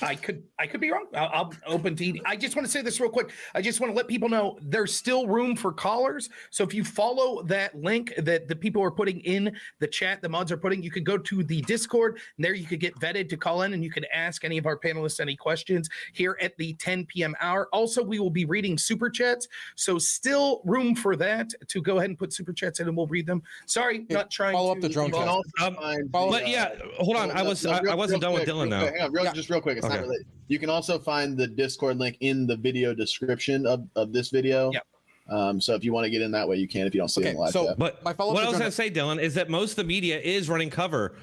S5: I could be wrong. I'm open to eating. I just want to say this real quick. I just want to let people know there's still room for callers. So if you follow that link that the people are putting in the chat, the mods are putting, you could go to the Discord, and there you could get vetted to call in, and you could ask any of our panelists any questions here at the 10 p.m. hour. Also, we will be reading super chats. So still room for that to go ahead and put super chats in, and we'll read them. Sorry, not trying
S3: follow
S5: to
S3: up the drone chat.
S2: But yeah, hold on. I wasn't done with Dylan though.
S4: Hang on, just real quick. It's not related. You can also find the Discord link in the video description of this video.
S1: Yep.
S4: So if you want to get in that way, you can if you don't see it in live.
S3: So,
S2: but
S3: my follow-up
S2: what I was going to say, Dylan, is that most of the media is running cover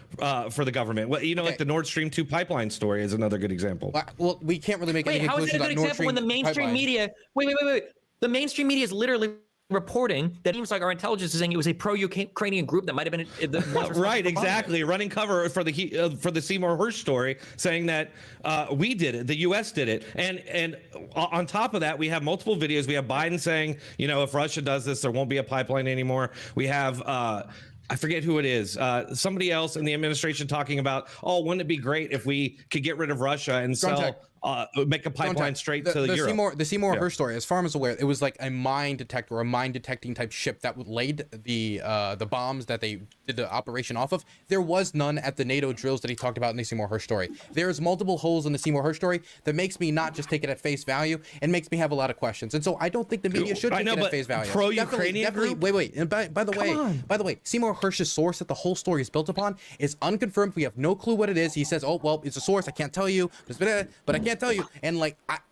S2: for the government. Well, like the Nord Stream 2 pipeline story is another good example.
S3: Well, we can't really make any
S1: Wait, how is
S3: conclusions
S1: it a good
S3: about Nord
S1: example
S3: Stream
S1: when the mainstream
S3: pipeline.
S1: media? Wait. The mainstream media is literally reporting that it seems like our intelligence is saying it was a pro-Ukrainian group that might have been
S2: right, exactly, running cover for the Seymour Hersh story, saying that we did it, the U.S. did it, and on top of that, we have multiple videos. We have Biden saying, if Russia does this, there won't be a pipeline anymore. We have. I forget who it is. Somebody else in the administration talking about, wouldn't it be great if we could get rid of Russia and make a pipeline straight to Europe?
S3: The Seymour Hersh story, as far as I'm aware, it was like a mine detector or a mine detecting type ship that laid the bombs that they did the operation off of. There was none at the NATO drills that he talked about in the Seymour Hersh story. There's multiple holes in the Seymour Hersh story that makes me not just take it at face value and makes me have a lot of questions. And so I don't think the media should take it at face value.
S2: Pro-Ukrainian group?
S3: Wait. And by the way, Seymour Hersh's source that the whole story is built upon is unconfirmed. We have no clue what it is. He says, it's a source. I can't tell you, but I can't tell you. And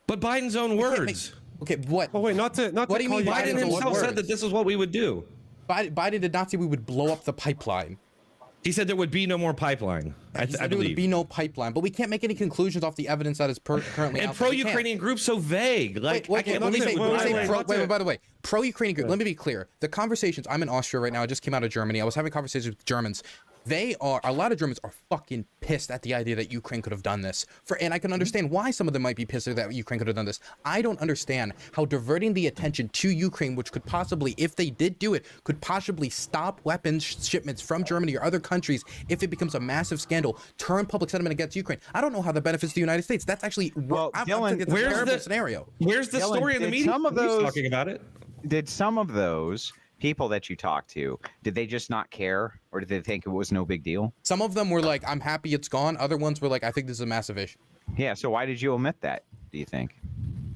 S2: but Biden's own words.
S3: Okay, what?
S7: Oh wait, not to
S3: What do you mean
S2: Biden himself said that this is what we would do.
S3: Biden did not say we would blow up the pipeline.
S2: He said there would be no more pipeline. I
S3: There
S2: believe.
S3: would be no pipeline, but we can't make any conclusions off the evidence that is currently
S2: and
S3: out there.
S2: pro-Ukrainian group so vague. Like,
S3: By the way, pro-Ukrainian group.
S7: Yeah.
S3: Let me be clear. The conversations. I'm in Austria right now. I just came out of Germany. I was having conversations with Germans. A lot of Germans are fucking pissed at the idea that Ukraine could have done this. And I can understand why some of them might be pissed that Ukraine could have done this. I don't understand how diverting the attention to Ukraine, which could possibly, if they did do it, could possibly stop weapons shipments from Germany or other countries if it becomes a massive scandal, turn public sentiment against Ukraine. I don't know how that benefits the United States. That's actually
S6: Dylan,
S3: it's a terrible scenario.
S2: Where's the story in the media?
S6: Some of those
S2: talking about it?
S6: Did some of those people that you talked to, did they just not care, or did they think it was no big deal?
S3: Some of them were like, I'm happy it's gone. Other ones were like, I think this is a massive issue.
S6: Yeah, so why did you omit that, do you think?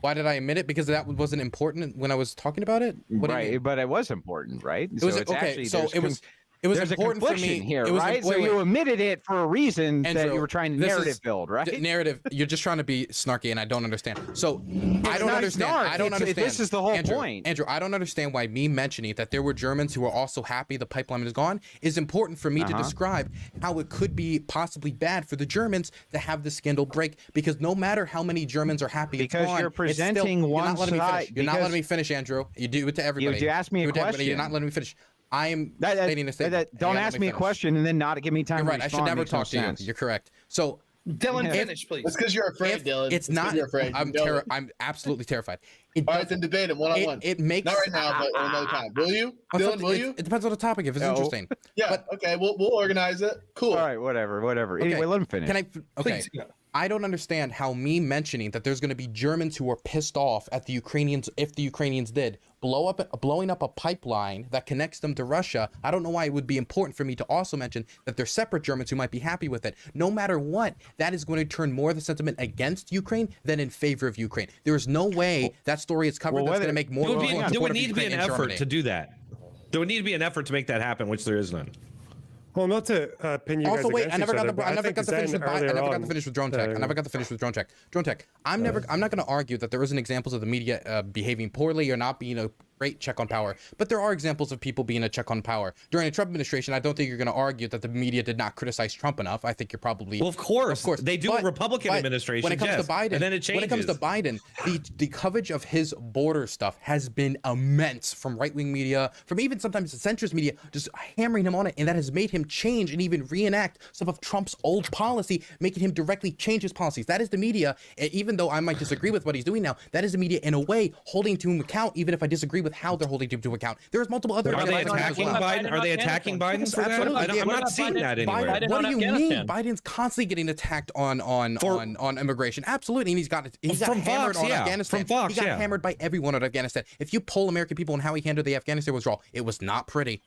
S3: Why did I admit it? Because that wasn't important when I was talking about it? What do you
S6: Right,
S3: mean?
S6: but it was important, right?
S3: It was,
S6: so it's
S3: okay,
S6: actually,
S3: so it was
S6: there's
S3: important
S6: a
S3: for
S6: confliction
S3: me
S6: here,
S3: it was,
S6: right?
S3: wait,
S6: So you
S3: wait.
S6: omitted it for a reason that
S3: Andrew,
S6: you were trying to
S3: this
S6: narrative
S3: is-
S6: build, right?
S3: Narrative. You're just trying to be snarky, and I don't understand. So I don't
S6: not
S3: understand.
S6: snark.
S3: I don't
S6: It's-
S3: understand.
S6: this is the whole
S3: Andrew,
S6: point.
S3: Andrew, I don't understand why me mentioning that there were Germans who are also happy the pipeline is gone is important for me to describe how it could be possibly bad for the Germans to have the scandal break. Because no matter how many Germans are happy it's
S6: Because
S3: gone,
S6: you're
S3: it's still,
S6: presenting
S3: you're
S6: one
S3: not letting me
S6: side-
S3: finish. You're not
S6: because-
S3: letting me finish, Andrew. You do it to everybody.
S6: You asked me a
S3: do it to everybody. You're
S6: question.
S3: not letting me finish. I am stating a statement.
S6: Don't
S3: You gotta
S6: ask
S3: let
S6: me a
S3: finish.
S6: question and then not give me time
S3: You're
S6: to
S3: right. I should
S6: respond.
S3: never
S6: Makes no
S3: talk to you.
S6: sense.
S3: You're correct. So
S5: Dylan,
S6: Yeah.
S5: finish, please.
S4: It's because you're afraid,
S3: if
S4: Dylan.
S3: it's
S4: 'cause
S3: not,
S4: You're afraid.
S3: I'm absolutely terrified.
S4: All right, then debate it one-on-one.
S3: It makes
S4: Not right now, but another time. Will you? Dylan, will you?
S3: It depends on the topic. If it's
S6: No.
S3: interesting.
S4: Yeah.
S3: But
S4: Okay. We'll organize it. Cool.
S6: All right, whatever.
S3: Okay,
S6: Anyway, let him finish.
S3: Can I? Okay.
S5: Please, yeah.
S3: I don't understand how me mentioning that there's going to be Germans who are pissed off at the Ukrainians if the Ukrainians did blowing up a pipeline that connects them to Russia. I don't know why it would be important for me to also mention that there's separate Germans who might be happy with it. No matter what, that is going to turn more of the sentiment against Ukraine than in favor of Ukraine. There is no way that story is covered that's going to make more.
S2: There
S3: people in
S2: would
S3: support of
S2: need to be an
S3: Ukraine in
S2: effort
S3: Germany.
S2: to do that. There would need to be an effort to make that happen, which there is none.
S7: Well, not to pin you guys
S3: Also, wait,
S7: against
S3: I never
S7: each
S3: got
S7: other,
S3: the,
S7: but
S3: I
S7: I
S3: never
S7: think
S3: got to finish
S7: Zen
S3: with, I
S7: earlier
S3: never got
S7: on-
S3: to finish with Drone Tech. I never got to finish with Drone Tech. Drone Tech. I'm not going to argue that there isn't examples of the media behaving poorly or not being a great check on power, but there are examples of people being a check on power. During the Trump administration, I don't think you're going to argue that the media did not criticize Trump enough. I think you're probably
S2: Well, of course. They do a Republican administration,
S3: When it comes
S2: yes,
S3: to Biden,
S2: and then it
S3: when it comes to
S2: changes.
S3: Biden, the coverage of his border stuff has been immense from right-wing media, from even sometimes the centrist media, just hammering him on it, and that has made him change and even reenact some of Trump's old policy, making him directly change his policies. That is the media, even though I might disagree with what he's doing now, that is the media in a way holding to him account, even if I disagree with how they're holding him to account. There's multiple other
S2: Are they
S3: examples as
S2: attacking
S3: well.
S2: Biden? Are they attacking Biden for that?
S3: Absolutely.
S2: I'm not seeing that anywhere.
S1: Biden
S3: What
S1: on
S3: do you
S1: Afghanistan.
S3: mean? Biden's constantly getting attacked on immigration. Absolutely, and he got
S2: From
S3: hammered
S2: Fox,
S3: on
S2: yeah.
S3: Afghanistan.
S2: From Fox,
S3: he got
S2: yeah.
S3: hammered by everyone on Afghanistan. If you poll American people on how he handled the Afghanistan withdrawal, it was not pretty.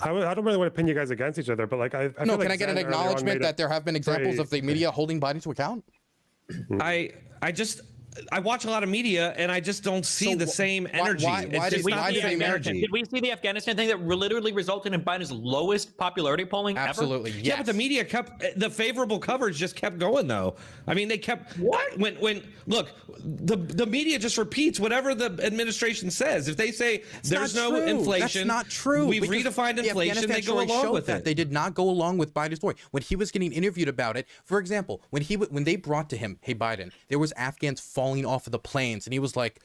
S7: I don't really want to pin you guys against each other, but like I feel
S3: No,
S7: like
S3: can I get an
S7: Zen earlier on
S3: acknowledgement
S7: made a
S3: that there have been examples
S7: very-
S3: of the media holding Biden to account?
S2: I watch a lot of media and I just don't see
S3: So
S2: the same energy.
S3: why
S2: It's
S3: did-
S2: just
S3: why
S2: not
S3: did
S2: the same
S3: American-
S2: energy.
S1: Did we see the Afghanistan thing that literally resulted in Biden's lowest popularity polling
S3: Absolutely,
S1: ever?
S3: yes.
S2: Yeah, but the media kept the favorable coverage just kept going though. I mean, they kept when look the media just repeats whatever the administration says. If they say there's
S3: not
S2: no
S3: true.
S2: inflation,
S3: That's not true.
S2: We've
S3: because
S2: redefined
S3: the
S2: inflation.
S3: Afghanistan
S2: They go
S3: story
S2: along
S3: showed
S2: with
S3: that.
S2: it.
S3: They did not go along with Biden's story when he was getting interviewed about it. For example, when they brought to him, "Hey Biden," there was Afghans falling off of the planes, and he was like,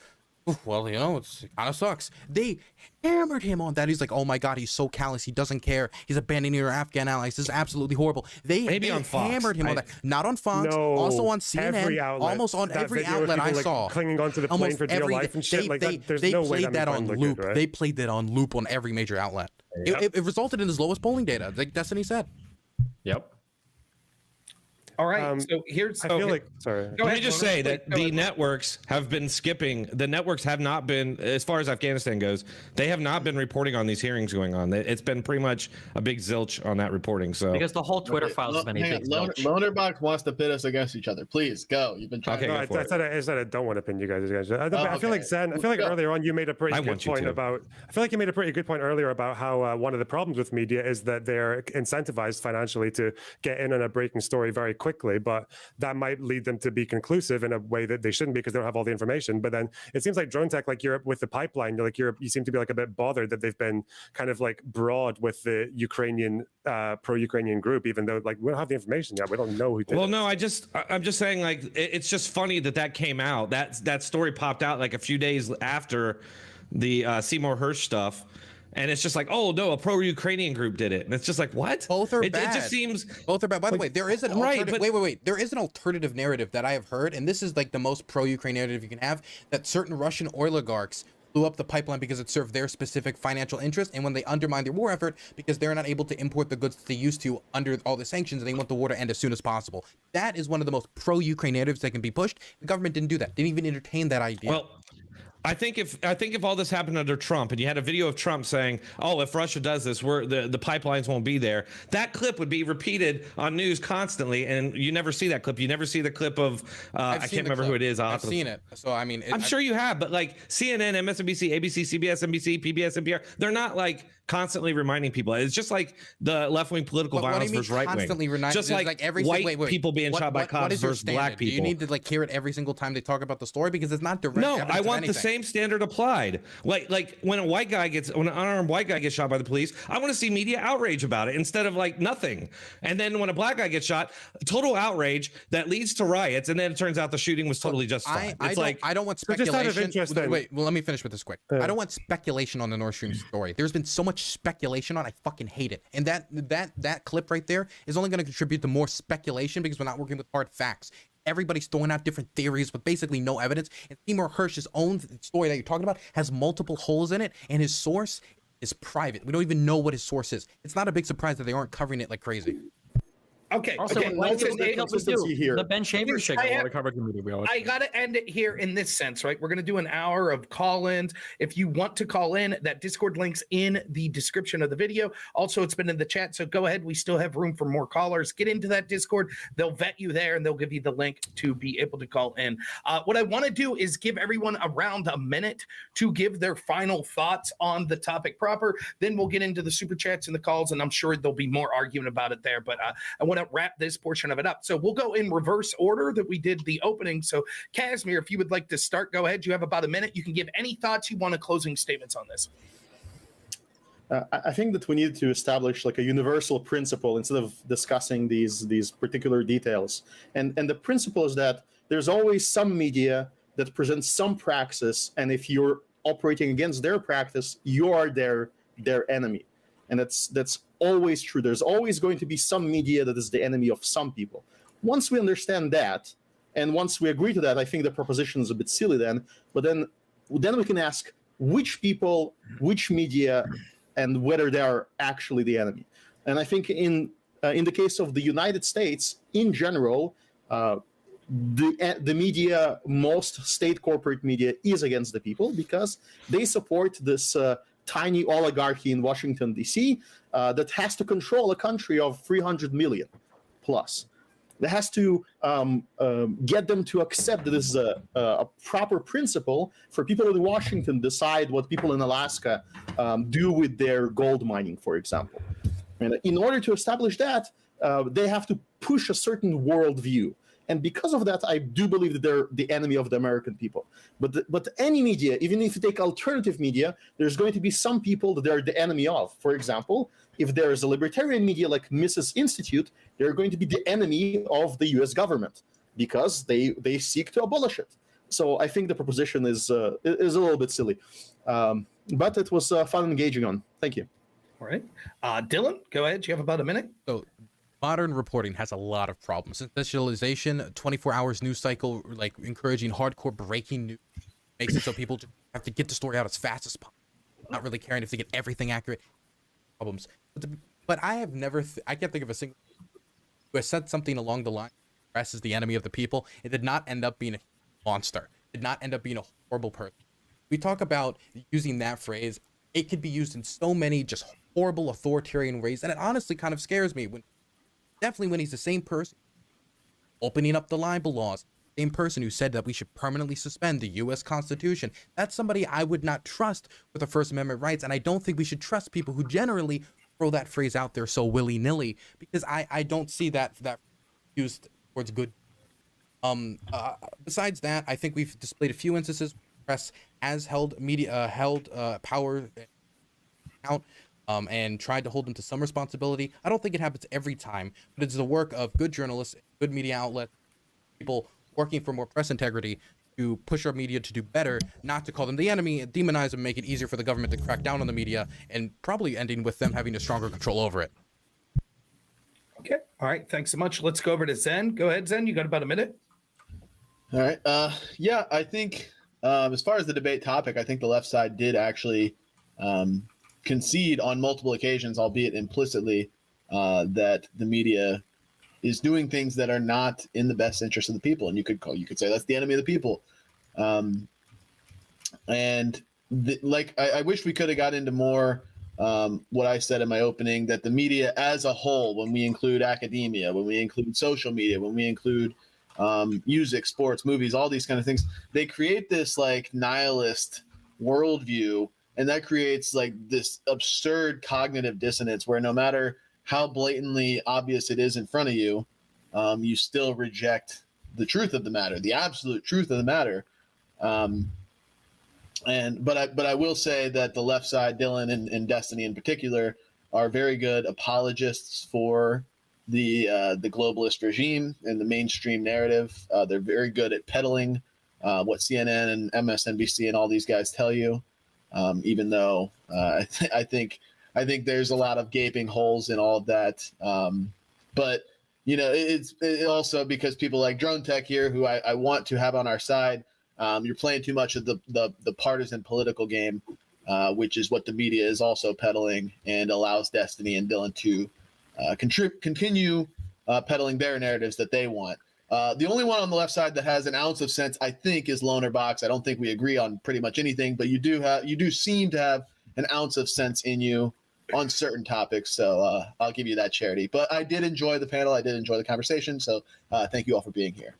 S3: well, you know, it's kind of sucks. They hammered him on that. He's like, oh my God, he's so callous. He doesn't care. He's abandoning our Afghan allies. This is absolutely horrible. They
S2: on Fox.
S3: hammered him on that. Not on Fox.
S7: No,
S3: Also on CNN.
S7: every outlet.
S3: Almost on
S7: That
S3: every
S7: video of
S3: outlet I
S7: people, like,
S3: saw.
S7: clinging onto the plane
S3: Almost
S7: for dear
S3: every-
S7: life and shit like that. There's
S3: they
S7: no way
S3: played
S7: that
S3: that
S7: makes
S3: on
S7: Biden look
S3: loop.
S7: good, right?
S3: They played that on loop on every major outlet. It resulted in his lowest polling data. Like Destiny said.
S1: Yep.
S5: All right. So here's.
S7: I feel like sorry.
S5: Go
S2: Can I
S5: ahead,
S2: just
S5: Loner.
S2: say that
S5: Go
S2: the
S5: ahead.
S2: networks have been skipping? The networks have not been, as far as Afghanistan goes, they have not been reporting on these hearings going on. It's been pretty much a big zilch on that reporting. So
S1: Because the whole Twitter files has been a
S4: Hang
S1: big
S4: on.
S1: zilch.
S4: Lonerbox wants to pit us against each other. Please go. You've been trying.
S2: Okay,
S7: No,
S2: go
S7: I,
S2: for
S7: I,
S2: it.
S7: said I said I don't want to pin you guys against it. I feel like
S4: okay.
S7: Zen. I feel like
S4: Go.
S7: earlier on you made a pretty
S2: I
S7: good
S2: want you
S7: point
S2: to.
S7: about. I feel like you made a pretty good point earlier about how one of the problems with media is that they're incentivized financially to get in on a breaking story very quickly, but that might lead them to be conclusive in a way that they shouldn't be because they don't have all the information. But then it seems like Drone Tech, like Europe with the pipeline, you seem to be like a bit bothered that they've been kind of like broad with the Ukrainian pro-Ukrainian group, even though like we don't have the information yet. We don't know who did
S2: Well,
S7: it.
S2: no, I'm just saying, like, it's just funny that came out. That story popped out like a few days after the Seymour Hersh stuff, and it's just like, oh no, a pro-Ukrainian group did it, and it's just like, what?
S3: Both are
S2: It
S3: bad.
S2: just seems
S3: Both are bad. By the way, there is an
S2: right,
S3: alternative.
S2: but-
S3: Wait. There is an alternative narrative that I have heard, and this is like the most pro-Ukraine narrative you can have. That certain Russian oligarchs blew up the pipeline because it served their specific financial interest, and when they undermine their war effort because they're not able to import the goods that they used to under all the sanctions, and they want the war to end as soon as possible. That is one of the most pro-Ukraine narratives that can be pushed. The government didn't do that. Didn't even entertain that idea.
S2: Well, I think if all this happened under Trump and you had a video of Trump saying, "Oh, if Russia does this, the pipelines won't be there," that clip would be repeated on news constantly, and you never see that clip. You never see the clip of I can't remember who it is.
S3: I've seen it, so I mean,
S2: I'm sure you have, but like CNN, MSNBC, ABC, CBS, NBC, PBS, NPR, they're not like constantly reminding people. It's just like the left-wing political violence versus right-wing.
S3: Constantly reminding,
S2: just like
S3: every
S2: white
S3: wait,
S2: people being shot by cops
S3: is your
S2: versus
S3: standard?
S2: black people.
S3: Do you need to like hear it every single time they talk about the story, because it's not direct?
S2: No,
S3: evidence
S2: I
S3: of
S2: want the
S3: anything.
S2: same standard applied. Like when an unarmed white guy gets shot by the police, I want to see media outrage about it instead of like nothing. And then when a black guy gets shot, total outrage that leads to riots, and then it turns out the shooting was totally justified.
S3: I don't want
S7: just out of
S3: speculation.
S7: interest, then.
S3: Wait, well, let me finish with this quick. I don't want speculation on the Nord Stream story. There's been so much speculation on, I fucking hate it. And that clip right there is only going to contribute to more speculation, because we're not working with hard facts. Everybody's throwing out different theories with basically no evidence. And Seymour Hersh's own story that you're talking about has multiple holes in it, and his source is private. We don't even know what his source is. It's not a big surprise that they aren't covering it like crazy.
S5: Okay.
S1: Also,
S5: okay.
S1: what's
S5: Listen,
S1: the
S8: consistency here.
S1: The Ben Shavers shit got a lot
S5: have-
S1: of coverage in the media. We always
S5: I got to end it here in this sense, right? We're going to do an hour of call-ins. If you want to call in, that Discord link's in the description of the video. Also, it's been in the chat, so go ahead. We still have room for more callers. Get into that Discord. They'll vet you there, and they'll give you the link to be able to call in. What I want to do is give everyone around a minute to give their final thoughts on the topic proper. Then we'll get into the super chats and the calls, and I'm sure there'll be more argument about it there. But I want to wrap this portion of it up. So we'll go in reverse order that we did the opening. So Casimir, if you would like to start, go ahead. You have about a minute. You can give any thoughts you want to, closing statements on this.
S8: I think that we need to establish like a universal principle instead of discussing these particular details. And the principle is that there's always some media that presents some praxis, and if you're operating against their practice, you are their enemy. And that's always true. There's always going to be some media that is the enemy of some people. Once we understand that, and once we agree to that, I think the proposition is a bit silly then. But then we can ask which people, which media, and whether they are actually the enemy. And I think in the case of the United States, in general, the media, most state corporate media, is against the people because they support this tiny oligarchy in Washington, D.C. That has to control a country of 300 million plus. That has to get them to accept that this is a proper principle for people in Washington decide what people in Alaska do with their gold mining, for example. And in order to establish that, they have to push a certain worldview. And because of that, I do believe that they're the enemy of the American people. But any media, even if you take alternative media, there's going to be some people that they're the enemy of. For example, if there is a libertarian media like Mises Institute, they're going to be the enemy of the U.S. government because they seek to abolish it. So I think the proposition is a little bit silly. But it was fun engaging on. Thank you.
S5: All right. Dylan, go ahead. You have about a minute.
S3: So modern reporting has a lot of problems. Sensationalization, 24 hours news cycle, like encouraging hardcore breaking news, makes it so people just have to get the story out as fast as possible, not really caring if they get everything accurate. Problems. But I have never, I can't think of a single who has said something along the line, press is the enemy of the people. It did not end up being a monster. It did not end up being a horrible person. We talk about using that phrase. It could be used in so many just horrible authoritarian ways. And it honestly kind of scares me definitely when he's the same person opening up the libel laws, same person who said that we should permanently suspend the U.S. Constitution. That's somebody I would not trust with the First Amendment rights, and I don't think we should trust people who generally throw that phrase out there so willy-nilly, because I don't see that used towards good. Besides that, I think we've displayed a few instances where the press has held power out. And tried to hold them to some responsibility. I don't think it happens every time, but it's the work of good journalists, good media outlets, people working for more press integrity to push our media to do better, not to call them the enemy, demonize them, make it easier for the government to crack down on the media, and probably ending with them having a stronger control over it.
S5: Okay. All right. Thanks so much. Let's go over to Zen. Go ahead, Zen. You got about a minute.
S4: All right. Yeah, I think as far as the debate topic, I think the left side did actually concede on multiple occasions, albeit implicitly, that the media is doing things that are not in the best interest of the people, and you could say that's the enemy of the people. And I wish we could have got into more what I said in my opening, that the media as a whole, when we include academia, when we include social media, when we include music, sports, movies, all these kind of things, they create this like nihilist worldview, and that creates like this absurd cognitive dissonance where no matter how blatantly obvious it is in front of you, you still reject the truth of the matter, the absolute truth of the matter. But I will say that the left side, Dylan and Destiny in particular, are very good apologists for the globalist regime and the mainstream narrative. They're very good at peddling what CNN and MSNBC and all these guys tell you, even though I think there's a lot of gaping holes in all of that. But you know, it's also because people like Drone Tech here, who I want to have on our side. You're playing too much of the partisan political game, which is what the media is also peddling, and allows Destiny and Dylan to continue peddling their narratives that they want. The only one on the left side that has an ounce of sense, I think, is Lonerbox. I don't think we agree on pretty much anything, but you do seem to have an ounce of sense in you on certain topics. So I'll give you that charity. But I did enjoy the panel. I did enjoy the conversation. So thank you all for being here.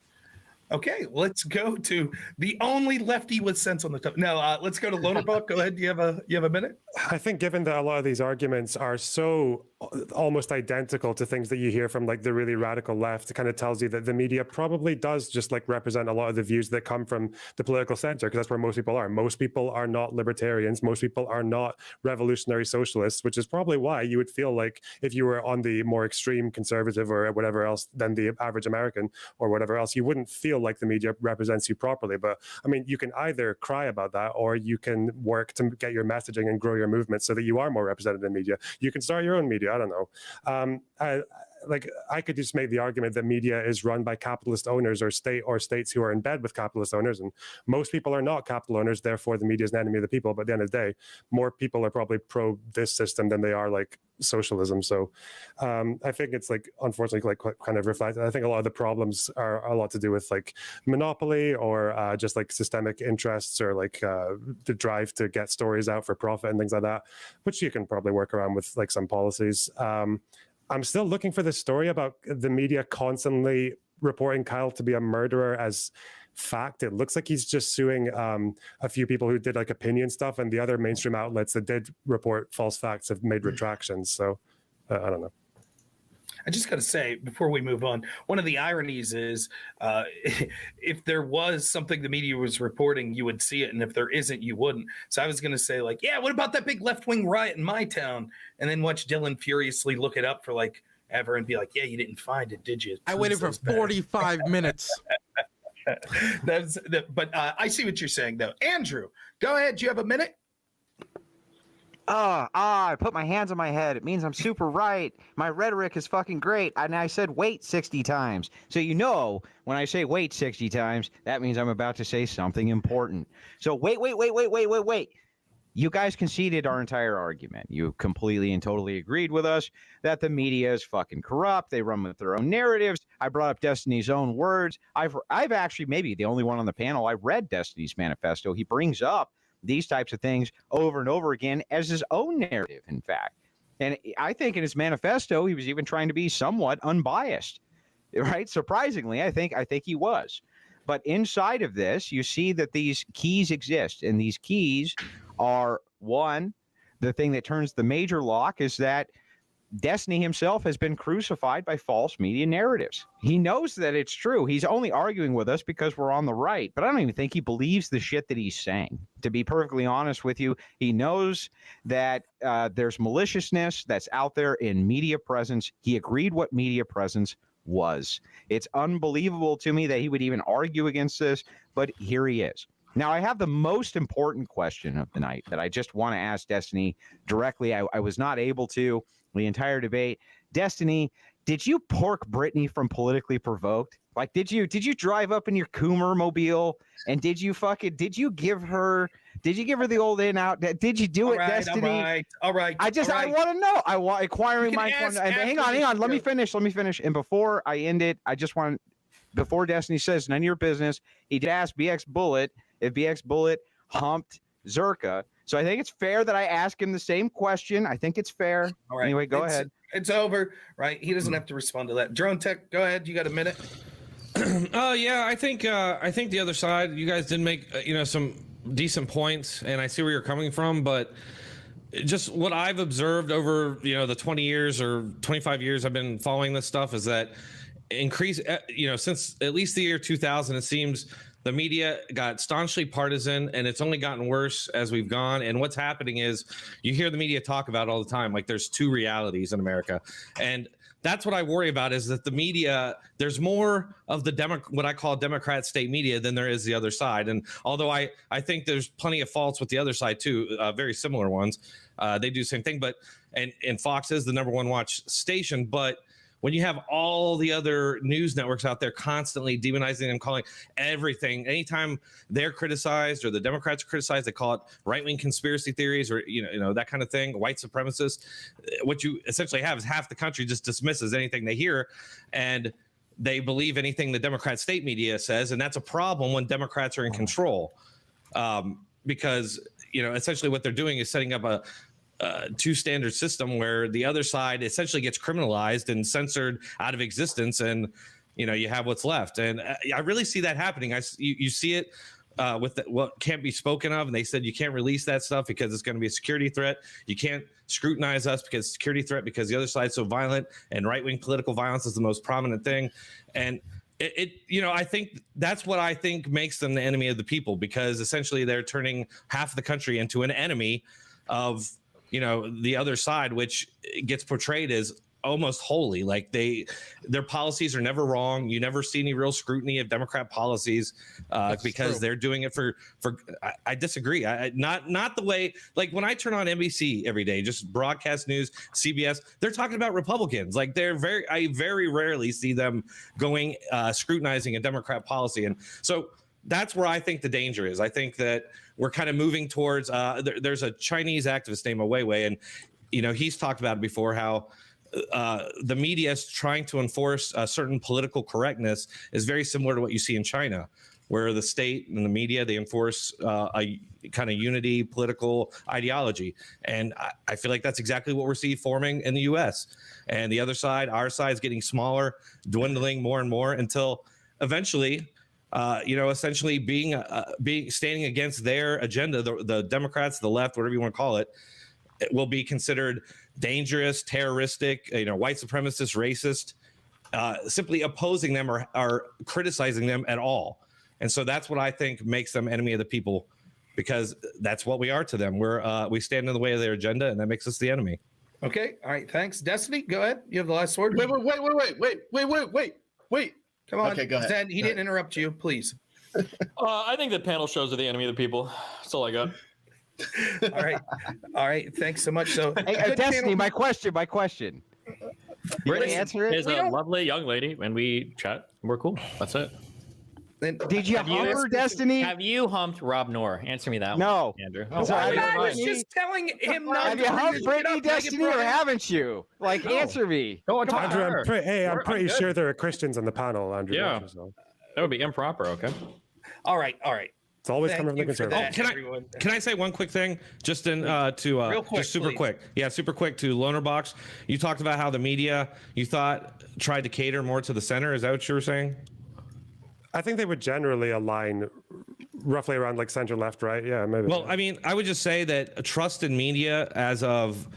S5: Okay, let's go to the only lefty with sense on the top. No, let's go to Lonerbox. Go ahead. Do you have a minute?
S7: I think given that a lot of these arguments are so almost identical to things that you hear from like the really radical left, it kind of tells you that the media probably does just like represent a lot of the views that come from the political center, because that's where most people are. Most people are not libertarians. Most people are not revolutionary socialists, which is probably why you would feel like if you were on the more extreme conservative or whatever else than the average American or whatever else, you wouldn't feel like the media represents you properly. But I mean, you can either cry about that, or you can work to get your messaging and grow your movement so that you are more represented in media. You can start your own media. I don't know. I could just make the argument that media is run by capitalist owners or states who are in bed with capitalist owners, and most people are not capital owners. Therefore, the media is an enemy of the people. But at the end of the day, more people are probably pro this system than they are like socialism. So I think it's like, unfortunately, like kind of reflected. I think a lot of the problems are a lot to do with like monopoly or just like systemic interests, or like the drive to get stories out for profit and things like that, which you can probably work around with like some policies. I'm still looking for this story about the media constantly reporting Kyle to be a murderer as fact. It looks like he's just suing a few people who did like opinion stuff, and the other mainstream outlets that did report false facts have made retractions. So I don't know.
S5: I just got to say, before we move on, one of the ironies is if there was something the media was reporting, you would see it. And if there isn't, you wouldn't. So I was going to say, like, yeah, what about that big left-wing riot in my town? And then watch Dylan furiously look it up for like ever and be like, yeah, you didn't find it, did you?
S3: I waited for 45 minutes.
S5: But I see what you're saying, though. Andrew, go ahead. Do you have a minute?
S6: I put my hands on my head. It means I'm super right. My rhetoric is fucking great. And I said wait 60 times. So you know, when I say wait 60 times, that means I'm about to say something important. So wait. You guys conceded our entire argument. You completely and totally agreed with us that the media is fucking corrupt. They run with their own narratives. I brought up Destiny's own words. I've actually, maybe the only one on the panel, I read Destiny's manifesto. He brings up these types of things over and over again as his own narrative, in fact. And I think in his manifesto, he was even trying to be somewhat unbiased, right? Surprisingly, I think he was. But inside of this, you see that these keys exist, and these keys are, one, the thing that turns the major lock is that Destiny himself has been crucified by false media narratives. He knows that it's true. He's only arguing with us because we're on the right, but I don't even think he believes the shit that he's saying. To be perfectly honest with you, he knows that there's maliciousness that's out there in media presence. He agreed what media presence was. It's unbelievable to me that he would even argue against this, but here he is. Now, I have the most important question of the night that I just want to ask Destiny directly. I was not able to the entire debate. Destiny, did you pork Brittany from Politically Provoked? Like, did you drive up in your Coomer mobile and did you give her the old in out? Did you do it, Destiny?
S5: All right.
S6: I want to know. I want acquiring my phone. Hang on. Let me finish. And before I end it, I just want, before Destiny says none of your business, he did ask BX Bullet if BX Bullet humped Zerka. So I think it's fair that I ask him the same question. I think it's fair.
S5: All right.
S6: Anyway, go ahead.
S5: It's over, right? He doesn't have to respond to that. Drone Tech, go ahead. You got a minute.
S2: Yeah, I think the other side, you guys did make some decent points, and I see where you're coming from, but just what I've observed over the 20 years or 25 years I've been following this stuff is that since at least the year 2000, it seems the media got staunchly partisan, and it's only gotten worse as we've gone. And what's happening is you hear the media talk about all the time, like there's two realities in America. And that's what I worry about, is that the media, there's more of the what I call Democrat state media than there is the other side. And although I think there's plenty of faults with the other side too, very similar ones, they do the same thing. But and Fox is the number one watch station, but when you have all the other news networks out there constantly demonizing them, calling everything, anytime they're criticized or the Democrats are criticized, they call it right-wing conspiracy theories or that kind of thing, white supremacists. What you essentially have is half the country just dismisses anything they hear, and they believe anything the Democrat state media says, and that's a problem when Democrats are in control, because essentially what they're doing is setting up a two-standard system where the other side essentially gets criminalized and censored out of existence, and you have what's left. And I really see that happening. You see it with what can't be spoken of, and they said you can't release that stuff because it's going to be a security threat. You can't scrutinize us because it's a security threat, because the other side's so violent, and right-wing political violence is the most prominent thing. And I think that's what I think makes them the enemy of the people, because essentially they're turning half the country into an enemy of the other side, which gets portrayed as almost holy. Like their policies are never wrong. You never see any real scrutiny of Democrat policies because
S3: true.
S2: they're doing it for. I disagree. Not the way, like when I turn on NBC every day, just broadcast news, CBS, they're talking about Republicans. Like I very rarely see them going scrutinizing a Democrat policy, and so that's where I think the danger is. I think that we're kind of moving towards there's a Chinese activist named Weiwei, and he's talked about it before, how the media is trying to enforce a certain political correctness is very similar to what you see in China, where the state and the media, they enforce a kind of unity political ideology. And I feel like that's exactly what we're seeing forming in the US. And the other side, our side, is getting smaller, dwindling more and more, until eventually essentially being standing against their agenda, the Democrats, the left, whatever you want to call it will be considered dangerous, terroristic, white supremacist, racist, simply opposing them or criticizing them at all. And so that's what I think makes them enemy of the people, because that's what we are to them. We stand in the way of their agenda, and that makes us the enemy.
S5: Okay. All right. Thanks. Destiny, go ahead. You have the last word.
S4: Wait.
S5: Come on.
S4: Okay, go ahead.
S5: Zen, he didn't interrupt you. Please.
S1: I think that panel shows are the enemy of the people. That's all I got.
S5: All right. Thanks so much. So,
S6: Hey, Destiny, my question. You ready to answer it?
S1: Is a lovely young lady, and we chat. We're cool. That's it.
S6: Did you hump her, Destiny?
S1: Have you humped Rob Noor? Answer me that
S6: No.
S1: one, Andrew.
S6: So
S5: I was just telling him not
S6: Have
S5: to
S6: you
S5: bring
S6: humped
S5: this
S6: Brittany,
S5: shit up,
S6: Destiny, or haven't you? Like, answer me.
S1: Go on, talk to
S7: Andrew,
S1: her.
S7: I'm pretty sure there are Christians on the panel, Andrew.
S1: Yeah.
S7: So.
S1: That would be improper. Okay.
S5: All right.
S7: It's always
S5: Thank
S7: coming from the
S5: you for
S7: conservative.
S5: that.
S2: Can I say one quick thing, just
S5: Real quick,
S2: just super
S5: please.
S2: quick? Yeah, super quick to Lonerbox. You talked about how the media, you thought, tried to cater more to the center. Is that what you were saying?
S7: I think they would generally align roughly around like center left, right? Yeah, maybe.
S2: Well, I mean, I would just say that trust in media as of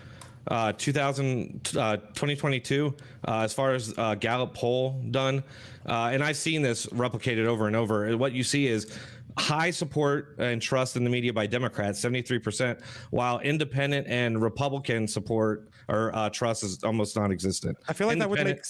S2: 2022, as far as Gallup poll done, and I've seen this replicated over and over. What you see is high support and trust in the media by Democrats, 73%, while independent and Republican support or trust is almost non-existent.
S7: I feel like that would make.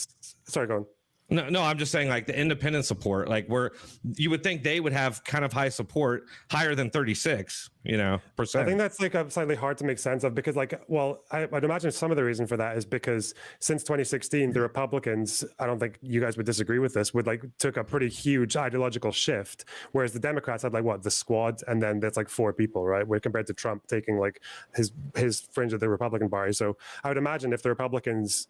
S7: Sorry, go on.
S2: No, I'm just saying, like, the independent support, like, where you would think they would have kind of high support, higher than 36%.
S7: I think that's like slightly hard to make sense of, because I'd imagine some of the reason for that is because since 2016, the Republicans, I don't think you guys would disagree with this, took a pretty huge ideological shift, whereas the Democrats had the squad, and then that's like 4 people, right? Where compared to Trump taking like his fringe of the Republican party. So I would imagine if the Republicans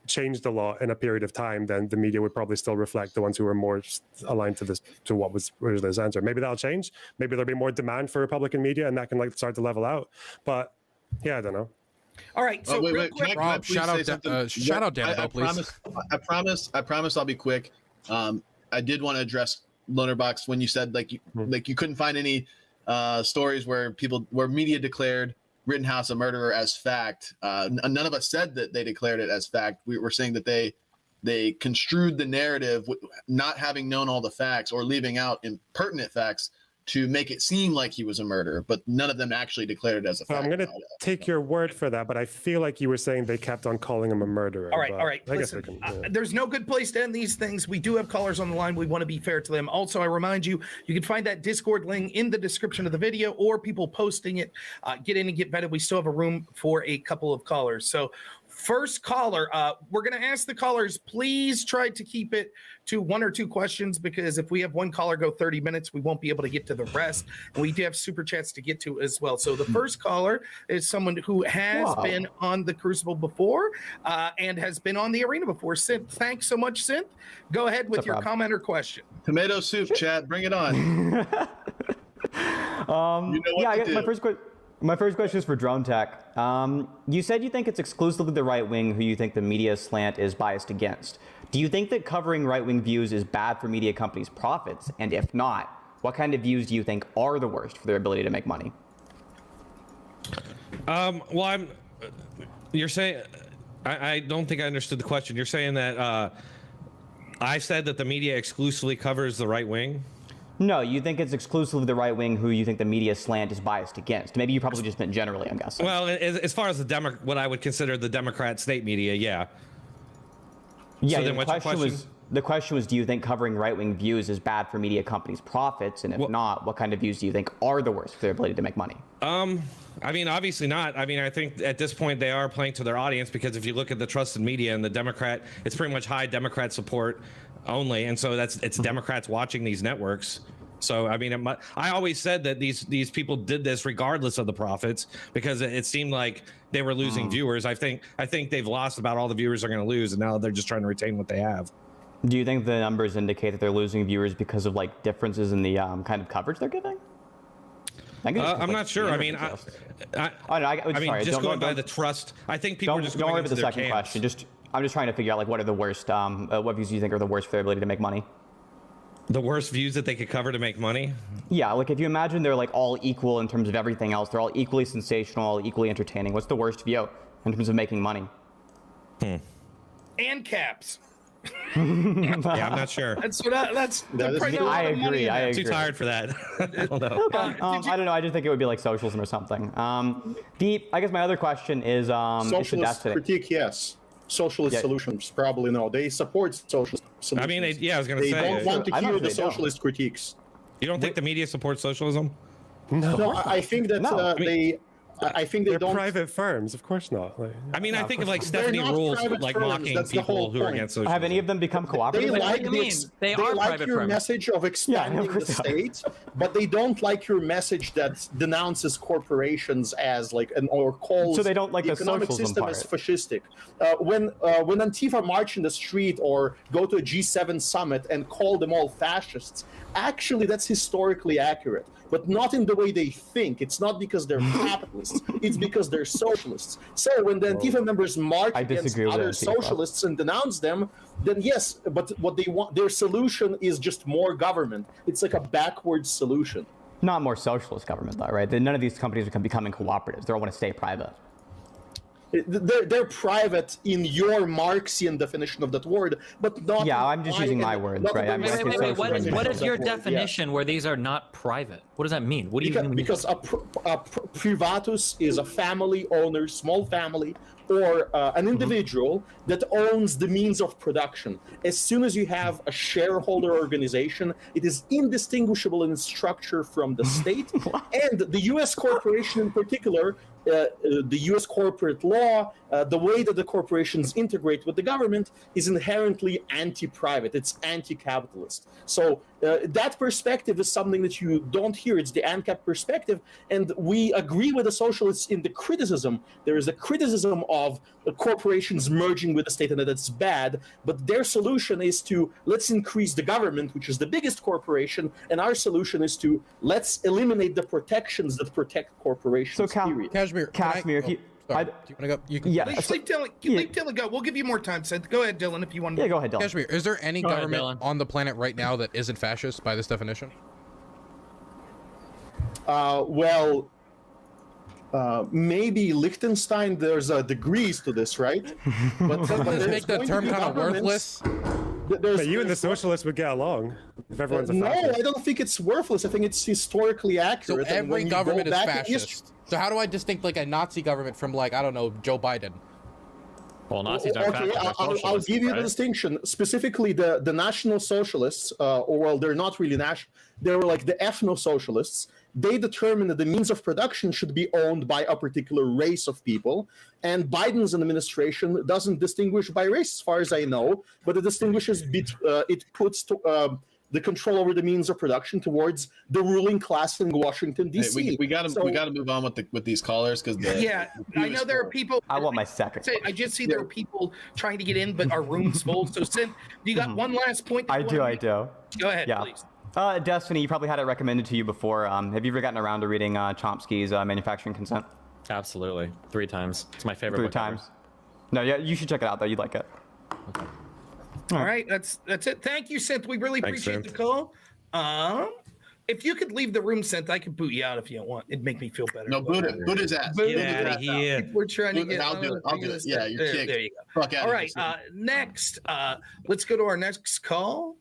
S7: changed a lot in a period of time, then the media would probably still reflect the ones who were more aligned to what was this answer. Maybe that'll change. Maybe there'll be more demand for Republican media, and that can like start to level out. But yeah, I don't know.
S5: All right. So
S4: wait,
S5: real
S4: wait.
S5: quick,
S4: Can I
S3: Rob,
S4: please
S3: shout
S4: say
S3: out,
S4: something?
S3: shout out Danica, please.
S4: I promise I'll be quick. I did want to address Lonerbox when you said like you couldn't find any stories where media declared Rittenhouse a murderer as fact. None of us said that they declared it as fact. We were saying that they construed the narrative, not having known all the facts or leaving out impertinent facts to make it seem like he was a murderer, but none of them actually declared it as a fact.
S7: I'm going to take your word for that, but I feel like you were saying they kept on calling him a murderer.
S5: all right.
S7: I guess
S5: Listen,
S7: we can,
S5: there's no good place to end these things. We do have callers on the line. We want to be fair to them. Also, I remind you, you can find that Discord link in the description of the video or people posting it. Get in and get vetted. We still have a room for a couple of callers. So first caller, we're going to ask the callers, please try to keep it to 1 or 2 questions, because if we have one caller go 30 minutes, we won't be able to get to the rest. And we do have super chats to get to as well. So the first caller is someone who has been on the Crucible before and has been on the arena before. Synth, thanks so much, Synth. Go ahead with your comment or question.
S4: Tomato soup, chat. Bring it on. You know what
S11: I
S4: to
S11: guess
S4: do.
S11: my first question is for Drone Tech. You said you think it's exclusively the right wing who you think the media slant is biased against. Do you think that covering right-wing views is bad for media companies' profits? And if not, what kind of views do you think are the worst for their ability to make money?
S2: You're saying, I don't think I understood the question. You're saying that I said that the media exclusively covers the right wing?
S11: No, you think it's exclusively the right wing who you think the media slant is biased against. Maybe you probably just meant generally, I'm guessing.
S2: Well, as far as what I would consider the Democrat state media, yeah.
S11: Yeah,
S2: so then what's your question?
S11: The question was, do you think covering right-wing views is bad for media companies' profits? And if not, what kind of views do you think are the worst for their ability to make money?
S2: I mean, obviously not. I mean, I think at this point they are playing to their audience, because if you look at the trusted media and the Democrat, it's pretty much high Democrat support only. And so it's Democrats watching these networks. So, I mean, I always said that these people did this regardless of the profits, because it seemed like they were losing viewers. I think they've lost about all the viewers they're going to lose, and now they're just trying to retain what they have.
S11: Do you think the numbers indicate that they're losing viewers because of like differences in the kind of coverage they're giving?
S2: I'm not sure. I mean, just going by the trust, I think people are just going into their camps.
S11: Don't worry about the second question. I'm just trying to figure out like what are the worst, what views do you think are the worst for their ability to make money?
S2: The worst views that they could cover to make money?
S11: Yeah, like if you imagine they're like all equal in terms of everything else, they're all equally sensational, all equally entertaining. What's the worst view in terms of making money?
S5: And caps.
S2: Yeah, I'm not sure.
S11: I agree.
S2: I'm too tired for that. I don't know.
S11: I don't know. I just think it would be like socialism or something. I guess my other question is
S8: socialist critique, yes. Socialist solutions, probably no. They support socialist solutions.
S2: I mean, I was going to say.
S8: They don't want to hear the socialist critiques.
S2: You don't think the media supports socialism?
S8: No, I think that I think they
S7: they're
S8: don't.
S7: Private firms, of course not.
S2: I mean, I think of like Stephanie Rules, like mocking people who are against socialism.
S11: Have any of them become cooperative?
S8: They like your message of expanding the state, but they don't like your message that denounces corporations as like or calls
S11: so they don't like
S8: the economic system as fascistic. When Antifa march in the street or go to a G7 summit and call them all fascists, actually that's historically accurate, but not in the way they think. It's not because they're capitalists. It's because they're socialists. So when the Antifa members march against other socialists and denounce them, then yes, but what they want, their solution is just more government. It's like a backwards solution.
S11: Not more socialist government, though, right? None of these companies are becoming cooperatives. They all want to stay private.
S8: They're private in your Marxian definition of that word, but not.
S11: Yeah, I'm just using my words, right?
S1: Wait. What is your definition where these are not private? What does that mean? What do you mean?
S8: Because a privatus is a family owner, small family, or an individual that owns the means of production. As soon as you have a shareholder organization, it is indistinguishable in its structure from the state, and the U.S. corporation in particular the U.S. corporate law, the way that the corporations integrate with the government is inherently anti-private. It's anti-capitalist. So that perspective is something that you don't hear. It's the ANCAP perspective, and we agree with the socialists in the criticism. There is a criticism of corporations merging with the state, and that it's bad. But their solution is to let's increase the government, which is the biggest corporation, and our solution is to let's eliminate the protections that protect corporations.
S11: So,
S3: Kashmir,
S11: if you,
S3: do you want to go? You can.
S11: Yeah.
S5: Leave Dylan go. We'll give you more time, Seth. Go ahead, Dylan, if you want to.
S11: Yeah, go ahead, Dylan.
S3: Kashmir, is there any
S1: Go ahead,
S3: government
S1: Dylan.
S3: on the planet right now that isn't fascist by this definition?
S8: Maybe Liechtenstein. There's degrees to this, right? But
S3: Doesn't this
S8: there's
S3: make the
S8: going to
S3: term
S8: be
S3: kind of
S8: governments-
S3: worthless?
S8: There's-
S7: But you and the
S8: there's-
S7: socialists would get along if everyone's a
S8: No,
S7: fascist.
S8: I don't think it's worthless. I think it's historically
S3: So
S8: accurate. and
S3: every
S8: when you go
S3: government is
S8: back in history-
S3: fascist. So how do I distinct like a Nazi government from like, I don't know, Joe Biden?
S1: Well, Nazis aren't
S8: Okay,
S1: fascists, they're
S8: I'll
S1: socialists,
S8: give you the
S1: right?
S8: distinction. Specifically, the National Socialists, or well, they're not really national. They were like the ethno-socialists. They determined that the means of production should be owned by a particular race of people. And Biden's administration doesn't distinguish by race, as far as I know, but it distinguishes. It puts the control over the means of production towards the ruling class in Washington D.C.
S4: Hey, we got to move on with these callers because
S5: I know there are people.
S11: I want my second.
S5: I just see there are people trying to get in, but our room's full. So, Seth, you got one last point?
S11: I do.
S5: Go ahead,
S11: Yeah.
S5: please.
S11: Destiny, you probably had it recommended to you before. Have you ever gotten around to reading Chomsky's Manufacturing Consent?
S1: Absolutely. 3 times. It's my favorite
S11: 3
S1: book ever.
S11: times. No, yeah, you should check it out though. You'd like it.
S5: All right, that's it. Thank you, Seth. We really
S7: Thanks,
S5: appreciate the call. If you could leave the room, Seth, I could boot you out if you don't want. It'd make me feel better.
S4: No, boot his ass.
S5: Boot
S4: Get
S5: his
S4: outta
S5: ass
S4: here.
S5: out. We're trying to get.
S4: I'll do it. Yeah, you're
S5: there,
S4: kicked.
S5: there you go.
S4: Fuck out
S5: All
S4: of
S5: right.
S4: here.
S5: Next, let's go to our next call.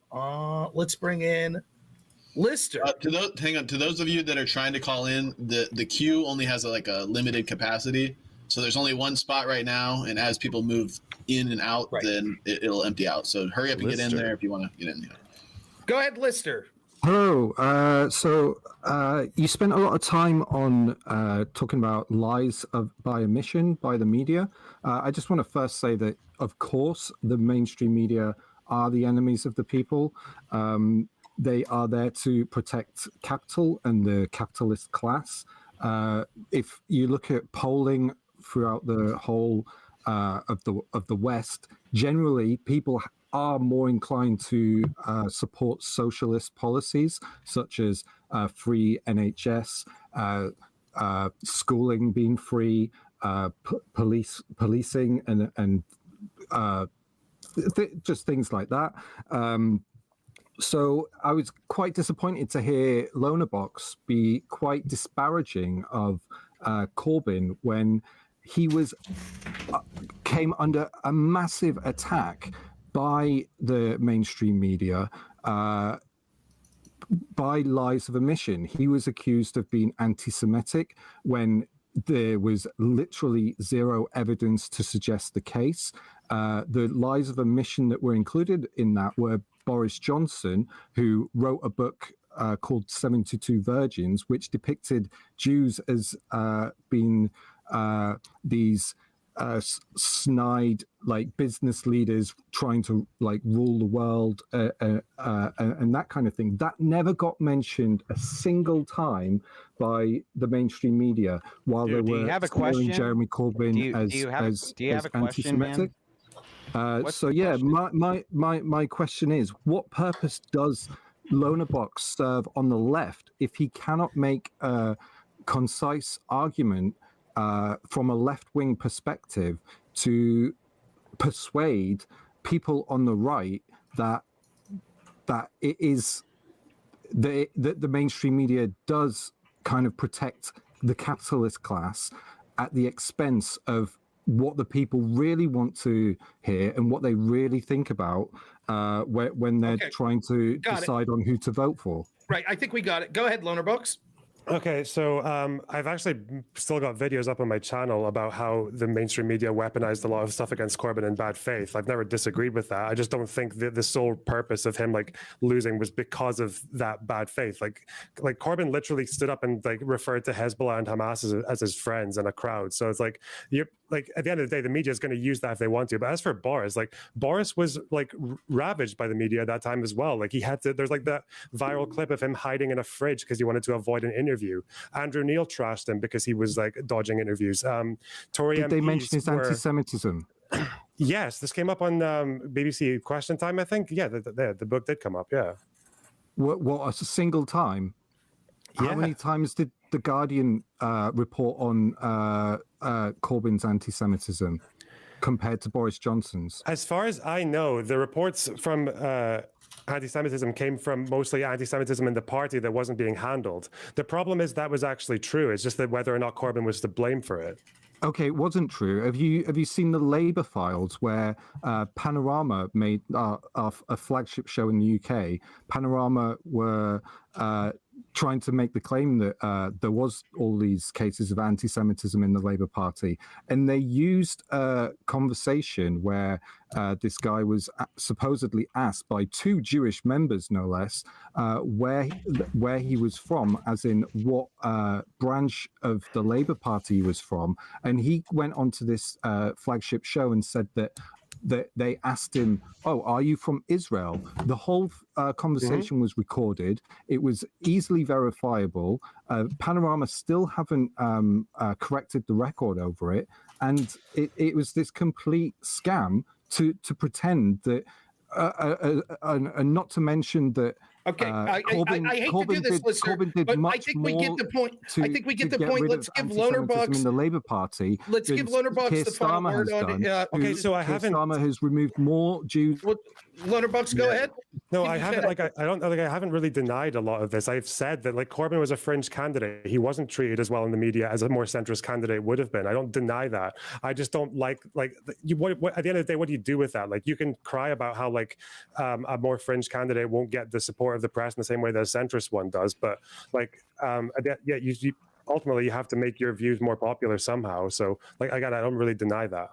S5: Let's bring in Lister.
S4: To those of you that are trying to call in, the queue only has a limited capacity, so there's only one spot right now, and as people move in and out, then it'll empty out. So hurry up and get in there if you want to get in.
S5: Go ahead, Lister.
S12: Hello. So you spent a lot of time on talking about lies by omission by the media. I just want to first say that, of course, the mainstream media are the enemies of the people. They are there to protect capital and the capitalist class. If you look at polling throughout the whole of the West, generally people are more inclined to support socialist policies such as free NHS, schooling being free, policing, and just things like that. So I was quite disappointed to hear Lonerbox be quite disparaging of Corbyn when he came under a massive attack by the mainstream media, by lies of omission. He was accused of being anti-Semitic when there was literally zero evidence to suggest the case. The lies of omission that were included in that were Boris Johnson, who wrote a book called 72 Virgins, which depicted Jews as being these snide business leaders trying to rule the world and that kind of thing. That never got mentioned a single time by the mainstream media while they were calling Jeremy Corbyn as anti-Semitic. So yeah, my question is, what purpose does Lonerbox serve on the left if he cannot make a concise argument from a left-wing perspective to persuade people on the right that it is that the mainstream media does kind of protect the capitalist class at the expense of what the people really want to hear and what they really think about when they're trying to decide on who to vote for.
S5: Right. I think we got it. Go ahead, Lonerbox.
S7: Okay, so I've actually still got videos up on my channel about how the mainstream media weaponized a lot of stuff against Corbyn in bad faith. I've never disagreed with that. I just don't think that the sole purpose of him like losing was because of that bad faith. Like Corbyn literally stood up and like referred to Hezbollah and Hamas as his friends and a crowd. So it's like you're like at the end of the day, the media is going to use that if they want to. But as for Boris, like Boris was like ravaged by the media at that time as well. Like he had to. There's like that viral clip of him hiding in a fridge because he wanted to avoid an interview. Andrew Neil trashed him because he was like dodging interviews. Tory
S12: Did they
S7: MPs
S12: mention his anti-Semitism?
S7: Yes, this came up on BBC Question Time, I think. Yeah, the book did come up. Yeah.
S12: What a single time?
S7: Yeah.
S12: How many times did the Guardian report on Corbyn's anti-Semitism compared to Boris Johnson's?
S7: As far as I know, the reports from anti-Semitism came from mostly anti-Semitism in the party that wasn't being handled. The problem is that was actually true. It's just that whether or not Corbyn was to blame for it.
S12: Okay, it wasn't true. Have you seen the Labour files where Panorama made a flagship show in the UK? Panorama were trying to make the claim that there was all these cases of anti-Semitism in the Labour Party, and they used a conversation where this guy was supposedly asked by two Jewish members, no less, where he was from, as in what branch of the Labour Party he was from, and he went onto this flagship show and said that they asked him, "Oh, are you from Israel?" The whole conversation was recorded. It was easily verifiable. Panorama still haven't corrected the record over it, and it was this complete scam to pretend that, and not to mention that.
S5: Okay, I hate to do this, listener, but I think we get the point. I think we get the point. Let's give Lonerbox
S12: in the Labour Party.
S5: Let's give Lonerbox the final word on it.
S7: Okay, so I haven't.
S12: Starmer has removed more Jews.
S5: Lonerbox, go ahead.
S7: No, I haven't. Like, I don't. Like, I haven't really denied a lot of this. I've said that like Corbyn was a fringe candidate. He wasn't treated as well in the media as a more centrist candidate would have been. I don't deny that. I just don't like you. What at the end of the day, what do you do with that? Like, you can cry about how like a more fringe candidate won't get the support of the press in the same way that a centrist one does. But like, you ultimately you have to make your views more popular somehow. So like, I don't really deny that.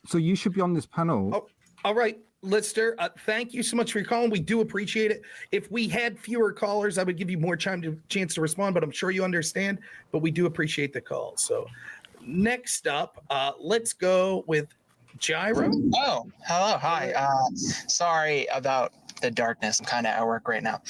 S12: So you should be on this panel.
S5: Oh, all right, listener. Thank you so much for your calling. We do appreciate it. If we had fewer callers, I would give you more chance to respond, but I'm sure you understand. But we do appreciate the call. So next up, let's go with Gyro.
S13: Oh, hello. Hi. Sorry about the darkness. I'm kind of at work right now.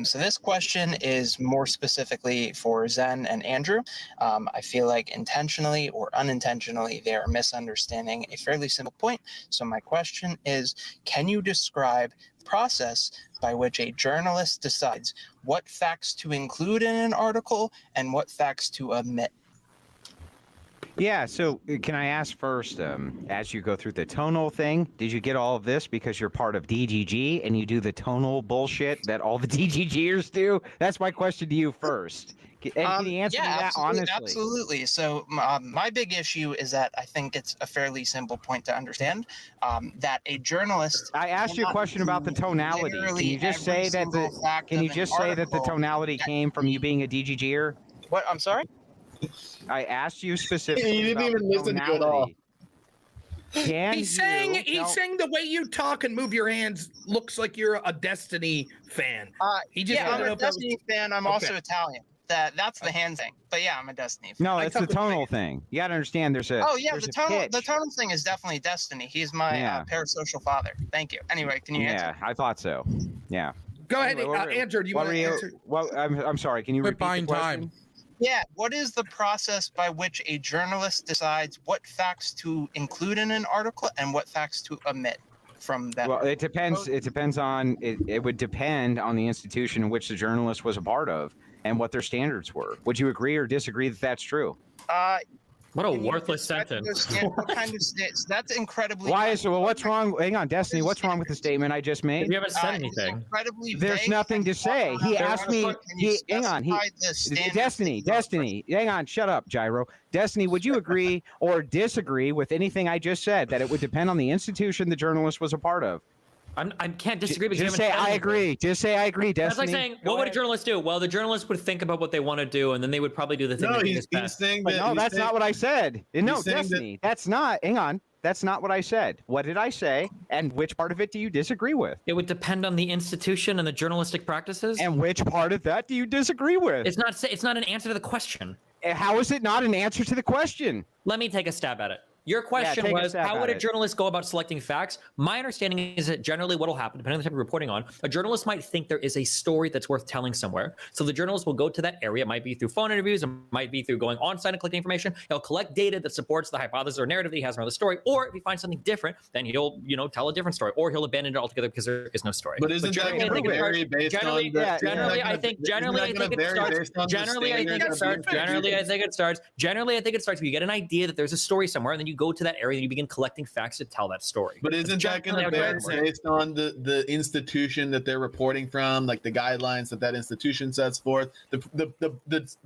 S13: So this question is more specifically for Zen and Andrew. I feel like intentionally or unintentionally, they are misunderstanding a fairly simple point. So my question is, can you describe the process by which a journalist decides what facts to include in an article and what facts to omit?
S6: Yeah, so can I ask first, as you go through the tonal thing, did you get all of this because you're part of DGG and you do the tonal bullshit that all the DGGers do? That's my question to you first. Can you answer me that honestly?
S13: Absolutely. So my big issue is that I think it's a fairly simple point to understand, that a journalist...
S6: I asked you a question about the tonality. Can you just say that the tonality came from you being a DGGer?
S13: What? I'm sorry?
S6: I asked you specifically.
S8: You didn't even listen to it all.
S5: He's saying the way you talk and move your hands looks like you're a Destiny fan.
S13: I'm a Destiny fan. I'm also Italian. That's the hand thing. But yeah, I'm a Destiny fan.
S6: No, it's the tonal thing. You got to understand. The
S13: tonal thing is definitely Destiny. He's my parasocial father. Thank you. Anyway, can you answer?
S6: Yeah, I thought so. Yeah.
S5: Go ahead, Andrew. Do you want to answer?
S6: Well, I'm sorry. Can you repeat the question? Time.
S13: Yeah, what is the process by which a journalist decides what facts to include in an article and what facts to omit from that?
S6: Well, it depends. It depends on it would depend on the institution in which the journalist was a part of and what their standards were. Would you agree or disagree that that's true?
S1: What a worthless sentence.
S13: What kind of that's incredibly.
S6: Why is what's wrong? Hang on, Destiny. What's wrong with the statement I just made?
S1: You haven't said anything.
S6: There's nothing to say. He asked me. Hang on. Destiny. Hang on. Shut up, Gyro. Destiny, would you agree or disagree with anything I just said? That it would depend on the institution the journalist was a part of.
S1: I can't disagree with you.
S6: Just say I agree. Just say I agree, Destiny.
S1: That's like saying, what would a journalist do? Well, the journalist would think about what they want to do, and then they would probably do the thing.
S4: No,
S1: that
S4: he's saying that.
S6: No, that's not what I said. No, Destiny. That's not. Hang on. That's not what I said. What did I say? And which part of it do you disagree with?
S1: It would depend on the institution and the journalistic practices.
S6: And which part of that do you disagree with?
S1: It's not an answer to the question.
S6: How is it not an answer to the question?
S1: Let me take a stab at it. Your question was, how would a journalist go about selecting facts? My understanding is that generally what will happen, depending on the type of reporting on, a journalist might think there is a story that's worth telling somewhere. So the journalist will go to that area. It might be through phone interviews. It might be through going on site and collecting information. He'll collect data that supports the hypothesis or narrative that he has around the story. Or if he finds something different, then he'll, tell a different story. Or he'll abandon it altogether because there is no story.
S4: But isn't that going to vary based on the...
S1: Generally, I think it starts. You get an idea that there's a story somewhere, and then you go to that area and you begin collecting facts to tell that story.
S4: But isn't that going to vary based on the institution that they're reporting from, like the guidelines that institution sets forth, the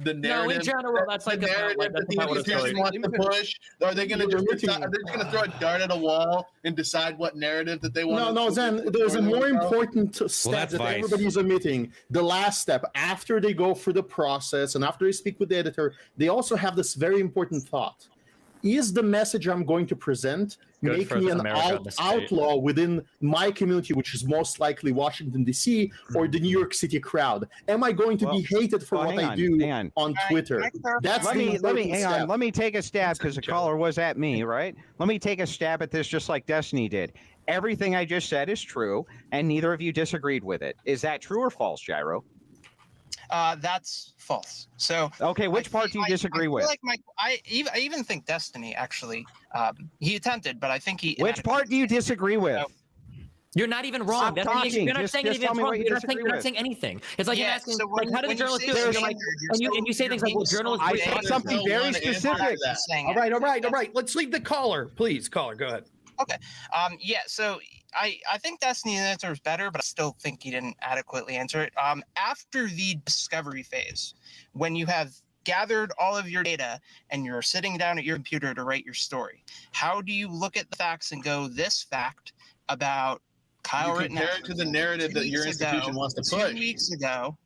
S4: narrative?
S1: No, in general, that's like the narrative
S4: that the institution wants to push. Are they going to throw a dart at a wall and decide what narrative that they want?
S8: No, Zen. There's a more important step that everybody's omitting. The last step, after they go through the process and after they speak with the editor, they also have this very important thought. Is the message I'm going to present make me an outlaw within my community, which is most likely Washington, D.C., or the New York City crowd? Am I going to be hated for what I do on Twitter? That's
S6: let me hang on. Let me take a stab because the caller was at me, right? Let me take a stab at this just like Destiny did. Everything I just said is true, and neither of you disagreed with it. Is that true or false, Gyro?
S13: That's false. So
S6: okay, which part do you disagree with?
S13: I even think Destiny actually he attempted, but I think he.
S6: Which part do you disagree with?
S1: You're not even wrong.
S6: Stop talking.
S1: You're not saying anything wrong. You're not saying anything. It's like you're asking, how do the journalists do it? And you say things like, well, journalists.
S6: I said something very specific.
S5: All right. Let's leave the caller, please. Caller, go ahead.
S13: Okay. So I think Destiny's answer is better, but I still think he didn't adequately answer it. After the discovery phase, when you have gathered all of your data and you're sitting down at your computer to write your story, how do you look at the facts and go, this fact about Kyle Rittenhouse?
S4: Compare it to the narrative that your institution wants to push.
S13: 2 weeks ago,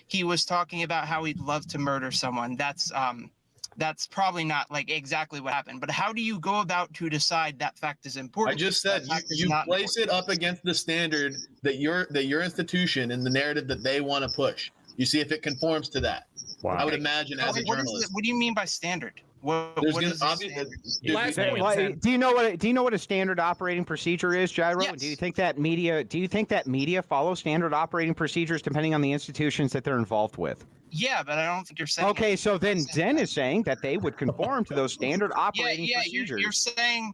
S13: he was talking about how he'd love to murder someone. That's probably not like exactly what happened, but how do you go about to decide that fact is important?
S4: I just said you place it up against the standard that your institution and the narrative that they want to push. You see if it conforms to that. Wow. I would imagine as a journalist.
S13: What do you mean by standard? What is
S6: do you know what a standard operating procedure is, Gyro?
S13: Yes.
S6: Do you think that media follow standard operating procedures depending on the institutions that they're involved with?
S13: Yeah, but I don't think you're saying.
S6: Okay, so then Zen is saying that they would conform to those standard operating procedures.
S13: You're saying.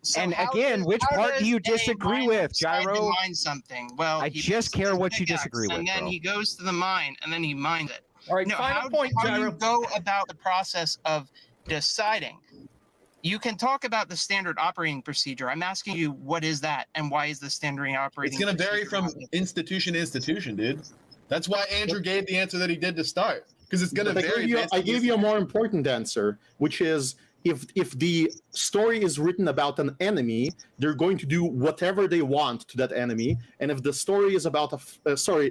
S13: So
S6: and again, which part do you disagree with, Gyro?
S13: Mine something. Well,
S6: I just care what you disagree with.
S13: And then he goes to the mine, and then he mines it.
S5: All right,
S13: how do you go about the process of deciding? You can talk about the standard operating procedure. I'm asking you, what is that, and why is the standard operating?
S4: It's going to vary from institution to institution, dude. That's why Andrew gave the answer that he did to start, because it's going to vary.
S8: I gave you a more important answer, which is if the story is written about an enemy, they're going to do whatever they want to that enemy, and if the story is about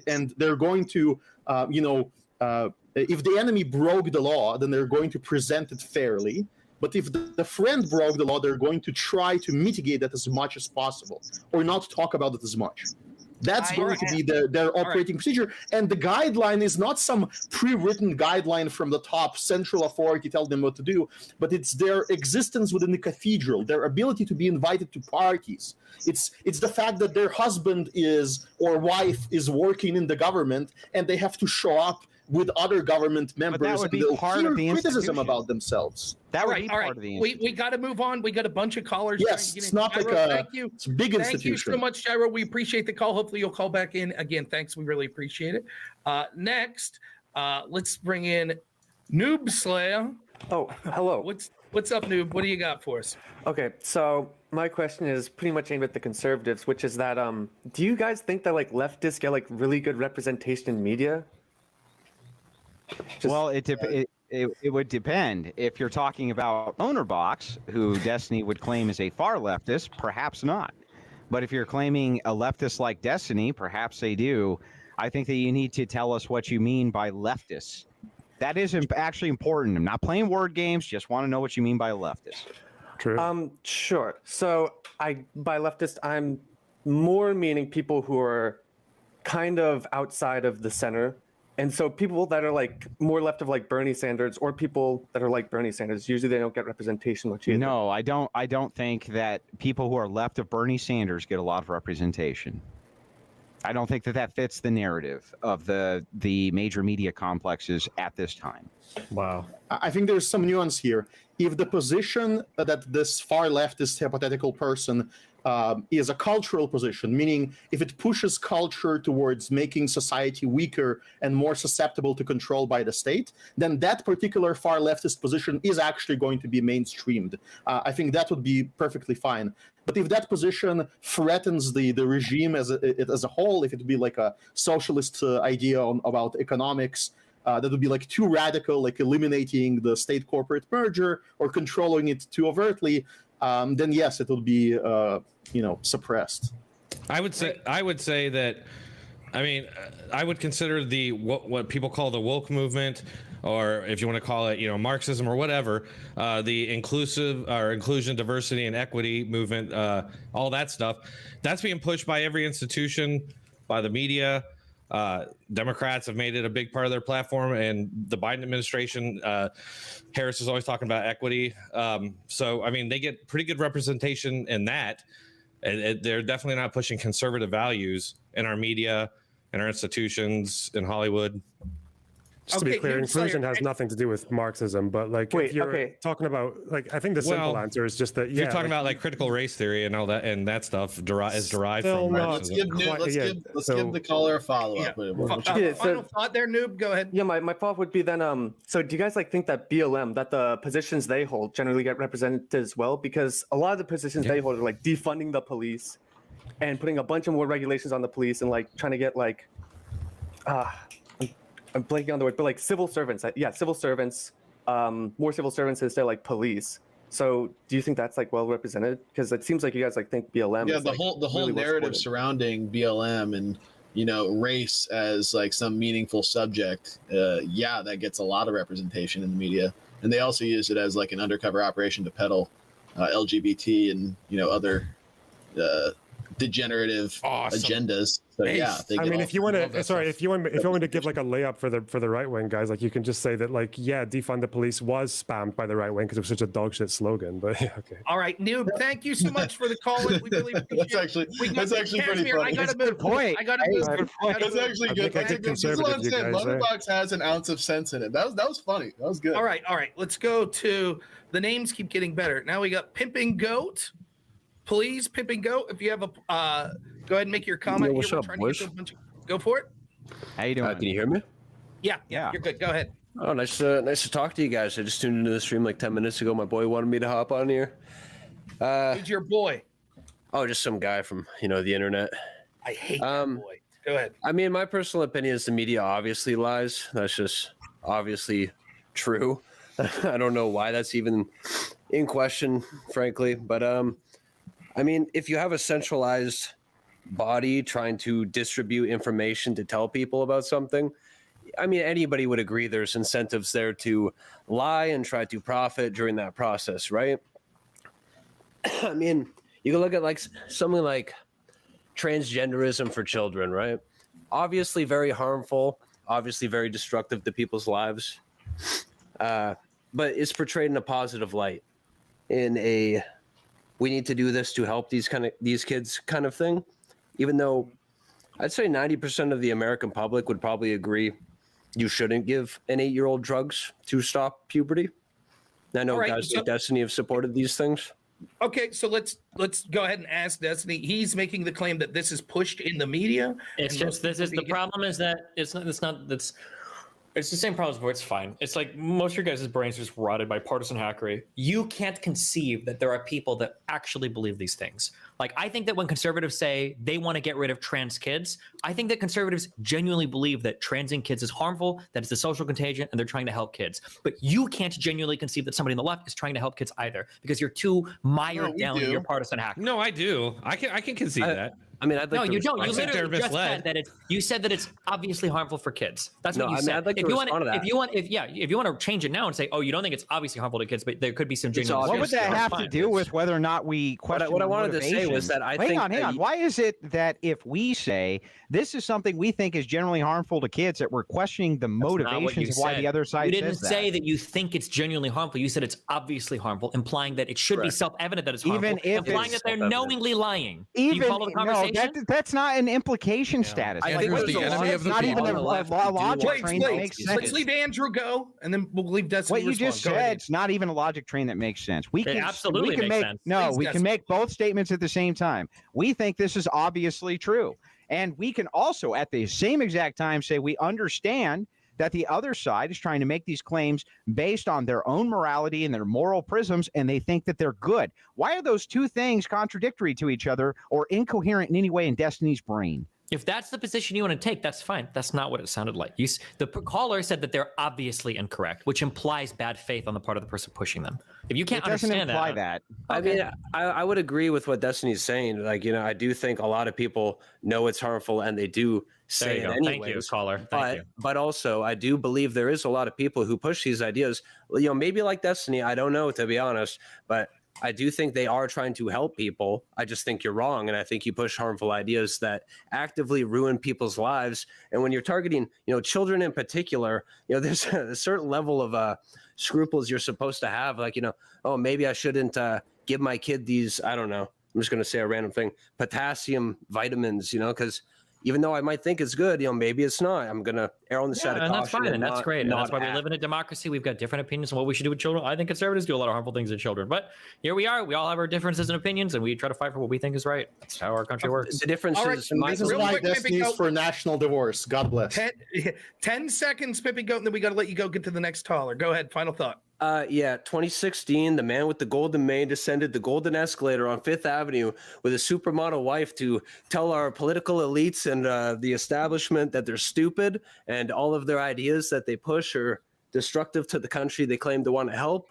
S8: and they're going to, if the enemy broke the law, then they're going to present it fairly. But if the friend broke the law, they're going to try to mitigate that as much as possible, or not talk about it as much. That's going to be their operating procedure. And the guideline is not some pre-written guideline from the top central authority telling them what to do, but it's their existence within the cathedral, their ability to be invited to parties. It's the fact that their husband or wife is working in the government and they have to show up with other government members.
S6: But that would be part of the
S8: criticism about themselves.
S6: That would be part of the institution.
S5: We got to move on. We got a bunch of callers.
S8: Yes, it's not like it's a big institution.
S5: Thank you so much, Gyro. We appreciate the call. Hopefully you'll call back in again. Thanks. We really appreciate it. Next, let's bring in Noob Slayer.
S14: Oh, hello.
S5: What's up, Noob? What do you got for us?
S14: Okay, so my question is pretty much aimed at the conservatives, which is that do you guys think that leftists get really good representation in media?
S6: Well, it would depend. If you're talking about Lonerbox, who Destiny would claim is a far leftist, perhaps not. But if you're claiming a leftist like Destiny, perhaps they do. I think that you need to tell us what you mean by leftist. That is actually important. I'm not playing word games. Just want to know what you mean by leftist.
S7: True.
S14: Sure. So by leftist, I'm more meaning people who are kind of outside of the center. And so people that are like more left of like Bernie Sanders, or people that are like Bernie Sanders, usually they don't get representation much either.
S6: No, I don't think that people who are left of Bernie Sanders get a lot of representation. I don't think that fits the narrative of the major media complexes at this time.
S2: Wow.
S8: I think there's some nuance here. If the position that this far leftist hypothetical person is a cultural position, meaning if it pushes culture towards making society weaker and more susceptible to control by the state, then that particular far leftist position is actually going to be mainstreamed. I think that would be perfectly fine. But if that position threatens the regime as a whole, if it would be like a socialist idea about economics, that would be like too radical, like eliminating the state-corporate merger or controlling it too overtly, then yes, it will be suppressed.
S2: I would say that. I mean, I would consider the what people call the woke movement, or if you want to call it, Marxism or whatever, the inclusion, diversity, and equity movement, all that stuff. That's being pushed by every institution, by the media. Democrats have made it a big part of their platform, and the Biden administration, Harris is always talking about equity. So, I mean, they get pretty good representation in that. And they're definitely not pushing conservative values in our media, in our institutions, in Hollywood.
S7: Just to be clear, inclusion has nothing to do with Marxism, but like if you're talking about, like, I think the simple answer is just that,
S2: you're talking about like critical race theory and all that, and that stuff is derived from
S4: Marxism. Let's give the caller a follow-up.
S5: Final thought there, Noob, go ahead.
S14: Yeah, my thought would be then, so do you guys think that BLM, that the positions they hold generally get represented as well? Because a lot of the positions they hold are like defunding the police and putting a bunch of more regulations on the police and like trying to get like, I'm blanking on the word, but like civil servants. Civil servants, more civil servants instead of like police. So do you think that's like well represented? Because it seems like you guys like think BLM.
S4: Yeah,
S14: is,
S4: the
S14: like,
S4: whole
S14: really
S4: narrative surrounding BLM and race as like some meaningful subject. That gets a lot of representation in the media, and they also use it as like an undercover operation to peddle LGBT and other degenerative agendas. So
S7: if you want to give like a layup for the right wing guys, like you can just say that like defund the police was spammed by the right wing because it was such a dog shit slogan. But okay.
S5: All right, Noob, thank you so much for the call. We really appreciate
S4: that's actually pretty funny.
S5: I got to move.
S6: Point.
S5: I got to move.
S4: That's actually good. This is what I'm saying. Lonerbox has an ounce of sense in it. That was funny. That was good.
S5: All right. Let's go to the names. Keep getting better. Now we got Pimping Goat. Please, Pimping Goat, if you have a go ahead and make your comment.
S15: What's up, Bush?
S5: Go for it.
S6: How you doing?
S15: Can you hear me?
S5: Yeah, you're good. Go ahead.
S15: Oh, nice to talk to you guys. I just tuned into the stream like 10 minutes ago. My boy wanted me to hop on here.
S5: Who's your boy?
S15: Oh, just some guy from the internet.
S5: I hate that boy. Go ahead.
S15: I mean, my personal opinion is the media obviously lies. That's just obviously true. I don't know why that's even in question, frankly. But I mean, if you have a centralized body trying to distribute information to tell people about something, I mean, anybody would agree there's incentives there to lie and try to profit during that process, right? I mean, you can look at like something like transgenderism for children, right? Obviously very harmful, obviously very destructive to people's lives, but it's portrayed in a positive light, in a we need to do this to help these kids kind of thing, even though I'd say 90% of the American public would probably agree you shouldn't give an 8-year-old drugs to stop puberty. I know guys like Destiny have supported these things.
S5: Okay, so let's go ahead and ask Destiny. He's making the claim that this is pushed in the media.
S1: It's just the problem is that it's It's the same problem as before. It's fine. It's like most of your guys' brains are just rotted by partisan hackery. You can't conceive that there are people that actually believe these things. Like, I think that when conservatives say they want to get rid of trans kids, I think that conservatives genuinely believe that transing kids is harmful, that it's a social contagion, and they're trying to help kids. But you can't genuinely conceive that somebody on the left is trying to help kids either, because you're too mired down in your partisan hackery.
S2: No, I do. I can conceive that.
S15: I mean, I'd like
S1: no,
S15: to
S1: you don't. You
S15: respond.
S1: literally just said that it's. You said that it's obviously harmful for kids. That's what
S15: No,
S1: you
S15: I mean,
S1: said.
S15: I'd like to
S1: if you want,
S15: respond to that.
S1: if you want to change it now and say, oh, you don't think it's obviously harmful to kids, but there could be some genuine.
S6: What would that have to do with whether or not we question?
S15: What I wanted to say was that I think.
S6: Hang on. Why is it that if we say this is something we think is generally harmful to kids, that we're questioning the motivations of why the other side
S1: You didn't
S6: says
S1: say that you think it's genuinely harmful. You said it's obviously harmful, implying that it should be self-evident that it's harmful,
S6: Even if
S1: implying that they're knowingly lying. Do
S6: Even
S1: you follow the conversation?
S6: no, that's not an implication status.
S1: I think
S6: Like,
S1: the enemy of the
S6: not
S1: people.
S6: even a logic train that makes sense.
S5: Let's leave Andrew go, and then we'll leave Destiny.
S6: What you just said, it's not even a logic train that makes sense. We
S1: It
S6: can
S1: absolutely
S6: we can
S1: makes
S6: make
S1: sense.
S6: no,
S1: Please,
S6: we
S1: Destiny.
S6: can make both statements at the same time. We think this is obviously true, and we can also at the same exact time say we understand that the other side is trying to make these claims based on their own morality and their moral prisms, and they think that they're good. Why are those two things contradictory to each other or incoherent in any way in Destiny's brain?
S1: If that's the position you want to take, that's fine. That's not what it sounded like. The caller said that they're obviously incorrect, which implies bad faith on the part of the person pushing them. If you can't understand that,
S15: I mean, I would agree with what Destiny's saying. Like, you know, I do think a lot of people know it's harmful and they do say it anyways.
S1: Thank you, caller. Thank you.
S15: But also, I do believe there is a lot of people who push these ideas. You know, maybe like Destiny. I don't know, to be honest, but I do think they are trying to help people. I just think you're wrong, and I think you push harmful ideas that actively ruin people's lives. And when you're targeting, you know, children in particular, you know, there's a certain level of scruples you're supposed to have. Like, you know, oh, maybe I shouldn't give my kid these. I don't know. I'm just going to say a random thing: potassium vitamins. You know, because even though I might think it's good, you know, maybe it's not. I'm going to err on the side of
S1: and
S15: caution.
S1: that's fine, and that's great. And that's why we
S15: act.
S1: live in a democracy. We've got different opinions on what we should do with children. I think conservatives do a lot of harmful things to children, but here we are. We all have our differences and opinions, and we try to fight for what we think is right. That's how our country works.
S15: The difference
S5: All right,
S15: is,
S8: This is why Destiny's for national divorce. God bless.
S5: 10 seconds, Pippy Goat, and then we got to let you go get to the next caller. Go ahead. Final thought.
S15: 2016, the man with the golden mane descended the golden escalator on Fifth Avenue with a supermodel wife to tell our political elites and the establishment that they're stupid and all of their ideas that they push are destructive to the country they claim to want to help.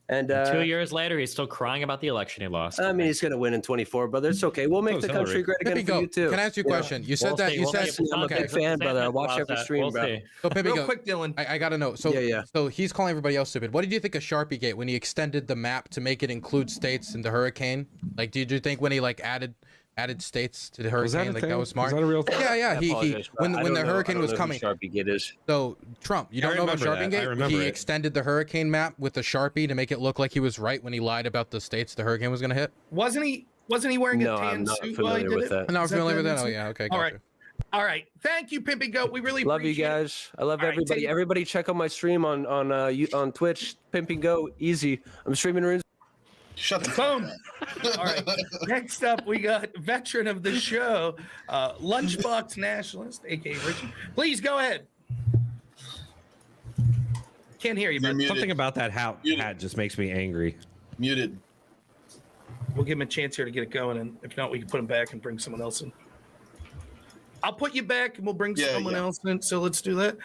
S15: And
S1: 2 years later, he's still crying about the election he lost.
S15: I mean, he's going to win in 24, brother. It's okay. We'll make the country great again for you too.
S3: Can I ask you a question? You said that. You said
S15: I'm a big fan, brother. I watch every stream, bro.
S3: So Pippy
S5: Real
S3: Goat,
S5: quick, Dylan.
S3: I got to know. So So he's calling everybody else stupid. What did you think of Sharpie Gate when he extended the map to make it include states in the hurricane? Like, did you think when he like added states to the hurricane, like that was smart?
S2: Was that a real thing?
S3: Yeah. He when the hurricane was coming.
S15: Sharpie Gate is.
S3: So Trump, you don't know about Sharpie Gate? He extended the hurricane map with the Sharpie to make it look like he was right when he lied about the states the hurricane was going to hit.
S5: Wasn't he wearing
S15: No,
S5: a tan
S15: I'm not
S5: suit while he
S15: familiar
S5: did
S15: with
S5: it?
S15: that.
S3: No, I'm
S5: Is that
S3: familiar with
S5: the
S3: that. Oh
S5: suit?
S3: yeah, okay.
S5: All
S3: Gotcha.
S5: right. All right. Thank you, Pimpy Goat. We really
S15: Love you
S5: appreciate it.
S15: guys. I love
S5: All right,
S15: everybody.
S5: take-
S15: Everybody, check out my stream on Twitch. Pimping Go easy. I'm streaming runes.
S4: Shut the
S5: Boom. All right. Next up, we got veteran of the show, Lunchbox Nationalist, aka Richard. Please go ahead. Can't hear you, but
S2: Something about that hat just makes me angry.
S4: Muted.
S5: we'll give him a chance here to get it going, and if not, we can put him back and bring someone else in. I'll put you back, and we'll bring someone else in. So let's do that.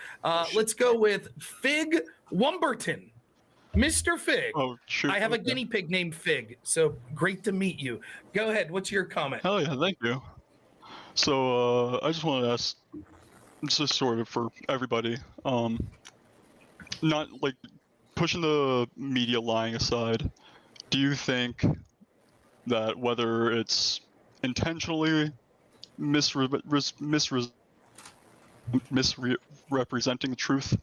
S5: Let's go with Fig Wumberton. Mr. Fig.
S16: Oh, sure.
S5: I have a guinea pig named Fig, so great to meet you. Go ahead. What's your comment?
S16: Hell yeah, thank you. So I just want to ask, just sort of for everybody, not like pushing the media lying aside, do you think that whether it's intentionally misrepresenting the truth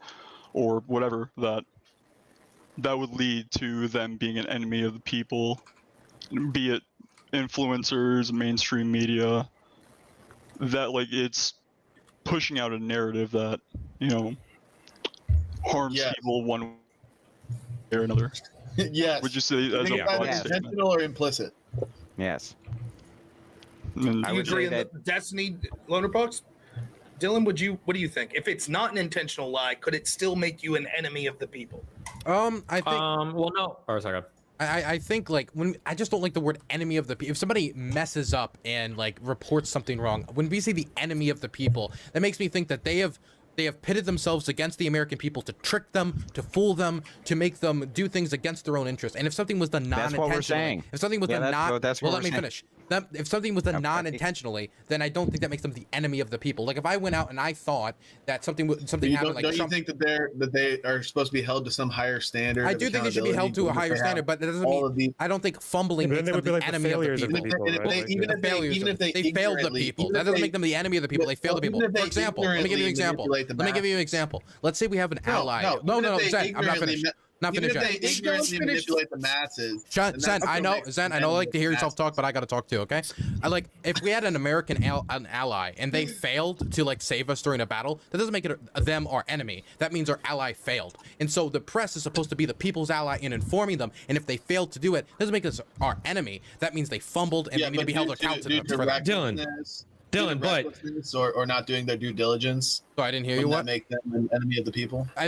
S16: or whatever, that would lead to them being an enemy of the people, be it influencers, mainstream media, that like it's pushing out a narrative that, you know, harms people one way or another?
S4: Yes.
S16: Would you say as a broad statement?
S4: intentional or implicit?
S6: Yes.
S5: Do you agree on the Destiny Lonerbox? Dylan, what do you think? If it's not an intentional lie, could it still make you an enemy of the people?
S3: I think.
S1: Well, no. Or sorry.
S3: I think like when I just don't like the word enemy of the people. If somebody messes up and like reports something wrong, when we say the enemy of the people, that makes me think that they have pitted themselves against the American people to trick them, to fool them, to make them do things against their own interest. And if something was done non-intentionally,
S6: That's what we're saying.
S3: If something was done let me finish. If something was done
S6: Okay.
S3: non-intentionally, then I don't think that makes them the enemy of the people. Like if I went out and I thought that something happened, like
S4: don't
S3: Trump,
S4: you think that they are supposed to be held to some higher standard?
S3: I do think they should be held to a higher standard, but that doesn't mean I don't think fumbling makes them the enemy of the people. Even if they failed the people, that doesn't make them the enemy of the people. They failed the people. For example, let me give you an example. Let's say we have an ally. No, Zen, I'm not finished. Not finished yet.
S4: They ignorantly manipulate the masses.
S3: Zen, I know, I like to hear yourself talk, but I got to talk too. Okay, if we had an American ally and they failed to like save us during a battle, that doesn't make it them our enemy. That means our ally failed. And so the press is supposed to be the people's ally in informing them. And if they failed to do it, that doesn't make us our enemy. That means they fumbled and they need to be held accountable for that.
S2: Dylan, but
S4: or not doing their due diligence.
S3: So I didn't hear you. What
S4: make them an enemy of the people?
S3: I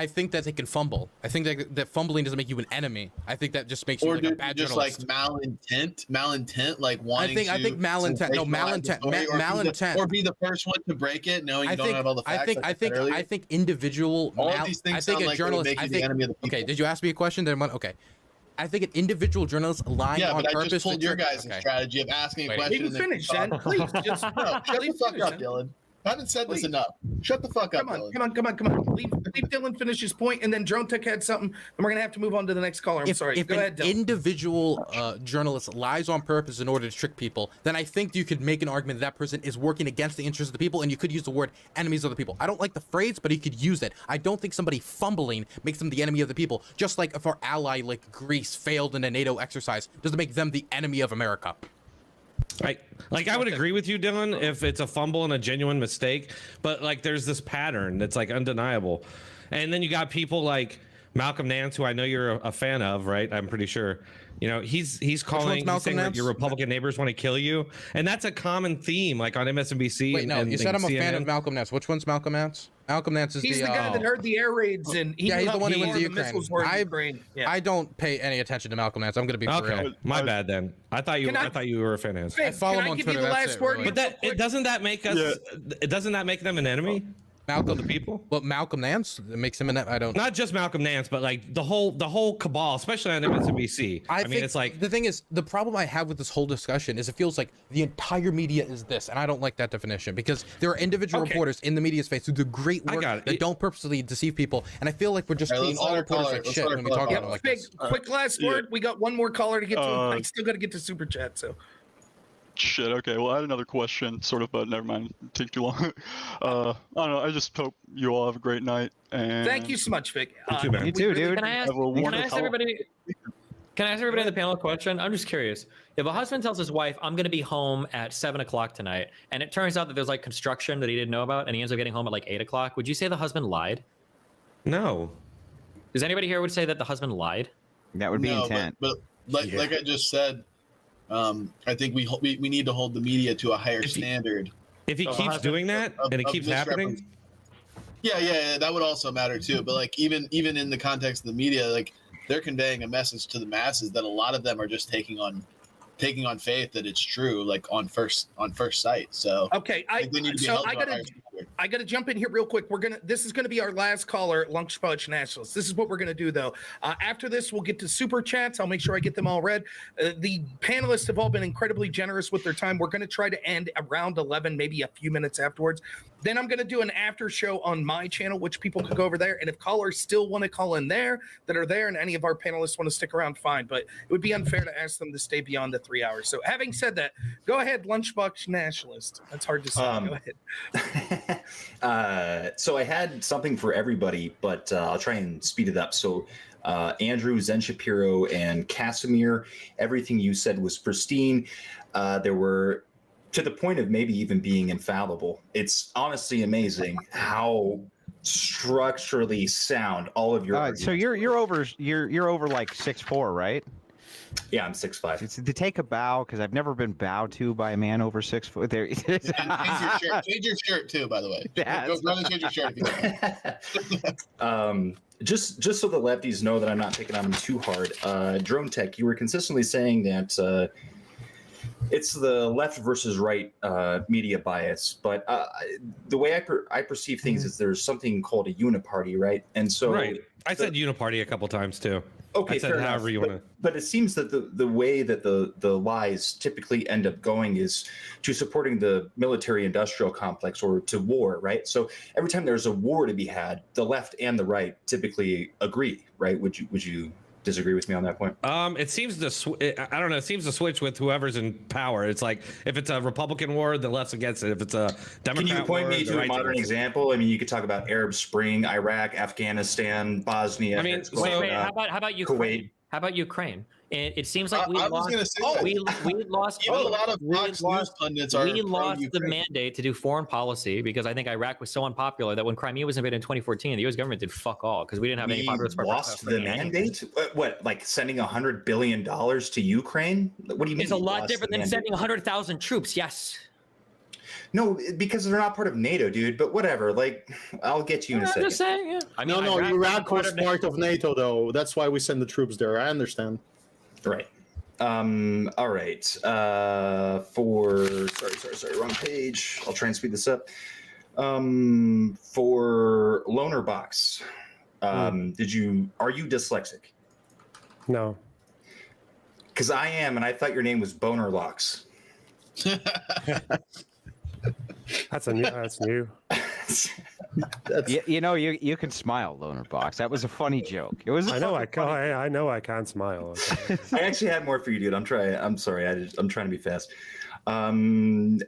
S3: think that they can fumble. I think that fumbling doesn't make you an enemy. I think that just makes you like a bad
S4: just
S3: journalist.
S4: like malintent, like wanting.
S3: I think malintent. No, malintent.
S4: Or be the first one to break it, knowing you don't have all the facts.
S3: I think individual.
S4: All of these things sound like they would make you the enemy of the people.
S3: Okay, did you ask me a question? Then okay. I think an individual journalist lying on purpose.
S4: Yeah, but I just told your guys' strategy of asking a question.
S5: Let me finish, Zen. Please, just
S4: shut the fuck up, Dylan. I haven't said this enough. Shut the fuck up, Dylan.
S5: Come on. Leave Dylan finish his point, and then Drone Tech had something, and we're gonna have to move on to the next caller. I'm sorry.
S3: If
S5: Go ahead,
S3: an
S5: Dylan.
S3: individual journalist lies on purpose in order to trick people, then I think you could make an argument that person is working against the interests of the people, and you could use the word enemies of the people. I don't like the phrase, but you could use it. I don't think somebody fumbling makes them the enemy of the people. Just like if our ally, like Greece, failed in a NATO exercise, doesn't make them the enemy of America.
S2: I would agree with you, Dylan, if it's a fumble and a genuine mistake, but like there's this pattern that's like undeniable. And then you got people like Malcolm Nance, who I know you're a fan of, right? I'm pretty sure. You know, he's saying that your Republican neighbors want to kill you, and that's a common theme, like on MSNBC.
S3: Wait, no, you said I'm a fan of Malcolm Nance. Which one's Malcolm Nance? Malcolm Nance is
S5: he's the guy that heard the air raids, and he's
S3: the one who went to
S5: Ukraine.
S3: I don't pay any attention to Malcolm Nance. I'm going to be for real.
S2: My bad then. I thought you were a fan of his.
S3: I follow him on Twitter. That's it, really.
S2: But doesn't that make us? Doesn't that make them an enemy?
S3: Malcolm
S2: the people.
S3: Well, Malcolm Nance makes him an. I don't.
S2: Not just Malcolm Nance, but like the whole cabal, especially on MSNBC. I mean, it's like
S3: the thing is, the problem I have with this whole discussion is it feels like the entire media is this, and I don't like that definition because there are individual reporters in the media's face who do great work that don't purposely deceive people, and I feel like we're just treating all reporters like shit when we talk about it like this.
S5: Quick last word. We got one more caller to get to. I still got to get to super chat, so.
S16: Shit, okay. Well, I had another question, sort of, but never mind. Take too long. I don't know. I just hope you all have a great night. And
S5: thank you so much, Vic.
S6: You too, dude.
S1: Can I ask everybody in the panel a question? I'm just curious. If a husband tells his wife, I'm going to be home at 7 o'clock tonight, and it turns out that there's like construction that he didn't know about, and he ends up getting home at like 8 o'clock, would you say the husband lied?
S2: No.
S1: Does anybody here would say that the husband lied?
S6: That would be intent.
S4: But like I just said, I think we need to hold the media to a higher standard.
S2: If he keeps doing that and it keeps happening,
S4: yeah, that would also matter too. But like even in the context of the media, like they're conveying a message to the masses that a lot of them are just taking on faith that it's true, like on first sight. So
S5: okay, I gotta jump in here real quick. This is gonna be our last caller, Lunchpunch Nationalists. This is what we're gonna do though. After this, we'll get to super chats. I'll make sure I get them all read. The panelists have all been incredibly generous with their time. We're gonna try to end around 11, maybe a few minutes afterwards. Then I'm gonna do an after show on my channel, which people can go over there. And if callers still want to call in there that are there, and any of our panelists want to stick around, fine. But it would be unfair to ask them to stay beyond the 3 hours. So having said that, go ahead, Lunchbox Nationalist. That's hard to say. Go ahead.
S17: So I had something for everybody, but I'll try and speed it up. So Andrew, Zen Shapiro, and Casimir, everything you said was pristine. There were, to the point of maybe even being infallible. It's honestly amazing how structurally sound all of your.
S6: So you're over like 6'4", right?
S17: Yeah, I'm 6'5".
S6: It's to take a bow because I've never been bowed to by a man over 6 foot. There.
S4: Change your shirt too, by the way. Go and change your shirt.
S17: Just so the lefties know that I'm not picking on them too hard. Drone Tech, you were consistently saying that it's the left versus right media bias, but the way I perceive things is there's something called a uniparty, right? And so
S2: I said uniparty a couple times too.
S17: Okay,
S2: I said
S17: fair
S2: however
S17: enough.
S2: you want to.
S17: But it seems that the way that the lies typically end up going is to supporting the military-industrial complex or to war, right? So every time there's a war to be had, the left and the right typically agree, right? Would you disagree with me on that point?
S2: It seems to I don't know. It seems to switch with whoever's in power. It's like if it's a Republican war, the left's against it. If it's a Democrat
S17: Can you point
S2: war,
S17: me
S2: the
S17: to a
S2: right's
S17: modern
S2: against it.
S17: example? I mean, you could talk about Arab Spring, Iraq, Afghanistan, Bosnia.
S2: I mean,
S17: Hezbollah,
S1: Wait, how about Ukraine?
S17: Kuwait.
S1: How about Ukraine? It seems like we
S4: I was
S1: lost.
S4: gonna say that.
S1: We lost.
S4: Even a lot of Fox News pundits are
S1: We lost the
S4: pro-Ukraine.
S1: mandate to do foreign policy because I think Iraq was so unpopular that when Crimea was invaded in 2014, the U.S. government did fuck all because we didn't have any
S17: We
S1: popular support.
S17: lost the mandate? What, like sending $100 billion to Ukraine? What do you mean?
S1: It's a
S17: we
S1: lot
S17: lost
S1: different
S17: the
S1: than
S17: mandate?
S1: sending 100,000 troops. Yes.
S17: No, because they're not part of NATO, dude. But whatever. Like, I'll get to you in a second.
S1: I'm just saying. Yeah. I mean,
S8: No, Iraq was part of NATO, though. That's why we send the troops there. I understand.
S17: Right. All right. Sorry, wrong page. I'll try and speed this up. For Lonerbox, are you dyslexic?
S7: No.
S17: Because I am, and I thought your name was Bonerlocks.
S7: That's new.
S6: You know, you can smile, Lonerbox. That was a funny joke. It was.
S7: I know I can't smile.
S17: I actually had more for you, dude. I'm sorry. I'm trying to be fast. Dylan,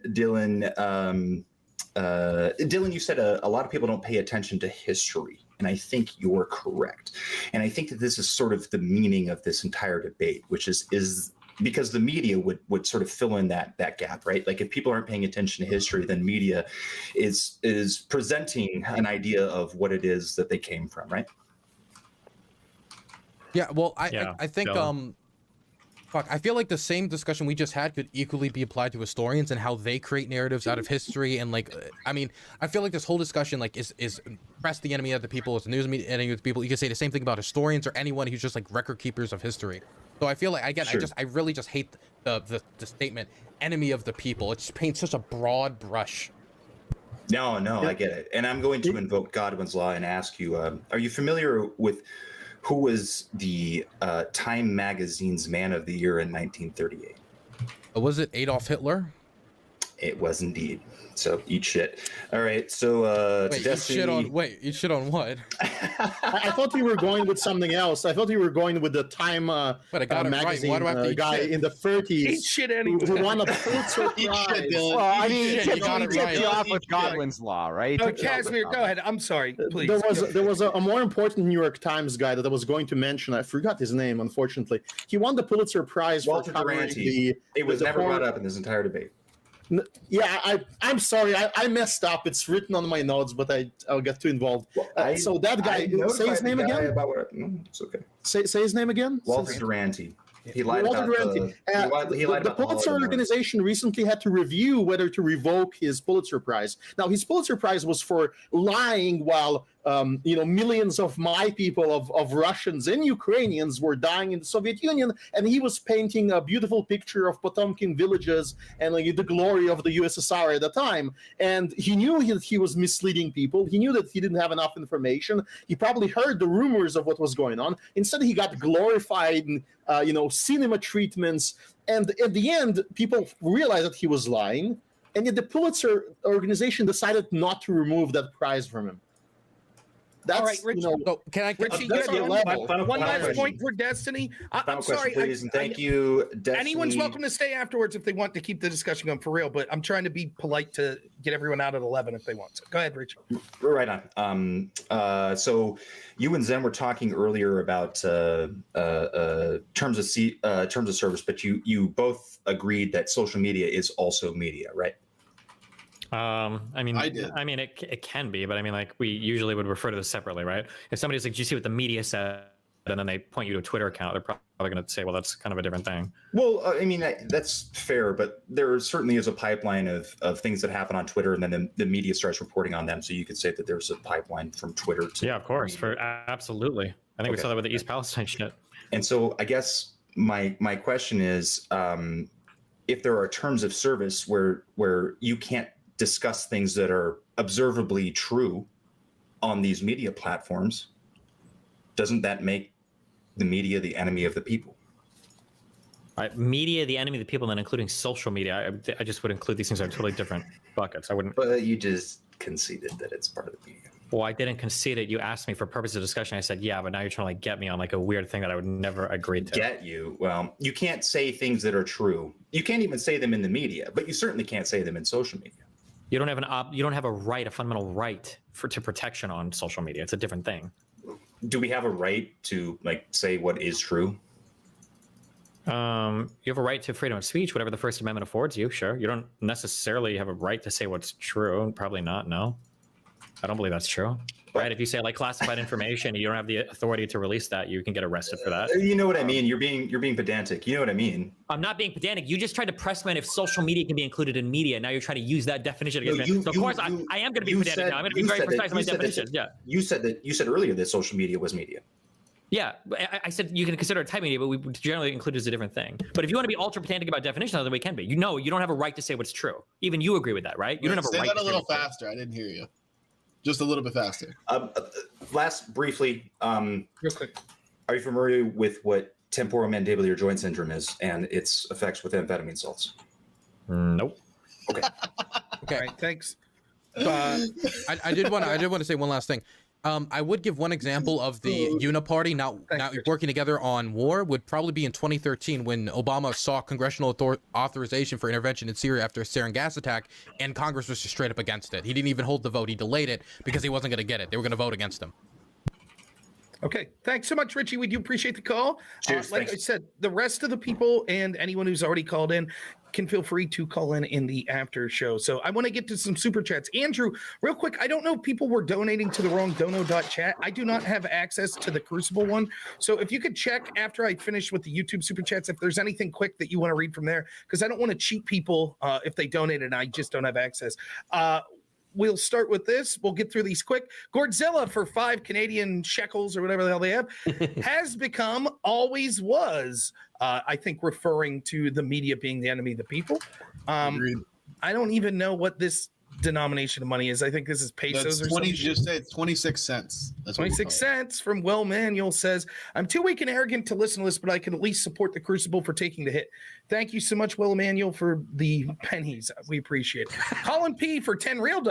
S17: you said a lot of people don't pay attention to history, and I think you're correct. And I think that this is sort of the meaning of this entire debate, which is because the media would sort of fill in that gap, right? Like if people aren't paying attention to history, then media is presenting an idea of what it is that they came from, right?
S3: Yeah, well, I think I feel like the same discussion we just had could equally be applied to historians and how they create narratives out of history. And like, I mean, I feel like this whole discussion, like, is press the enemy of the people, is the news media enemy of the people. You could say the same thing about historians or anyone who's just like record keepers of history. So I feel like, again,
S17: Sure.
S3: I really just hate the statement enemy of the people. It just paints such a broad brush.
S17: No, I get it. And I'm going to invoke Godwin's law and ask you, are you familiar with who was the Time Magazine's Man of the Year in 1938?
S3: Was it Adolf Hitler?
S17: It was indeed. So eat shit. All right. So
S3: Wait, you shit on what?
S8: I thought you were going with something else. I thought you were going with the Time
S3: I got it right.
S8: magazine
S3: Why do I have to eat
S8: guy
S3: shit?
S8: in the 30s
S5: Eat shit anyway.
S8: who won a Pulitzer Prize.
S6: Well, I mean,
S3: Eat
S6: he
S3: shit, you got it
S6: tipped
S3: right.
S6: you off with Godwin's law, right?
S5: No,
S6: He tipped you off with
S5: Casimir, go
S6: Godwin.
S5: ahead. I'm sorry. Please.
S8: There was a more important New York Times guy that I was going to mention. I forgot his name, unfortunately. He won the Pulitzer Prize
S17: Walter
S8: for covering
S17: Durante. It was
S8: the
S17: never
S8: horror-
S17: brought up in this entire debate.
S8: Yeah, I'm sorry. I messed up. It's written on my notes, but I'll get too involved. So that guy, say his name again.
S17: It's okay.
S8: Say his name again.
S17: Walter Durante. He lied
S8: Walter
S17: about
S8: Durante.
S17: he lied
S8: The
S17: about
S8: Pulitzer
S17: Holodomor.
S8: organization recently had to review whether to revoke his Pulitzer Prize. Now, his Pulitzer Prize was for lying while millions of my people, of Russians and Ukrainians, were dying in the Soviet Union, and he was painting a beautiful picture of Potemkin villages and like the glory of the USSR at the time. And he knew that he was misleading people. He knew that he didn't have enough information. He probably heard the rumors of what was going on. Instead, he got glorified, cinema treatments. And at the end, people realized that he was lying. And yet the Pulitzer organization decided not to remove that prize from him. That's,
S5: all right, Richie.
S3: Can I?
S5: Richie,
S8: that's
S5: you
S8: the
S5: have
S8: level.
S5: one last
S17: question.
S5: point for Destiny. I'm
S17: Final
S5: sorry.
S17: question, please, and thank you, Destiny.
S5: Anyone's welcome to stay afterwards if they want to keep the discussion going for real. But I'm trying to be polite to get everyone out at 11 if they want. So go ahead, Richie.
S17: Right on. So you and Zen were talking earlier about terms of service, but you both agreed that social media is also media, right?
S1: I mean, it can be, but I mean, like we usually would refer to this separately, right? If somebody's like, "Do you see what the media said?" and then they point you to a Twitter account, they're probably going to say, well, that's kind of a different thing.
S17: Well, I mean, that's fair, but there certainly is a pipeline of things that happen on Twitter, and then the media starts reporting on them. So you could say that there's a pipeline from Twitter to.
S1: Yeah, of course. Absolutely. I think we saw that with the East Palestine shit.
S17: And so I guess my question is, if there are terms of service where you can't discuss things that are observably true on these media platforms, doesn't that make the media the enemy of the people?
S1: Media, the enemy of the people, and then including social media. I just would include these things in totally different buckets. I wouldn't.
S17: But you just conceded that it's part of the media.
S1: Well, I didn't concede it. You asked me for purpose of discussion. I said, yeah, but now you're trying to get me on a weird thing that I would never agree to.
S17: Get you? Well, you can't say things that are true. You can't even say them in the media, but you certainly can't say them in social media.
S1: You don't have you don't have a fundamental right to protection on social media. It's a different thing.
S17: Do we have a right to say what is true?
S1: You have a right to freedom of speech, whatever the First Amendment affords you. Sure. You don't necessarily have a right to say what's true. Probably not. No, I don't believe that's true. Right? If you say classified information, you don't have the authority to release that. You can get arrested for that.
S17: You know what I mean? You're being pedantic. You know what I mean?
S1: I'm not being pedantic. You just tried to press me on if social media can be included in media. Now you're trying to use that definition against me. So of course, I am going to be pedantic now. I'm going to be very precise in my definitions. Yeah.
S17: You said earlier that social media was media.
S1: Yeah, I said you can consider it type media, but we generally include it as a different thing. But if you want to be ultra pedantic about definitions, then we can be. You don't have a right to say what's true. Even you agree with that, right? You don't have a right.
S4: Say that a little faster. I didn't hear you. Just a little bit faster.
S17: Last, briefly,
S5: real quick.
S17: Are you familiar with what temporomandibular joint syndrome is and its effects with amphetamine salts?
S1: Nope.
S17: Okay.
S5: Okay. All right, thanks.
S3: I did want to say one last thing. I would give one example of the Uniparty now working together on war would probably be in 2013 when Obama saw congressional authorization for intervention in Syria after a sarin gas attack, and Congress was just straight up against it. He didn't even hold the vote. He delayed it because he wasn't going to get it. They were going to vote against him.
S5: Okay, thanks so much, Richie. We do appreciate the call.
S17: Cheers,
S5: like I said, the rest of the people and anyone who's already called in can feel free to call in the after show. So I want to get to some super chats. Andrew, real quick, I don't know if people were donating to the wrong dono.chat. I do not have access to the Crucible one. So if you could check after I finish with the YouTube super chats, if there's anything quick that you want to read from there, because I don't want to cheat people if they donated and I just don't have access. We'll start with this. We'll get through these quick. Godzilla for 5 Canadian shekels or whatever the hell they have has become, always was, I think referring to the media being the enemy of the people. I don't even know what this denomination of money is. I think this is pesos or something.
S4: Just say it's 26 cents. That's
S5: 26 cents from Will Manuel says, I'm too weak and arrogant to listen to this, but I can at least support the Crucible for taking the hit. Thank you so much, Will Manuel, for the pennies. We appreciate it. Colin P for $10 real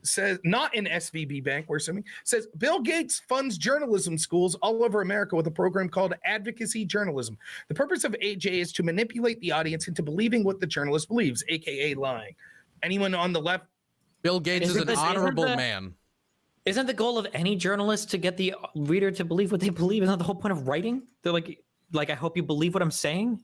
S5: says, not in SVB Bank, we're assuming, says Bill Gates funds journalism schools all over America with a program called advocacy journalism. The purpose of AJ is to manipulate the audience into believing what the journalist believes, aka lying. Anyone on the left?
S3: Bill Gates is an honorable man.
S1: Isn't the goal of any journalist to get the reader to believe what they believe? Isn't that the whole point of writing? They're like I hope you believe what I'm saying.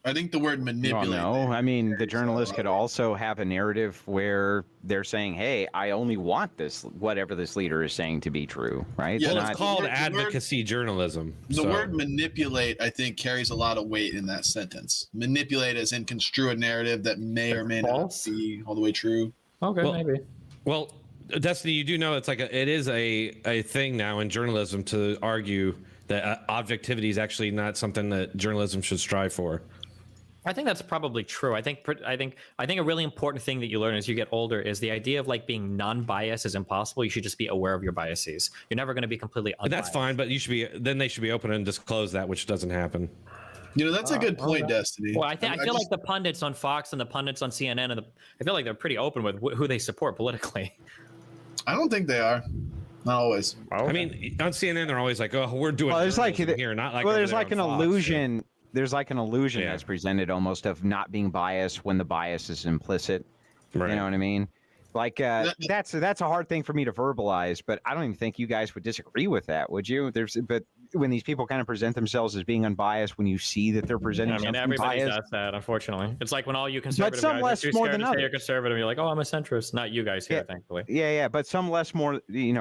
S4: I think the word manipulate.
S6: No, I mean, the journalist could also have a narrative where they're saying, hey, I only want this, whatever this leader is saying to be true, right?
S2: Yeah, it's called advocacy journalism.
S4: The word manipulate, I think, carries a lot of weight in that sentence. Manipulate as in construe a narrative that may or may not be all the way true.
S1: Okay, maybe.
S2: Well, Destiny, you do know it is a thing now in journalism to argue that objectivity is actually not something that journalism should strive for.
S1: I think that's probably true. I think a really important thing that you learn as you get older is the idea of being non-biased is impossible. You should just be aware of your biases. You're never going to be completely unbiased.
S2: That's fine, but they should be open and disclose that, which doesn't happen.
S4: That's a good point, Destiny.
S1: Well, I feel like the pundits on Fox and the pundits on CNN I feel like they're pretty open with who they support politically.
S4: I don't think they are. Not always.
S2: Okay. I mean, on CNN they're always like, "Oh, we're doing."
S6: Well, there's
S2: here, not like.
S6: Well, there's an
S2: Fox,
S6: illusion. There's an illusion that's presented almost of not being biased when the bias is implicit. Right. You know what I mean? That's a hard thing for me to verbalize, but I don't even think you guys would disagree with that, would you? But when these people kind of present themselves as being unbiased, when you see that they're presenting
S1: I mean,
S6: something
S1: everybody
S6: biased.
S1: does that, unfortunately. It's like when all you conservative
S6: some
S1: guys
S6: less
S1: are too
S6: more
S1: scared
S6: than
S1: to say you're
S6: others.
S1: conservative. You're like, oh, I'm a centrist. Not you guys here, thankfully.
S6: Yeah, but some less more,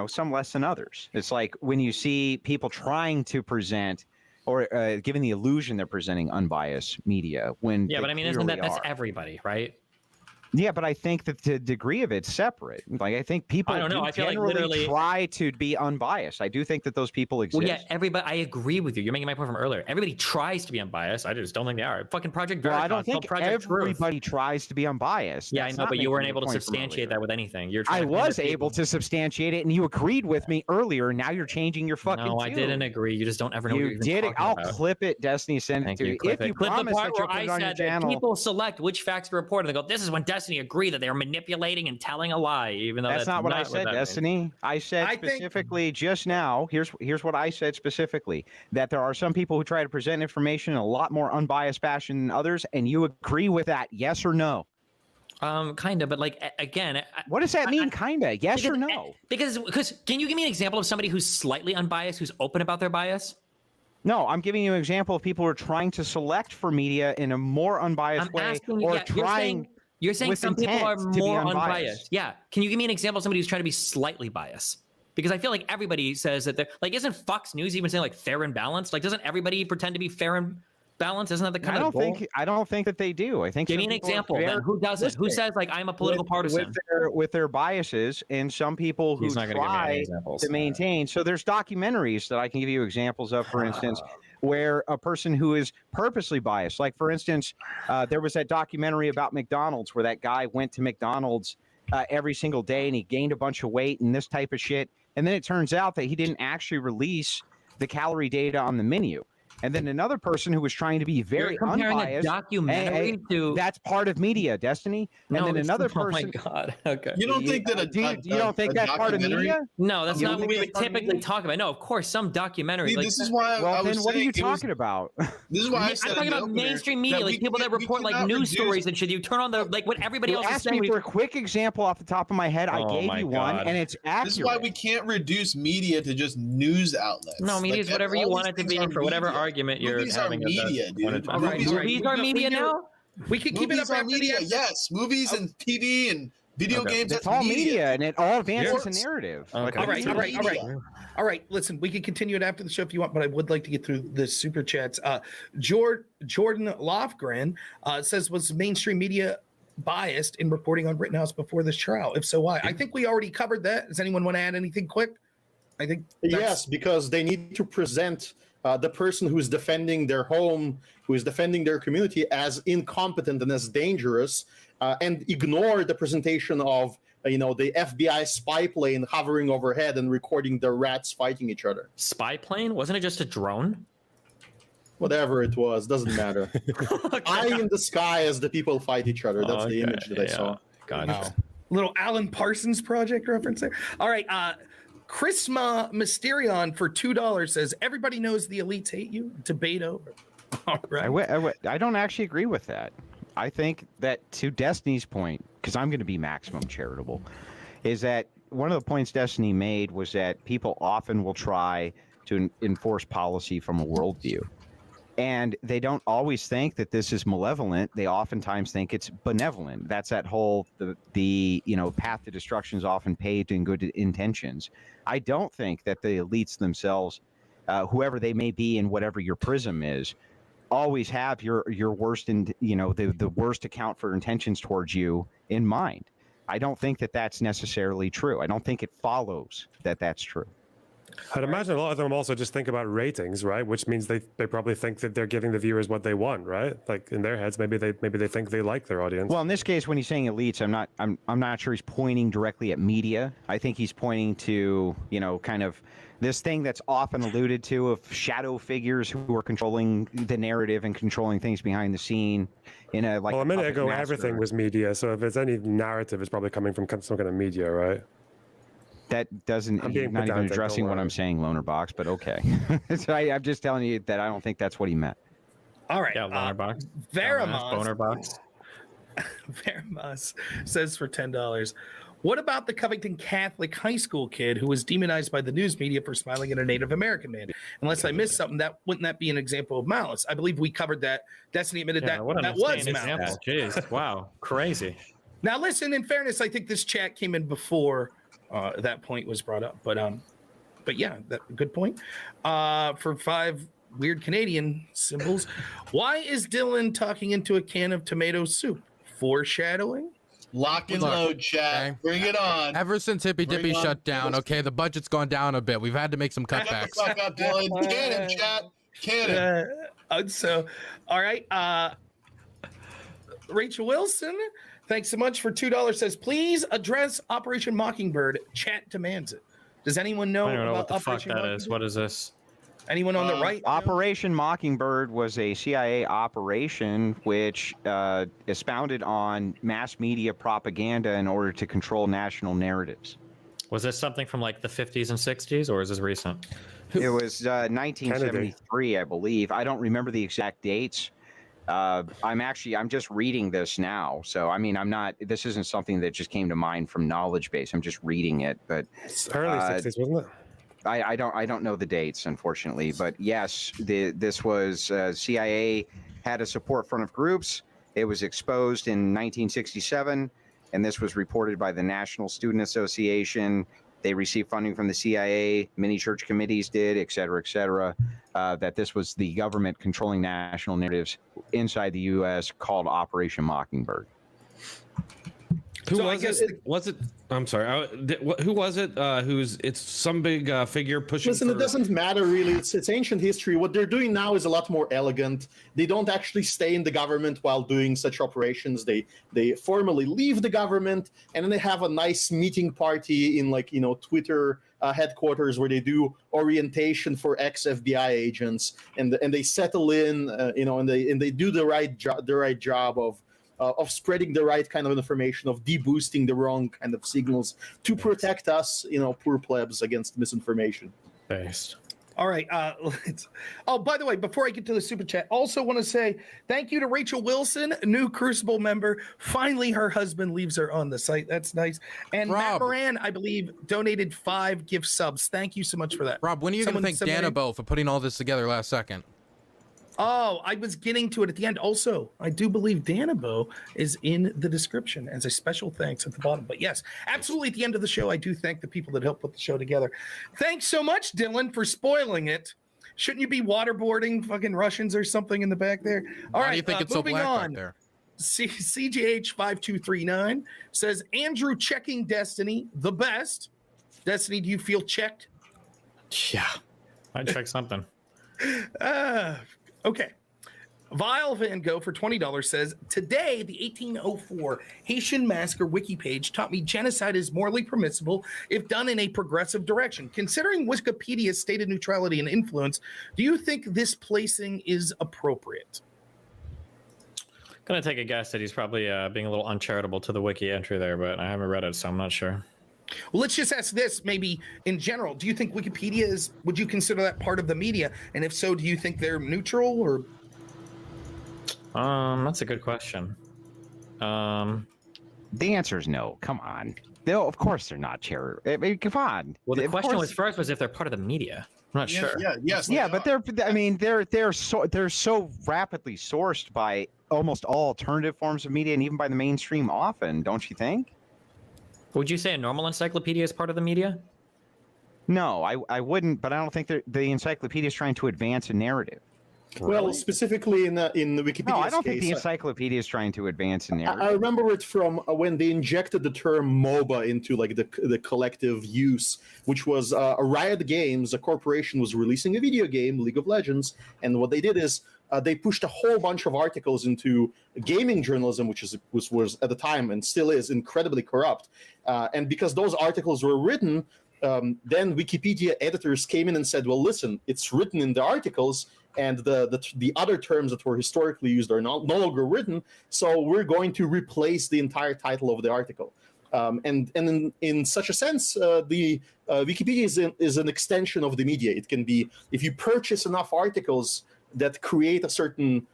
S6: some less than others. It's like when you see people trying to present or giving the illusion they're presenting unbiased media when
S1: Yeah,
S6: they
S1: but I mean, isn't
S6: clearly
S1: that's
S6: are.
S1: everybody, right?
S6: Yeah, but I think that the degree of it's separate. Like I think people
S1: I don't know.
S6: do
S1: I feel like
S6: generally
S1: literally-
S6: try to be unbiased. I do think that those people exist.
S1: Well, yeah, everybody. I agree with you. You're making my point from earlier. Everybody tries to be unbiased. I just don't think they are. Fucking Project Veritas.
S6: Well, I don't think
S1: Project
S6: everybody tries to be unbiased.
S1: Yeah,
S6: That's
S1: I know,
S6: not
S1: but you weren't
S6: making
S1: able
S6: the
S1: to
S6: point from
S1: substantiate
S6: earlier.
S1: that with anything. You're
S6: I
S1: trying to
S6: was
S1: convince
S6: able to substantiate it, and you agreed with me earlier. And now you're changing your fucking.
S1: No, I
S6: tune.
S1: didn't agree. You just don't ever know what
S6: You
S1: you're even
S6: did it.
S1: talking
S6: I'll
S1: about.
S6: clip it. Destiny sent it
S1: Thank
S6: to
S1: you.
S6: you.
S1: Clip
S6: If you
S1: it. Clip the
S6: promise
S1: part
S6: that you'll
S1: where
S6: put
S1: I
S6: it on your
S1: said that
S6: channel.
S1: people select which facts to report, and they go, "This is when Destiny agreed that they were manipulating and telling a lie," even though
S6: That's not what I said,
S1: that means.
S6: Destiny. I said specifically just now. Here's what I said specifically: that there are some people who try to present information in a lot more unbiased fashion than others, and you agree with that? Yes or no?
S1: Kind of, but like again,
S6: what does that mean? Kinda, yes or no?
S1: Because can you give me an example of somebody who's slightly unbiased, who's open about their bias?
S6: No, I'm giving you an example of people who are trying to select for media in a more unbiased way,
S1: Asking you,
S6: or
S1: yeah,
S6: trying.
S1: You're saying
S6: with
S1: some people are
S6: intent to be
S1: more
S6: unbiased.
S1: unbiased. Yeah. Can you give me an example of somebody who's trying to be slightly biased? Because I feel like everybody says that they're like, isn't Fox News even saying like fair and balanced? Like, doesn't everybody pretend to be fair and balanced? Isn't that the kind
S6: I
S1: of
S6: don't
S1: goal?
S6: think. I don't think that they do. I think.
S1: Give
S6: some
S1: me an
S6: people are
S1: example
S6: very
S1: then. Who doesn't? Who
S6: realistic
S1: says like I'm a political partisan?
S6: with their biases, and some people who
S1: He's not gonna give me any
S6: try
S1: examples.
S6: to maintain. So there's documentaries that I can give you examples of, for instance, where a person who is purposely biased, like for instance, there was that documentary about McDonald's where that guy went to McDonald's every single day and he gained a bunch of weight and this type of shit, and then it turns out that he didn't actually release the calorie data on the menu. And then another person who was trying to be very
S1: You're comparing
S6: unbiased.
S1: a documentary to
S6: that's part of media, Destiny. And
S1: No,
S6: then
S1: it's-
S6: another
S1: oh my
S6: person.
S1: God. Okay.
S4: You don't think that
S6: you don't think that's part of media?
S1: No, that's
S6: You
S1: not
S6: don't
S1: what we
S6: think
S1: would
S6: it's part of
S1: typically talk about. No, of course, some documentaries.
S4: See,
S1: like,
S4: this is why
S6: Well,
S4: I
S6: then
S4: was
S6: what are
S4: saying
S6: you
S4: it was-
S6: talking about?
S4: This is why I
S1: I'm
S4: said
S1: talking
S4: in the
S1: about
S4: opener
S1: mainstream media,
S4: that
S1: like
S4: we
S1: people that
S4: can't- we
S1: report like
S4: cannot
S1: news
S4: reduce-
S1: stories and shit. You turn on the like what everybody
S6: You
S1: else is
S6: asked
S1: saying.
S6: me for a quick example off the top of my head. I
S1: Oh
S6: gave
S1: my
S6: you one,
S1: God.
S6: and it's accurate.
S4: This is why we can't reduce media to just news outlets.
S1: No, media is
S4: Like,
S1: whatever
S4: all
S1: you
S4: these
S1: want it to
S4: things
S1: be
S4: are
S1: for whatever
S4: media.
S1: argument you're
S4: Movies are
S1: having.
S4: media, dude.
S1: All right, movies are media now.
S5: We can keep it
S4: Movies
S5: up
S4: are
S5: after the
S4: media.
S5: end.
S4: Yes, movies and TV and video
S1: Okay.
S4: games.
S6: It's all media, and it all advances
S4: Sports.
S6: a narrative.
S1: Okay.
S6: Like,
S5: All right, all right, all right.
S4: Media.
S5: All right, listen, we can continue it after the show if you want, but I would like to get through the super chats. Jordan Lofgren says, was mainstream media biased in reporting on Rittenhouse before this trial? If so, why? I think we already covered that. Does anyone want to add anything quick? I think
S8: Yes, because they need to present the person who is defending their home, who is defending their community, as incompetent and as dangerous, and ignore the presentation of the FBI spy plane hovering overhead and recording the rats fighting each other.
S1: Spy plane? Wasn't it just a drone?
S8: Whatever it was, doesn't matter. Eye in the sky as the people fight each other. That's the image that I saw.
S1: Gotcha.
S5: Little Alan Parsons Project reference there. All right, Chrisma Mysterion for $2 says, everybody knows the elites hate you. Debate over. All right.
S6: I don't actually agree with that. I think that, to Destiny's point, because I'm going to be maximum charitable, is that one of the points Destiny made was that people often will try to enforce policy from a worldview. And they don't always think that this is malevolent. They oftentimes think it's benevolent. That's that whole the path to destruction is often paved in good intentions. I don't think that the elites themselves, whoever they may be and whatever your prism is, always have your worst and the worst account for intentions towards you in mind. I don't think that that's necessarily true. I don't think it follows that that's true.
S7: I'd imagine a lot of them also just think about ratings, right? Which means they probably think that they're giving the viewers what they want, right? Like in their heads, maybe they think they like their audience.
S6: Well, in this case, when he's saying elites, I'm not sure he's pointing directly at media. I think he's pointing to kind of this thing that's often alluded to of shadow figures who are controlling the narrative and controlling things behind the scene.
S7: Well, a minute ago, everything was media. So if it's any narrative, it's probably coming from some kind of media, right?
S6: That doesn't.
S7: I'm
S6: You're
S7: being
S6: not even
S7: pedantic,
S6: addressing
S7: don't
S6: what
S7: worry.
S6: I'm saying, Lonerbox. But okay, so I'm just telling you that I don't think that's what he meant.
S5: All right.
S1: Yeah, Lonerbox.
S5: Veramas.
S1: Boner box.
S5: Veramas says for $10, What about the Covington Catholic high school kid who was demonized by the news media for smiling at a Native American man? Unless I missed something, wouldn't that be an example of malice? I believe we covered that. Destiny admitted that
S1: what an
S5: that was
S1: insane
S5: malice.
S1: example. Jeez, wow, crazy.
S5: Now, listen. In fairness, I think this chat came in before that point was brought up. But yeah, good point. For 5 weird Canadian symbols, why is Dylan talking into a can of tomato soup? Foreshadowing.
S4: Lock and load, chat. Okay. Bring it on.
S3: Ever since Hippy Dippy shut down, okay, the budget's gone down a bit. We've had to make some cutbacks.
S4: Fuck up, Dylan. Cannon, chat. Cannon.
S5: So, all right. Rachel Wilson, thanks so much for $2. Says, please address Operation Mockingbird. Chat demands it. Does anyone know?
S1: I don't know
S5: about
S1: what the
S5: Operation
S1: fuck that is. What is this?
S5: Anyone on the right?
S6: Operation Mockingbird was a CIA operation which expounded on mass media propaganda in order to control national narratives.
S1: Was this something from like the 50s and 60s, or is this recent?
S6: It was 1973, I believe. I don't remember the exact dates. I'm just reading this now. So, I mean, this isn't something that just came to mind from knowledge base. I'm just reading it, but
S7: it's early 60s, wasn't it?
S6: I don't know the dates, unfortunately, but yes, this was CIA had a support front of groups. It was exposed in 1967, and this was reported by the National Student Association. They received funding from the CIA. Many church committees did, et cetera, that this was the government controlling national narratives inside the U.S. called Operation Mockingbird.
S2: Who was it? Was it? I'm sorry. Who was it? It's some big figure pushing.
S8: Listen, it doesn't matter really. It's ancient history. What they're doing now is a lot more elegant. They don't actually stay in the government while doing such operations. They formally leave the government, and then they have a nice meeting party in Twitter headquarters where they do orientation for ex-FBI agents, and they settle in, and they do the right job of spreading the right kind of information, of deboosting the wrong kind of signals to protect us, poor plebs, against misinformation.
S1: Based.
S5: All right. By the way, before I get to the super chat, also want to say thank you to Rachel Wilson, new Crucible member. Finally, her husband leaves her on the site. That's nice. And
S3: Rob.
S5: Matt Moran, I believe, donated 5 gift subs. Thank you so much for that.
S3: Rob, when are you going to thank Danabo for putting all this together last second?
S5: Oh, I was getting to it at the end. Also, I do believe Danabo is in the description as a special thanks at the bottom. But yes, absolutely at the end of the show, I do thank the people that helped put the show together. Thanks so much, Dylan, for spoiling it. Shouldn't you be waterboarding fucking Russians or something in the back there? All right,
S3: Why do you think it's so black back there?
S5: CGH5239 says, Andrew checking Destiny, the best. Destiny, do you feel checked?
S1: Yeah. I'd check something.
S5: Okay. Vile Van Gogh for $20 says, today, the 1804 Haitian Massacre wiki page taught me genocide is morally permissible if done in a progressive direction. Considering Wikipedia's stated neutrality and influence, do you think this placing is appropriate?
S1: Gonna take a guess that he's probably being a little uncharitable to the wiki entry there, but I haven't read it, so I'm not sure.
S5: Well, let's just ask this, maybe in general. Do you think Wikipedia would you consider that part of the media? And if so, do you think they're neutral or?
S1: That's a good question.
S6: The answer is no. Come on. Of course they're not charitable. I mean, come on.
S1: Well, the question was first was if they're part of the media. I'm not sure.
S6: Yeah, but they're so rapidly sourced by almost all alternative forms of media and even by the mainstream often, don't you think?
S1: Would you say a normal encyclopedia is part of the media?
S6: No, I wouldn't, but I don't think the encyclopedia is trying to advance a narrative.
S8: Well, specifically in the Wikipedia's
S6: No, I don't
S8: case,
S6: think the encyclopedia is trying to advance a narrative.
S8: I remember it from when they injected the term MOBA into the collective use, which was a Riot Games, a corporation, was releasing a video game, League of Legends, and what they did is they pushed a whole bunch of articles into gaming journalism, which was at the time and still is incredibly corrupt. And because those articles were written, then Wikipedia editors came in and said, well, listen, it's written in the articles, and the other terms that were historically used are no longer written, so we're going to replace the entire title of the article. And in such a sense, the Wikipedia is an extension of the media. It can be, if you purchase enough articles that create a certain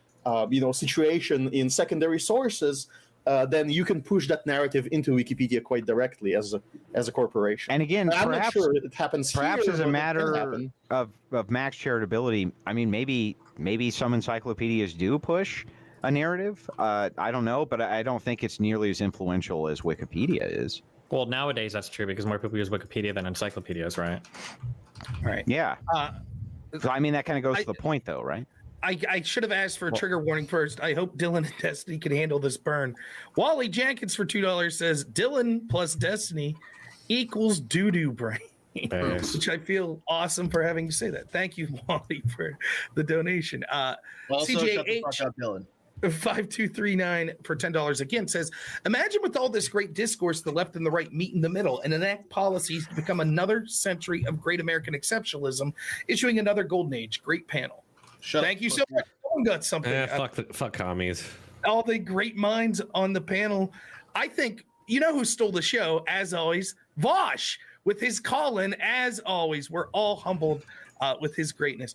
S8: situation in secondary sources, then you can push that narrative into Wikipedia quite directly as a corporation.
S6: And again,
S8: I'm not
S6: perhaps
S8: sure it happens
S6: perhaps
S8: here,
S6: as a
S8: but it can
S6: matter
S8: happen.
S6: of max charitability. I mean, maybe some encyclopedias do push a narrative. I don't know, but I don't think it's nearly as influential as Wikipedia is.
S1: Well, nowadays that's true because more people use Wikipedia than encyclopedias, right?
S5: Right.
S6: Yeah. So I mean, that kind of goes to the point, though, right?
S5: I should have asked for a trigger warning first. I hope Dylan and Destiny can handle this burn. Wally Jenkins for $2 says Dylan plus Destiny equals doo-doo brain.
S1: Nice.
S5: Which I feel awesome for having you say that. Thank you, Wally, for the donation.
S4: Also, shut the
S5: CJH
S4: fuck up, Dylan.
S5: 5239 for $10 again says, imagine with all this great discourse, the left and the right meet in the middle and enact policies to become another century of great American exceptionalism, issuing another golden age. Great panel. Thank you so much. Someone got something.
S2: Fuck commies.
S5: All the great minds on the panel. I think, you know who stole the show, as always? Vaush, with his call-in, as always. We're all humbled with his greatness.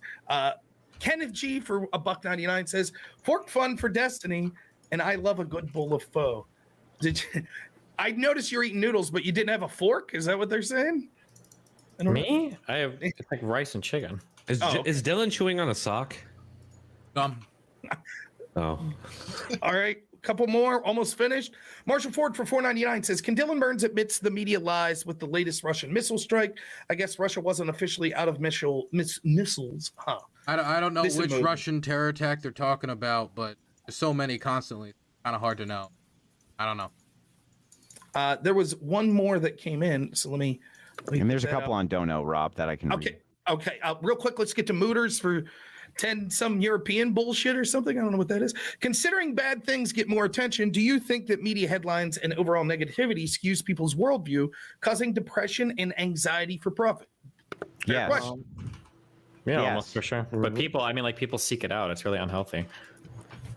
S5: Kenneth G for $1.99 says, fork fun for Destiny, and I love a good bowl of pho. I noticed you're eating noodles, but you didn't have a fork? Is that what they're saying?
S1: Me? I have like rice and chicken.
S2: Is Dylan chewing on a sock?
S3: Oh.
S5: All right, a couple more, almost finished. Marshall Ford for $4.99 says, can Dylan Burns admits the media lies with the latest Russian missile strike? I guess Russia wasn't officially out of missiles, huh?
S3: I don't know
S5: This
S3: which
S5: emoji.
S3: Russian terror attack they're talking about, but there's so many constantly. Kind of hard to know. I don't know.
S5: There was one more that came in, so let me
S6: And there's a
S5: put that
S6: couple
S5: up.
S6: on Dono, Rob, that I can read.
S5: Okay. Real quick, let's get to Mooters for 10 some European bullshit or something. I don't know what that is. Considering bad things get more attention, do you think that media headlines and overall negativity skews people's worldview, causing depression and anxiety for profit? Fair
S6: Yes.
S5: question.
S1: Yeah, almost for sure. But people, I mean, like people seek it out. It's really unhealthy.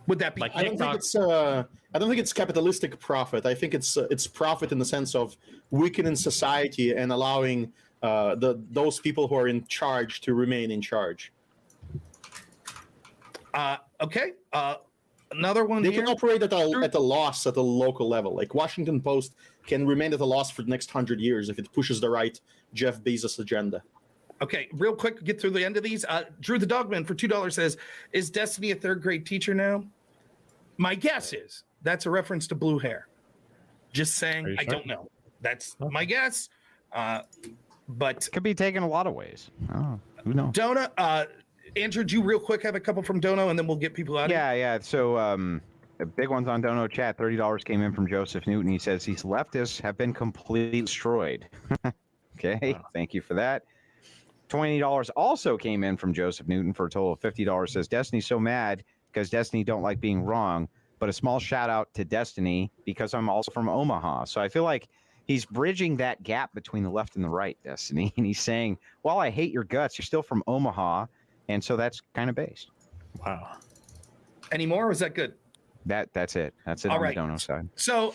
S5: Would that be?
S1: Like
S8: I don't think it's capitalistic profit. I think it's profit in the sense of weakening society and allowing those people who are in charge to remain in charge.
S5: Okay. Another one.
S8: They
S5: here.
S8: can operate at a loss at the local level. Like Washington Post can remain at a loss for the next 100 years if it pushes the right Jeff Bezos agenda.
S5: Okay, real quick, get through the end of these. Drew the Dogman for $2 says, is Destiny a third grade teacher now? My guess is that's a reference to blue hair. Just saying, I don't know. That's my guess. But
S6: could be taken a lot of ways. Oh, who knows?
S5: Dona, Andrew, do you real quick have a couple from Dono and then we'll get people out of here?
S6: Yeah. So the big ones on Dono chat, $30 came in from Joseph Newton. He says these leftists have been completely destroyed. Okay, thank you for that. $20 also came in from Joseph Newton for a total of $50. Says Destiny's so mad because Destiny don't like being wrong, but a small shout out to Destiny because I'm also from Omaha. So I feel like he's bridging that gap between the left and the right, Destiny. And he's saying, while I hate your guts, you're still from Omaha. And so that's kind of based.
S1: Wow.
S5: Any more or is that good?
S6: That's it. That's it
S5: All
S6: on
S5: right.
S6: the Dono side.
S5: So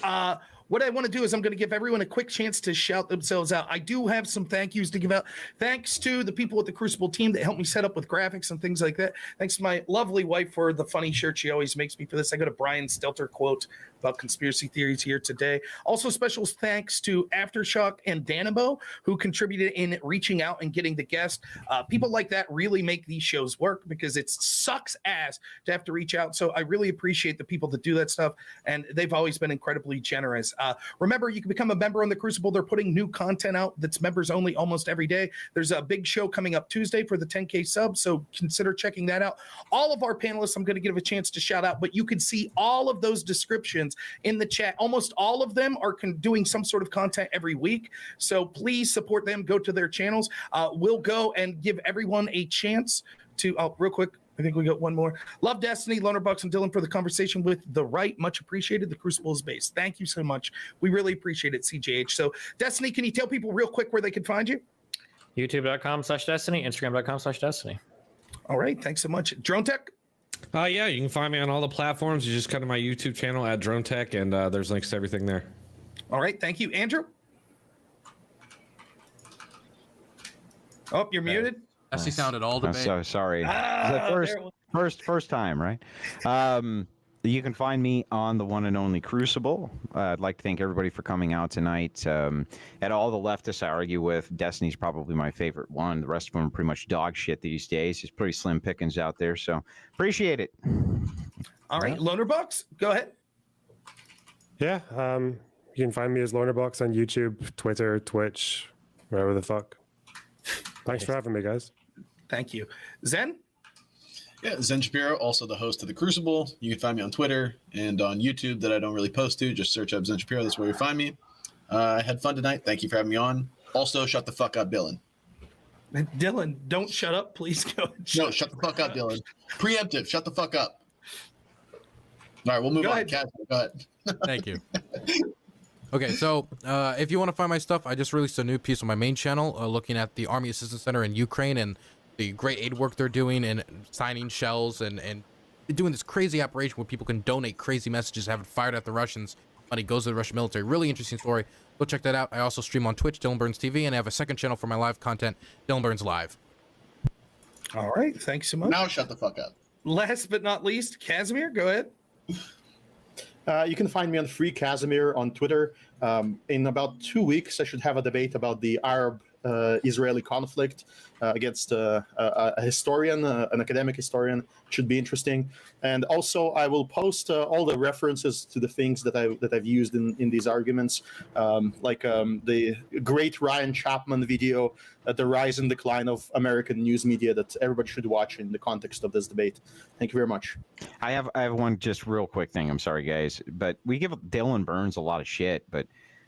S5: what I want to do is I'm going to give everyone a quick chance to shout themselves out. I do have some thank yous to give out. Thanks to the people at the Crucible team that helped me set up with graphics and things like that. Thanks to my lovely wife for the funny shirt she always makes me for this. I got a Brian Stelter quote about conspiracy theories here today. Also, special thanks to Aftershock and Danabo, who contributed in reaching out and getting the guest. People like that really make these shows work because it sucks ass to have to reach out. So I really appreciate the people that do that stuff, and they've always been incredibly generous. Remember, you can become a member on the Crucible. They're putting new content out that's members only almost every day. There's a big show coming up Tuesday for the 10K subs, so consider checking that out. All of our panelists, I'm going to give a chance to shout out, but you can see all of those descriptions in the chat. Almost all of them are doing some sort of content every week, so please support them. Go to their channels. We'll go and give everyone a chance to, real quick, I think we got one more. Love Destiny, Lonerbox, and Dylan for the conversation with the right. Much appreciated. The Crucible is based. Thank you so much. We really appreciate it, CJH. So, Destiny, can you tell people real quick where they can find you?
S1: YouTube.com/Destiny, Instagram.com/Destiny.
S5: All right. Thanks so much. Drone Tech?
S2: Yeah, you can find me on all the platforms. You just come to my YouTube channel at Drone Tech, and there's links to everything there.
S5: All right. Thank you. Andrew? Oh, you're muted?
S3: Destiny sounded all the
S6: I'm so sorry.
S5: Ah,
S6: The first time, right? You can find me on the one and only Crucible. I'd like to thank everybody for coming out tonight. At all the leftists I argue with, Destiny's probably my favorite one. The rest of them are pretty much dog shit these days. It's pretty slim pickings out there, so appreciate it.
S5: All right, Lonerbox, go ahead.
S7: Yeah, you can find me as Lonerbox on YouTube, Twitter, Twitch, wherever the fuck. Thanks for having me, guys.
S5: Thank you. Zen?
S4: Yeah, Zen Shapiro, also the host of The Crucible. You can find me on Twitter and on YouTube that I don't really post to. Just search up Zen Shapiro. That's where you find me. I had fun tonight. Thank you for having me on. Also, shut the fuck up, Dylan.
S5: Dylan, don't shut up. Please go.
S4: No, shut the fuck up, Dylan. Preemptive. Shut the fuck up. All right, we'll move on. Kat, go ahead.
S3: Thank you. Okay, so if you want to find my stuff, I just released a new piece on my main channel looking at the Army Assistance Center in Ukraine and the great aid work they're doing and signing shells and doing this crazy operation where people can donate crazy messages, have it fired at the Russians. Money goes to the Russian military. Really interesting story. Go check that out. I also stream on Twitch, Dylan Burns TV, and I have a second channel for my live content, Dylan Burns Live.
S5: All right, thanks so much.
S4: Now shut the fuck up.
S5: Last but not least, Casimir, go ahead.
S8: You can find me on Free Casimir on Twitter. In about 2 weeks, I should have a debate about the Arab-Israeli conflict against a historian, an academic historian. Should be interesting. And also, I will post all the references to the things that I've used in these arguments, like the great Ryan Chapman video, "The Rise and Decline of American News Media," that everybody should watch in the context of this debate. Thank you very much.
S6: I have one just real quick thing. I'm sorry, guys, but we give Dylan Burns a lot of shit, but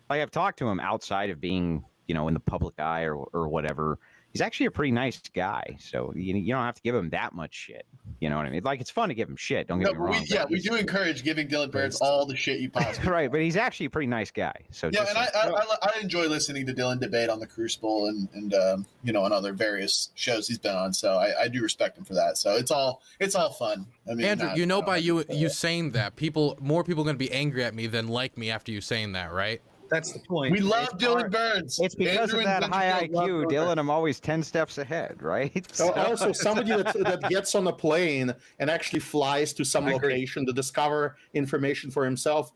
S6: like I've talked to him outside of being, in the public eye or whatever. He's actually a pretty nice guy, so you don't have to give him that much shit. You know what I mean? Like, it's fun to give him shit. Don't get me wrong.
S4: We do encourage giving Dylan Burns all the shit you possibly.
S6: Right, but he's actually a pretty nice guy. So
S4: yeah, and I enjoy listening to Dylan debate on the Crucible and on other various shows he's been on. So I do respect him for that. So it's all fun. I mean,
S3: Andrew, by you saying that, more people are going to be angry at me than like me after you saying that, right?
S5: That's the point.
S4: We love Dylan Burns.
S6: It's because of that high IQ, Dylan. I'm always 10 steps ahead, right?
S8: So also, somebody that gets on a plane and actually flies to some location to discover information for himself,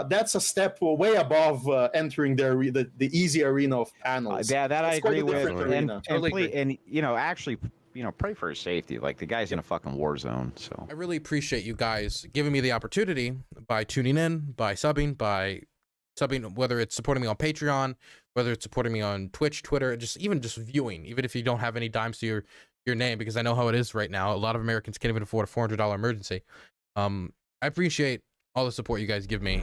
S8: that's a step way above entering the easy arena of panels.
S6: Yeah, that I agree with. And
S8: Actually,
S6: pray for his safety. Like, the guy's in a fucking war zone. So
S3: I really appreciate you guys giving me the opportunity by tuning in, by subbing, whether it's supporting me on Patreon, whether it's supporting me on Twitch, Twitter, just viewing, even if you don't have any dimes to your name, because I know how it is right now. A lot of Americans can't even afford a $400 emergency. I appreciate all the support you guys give me.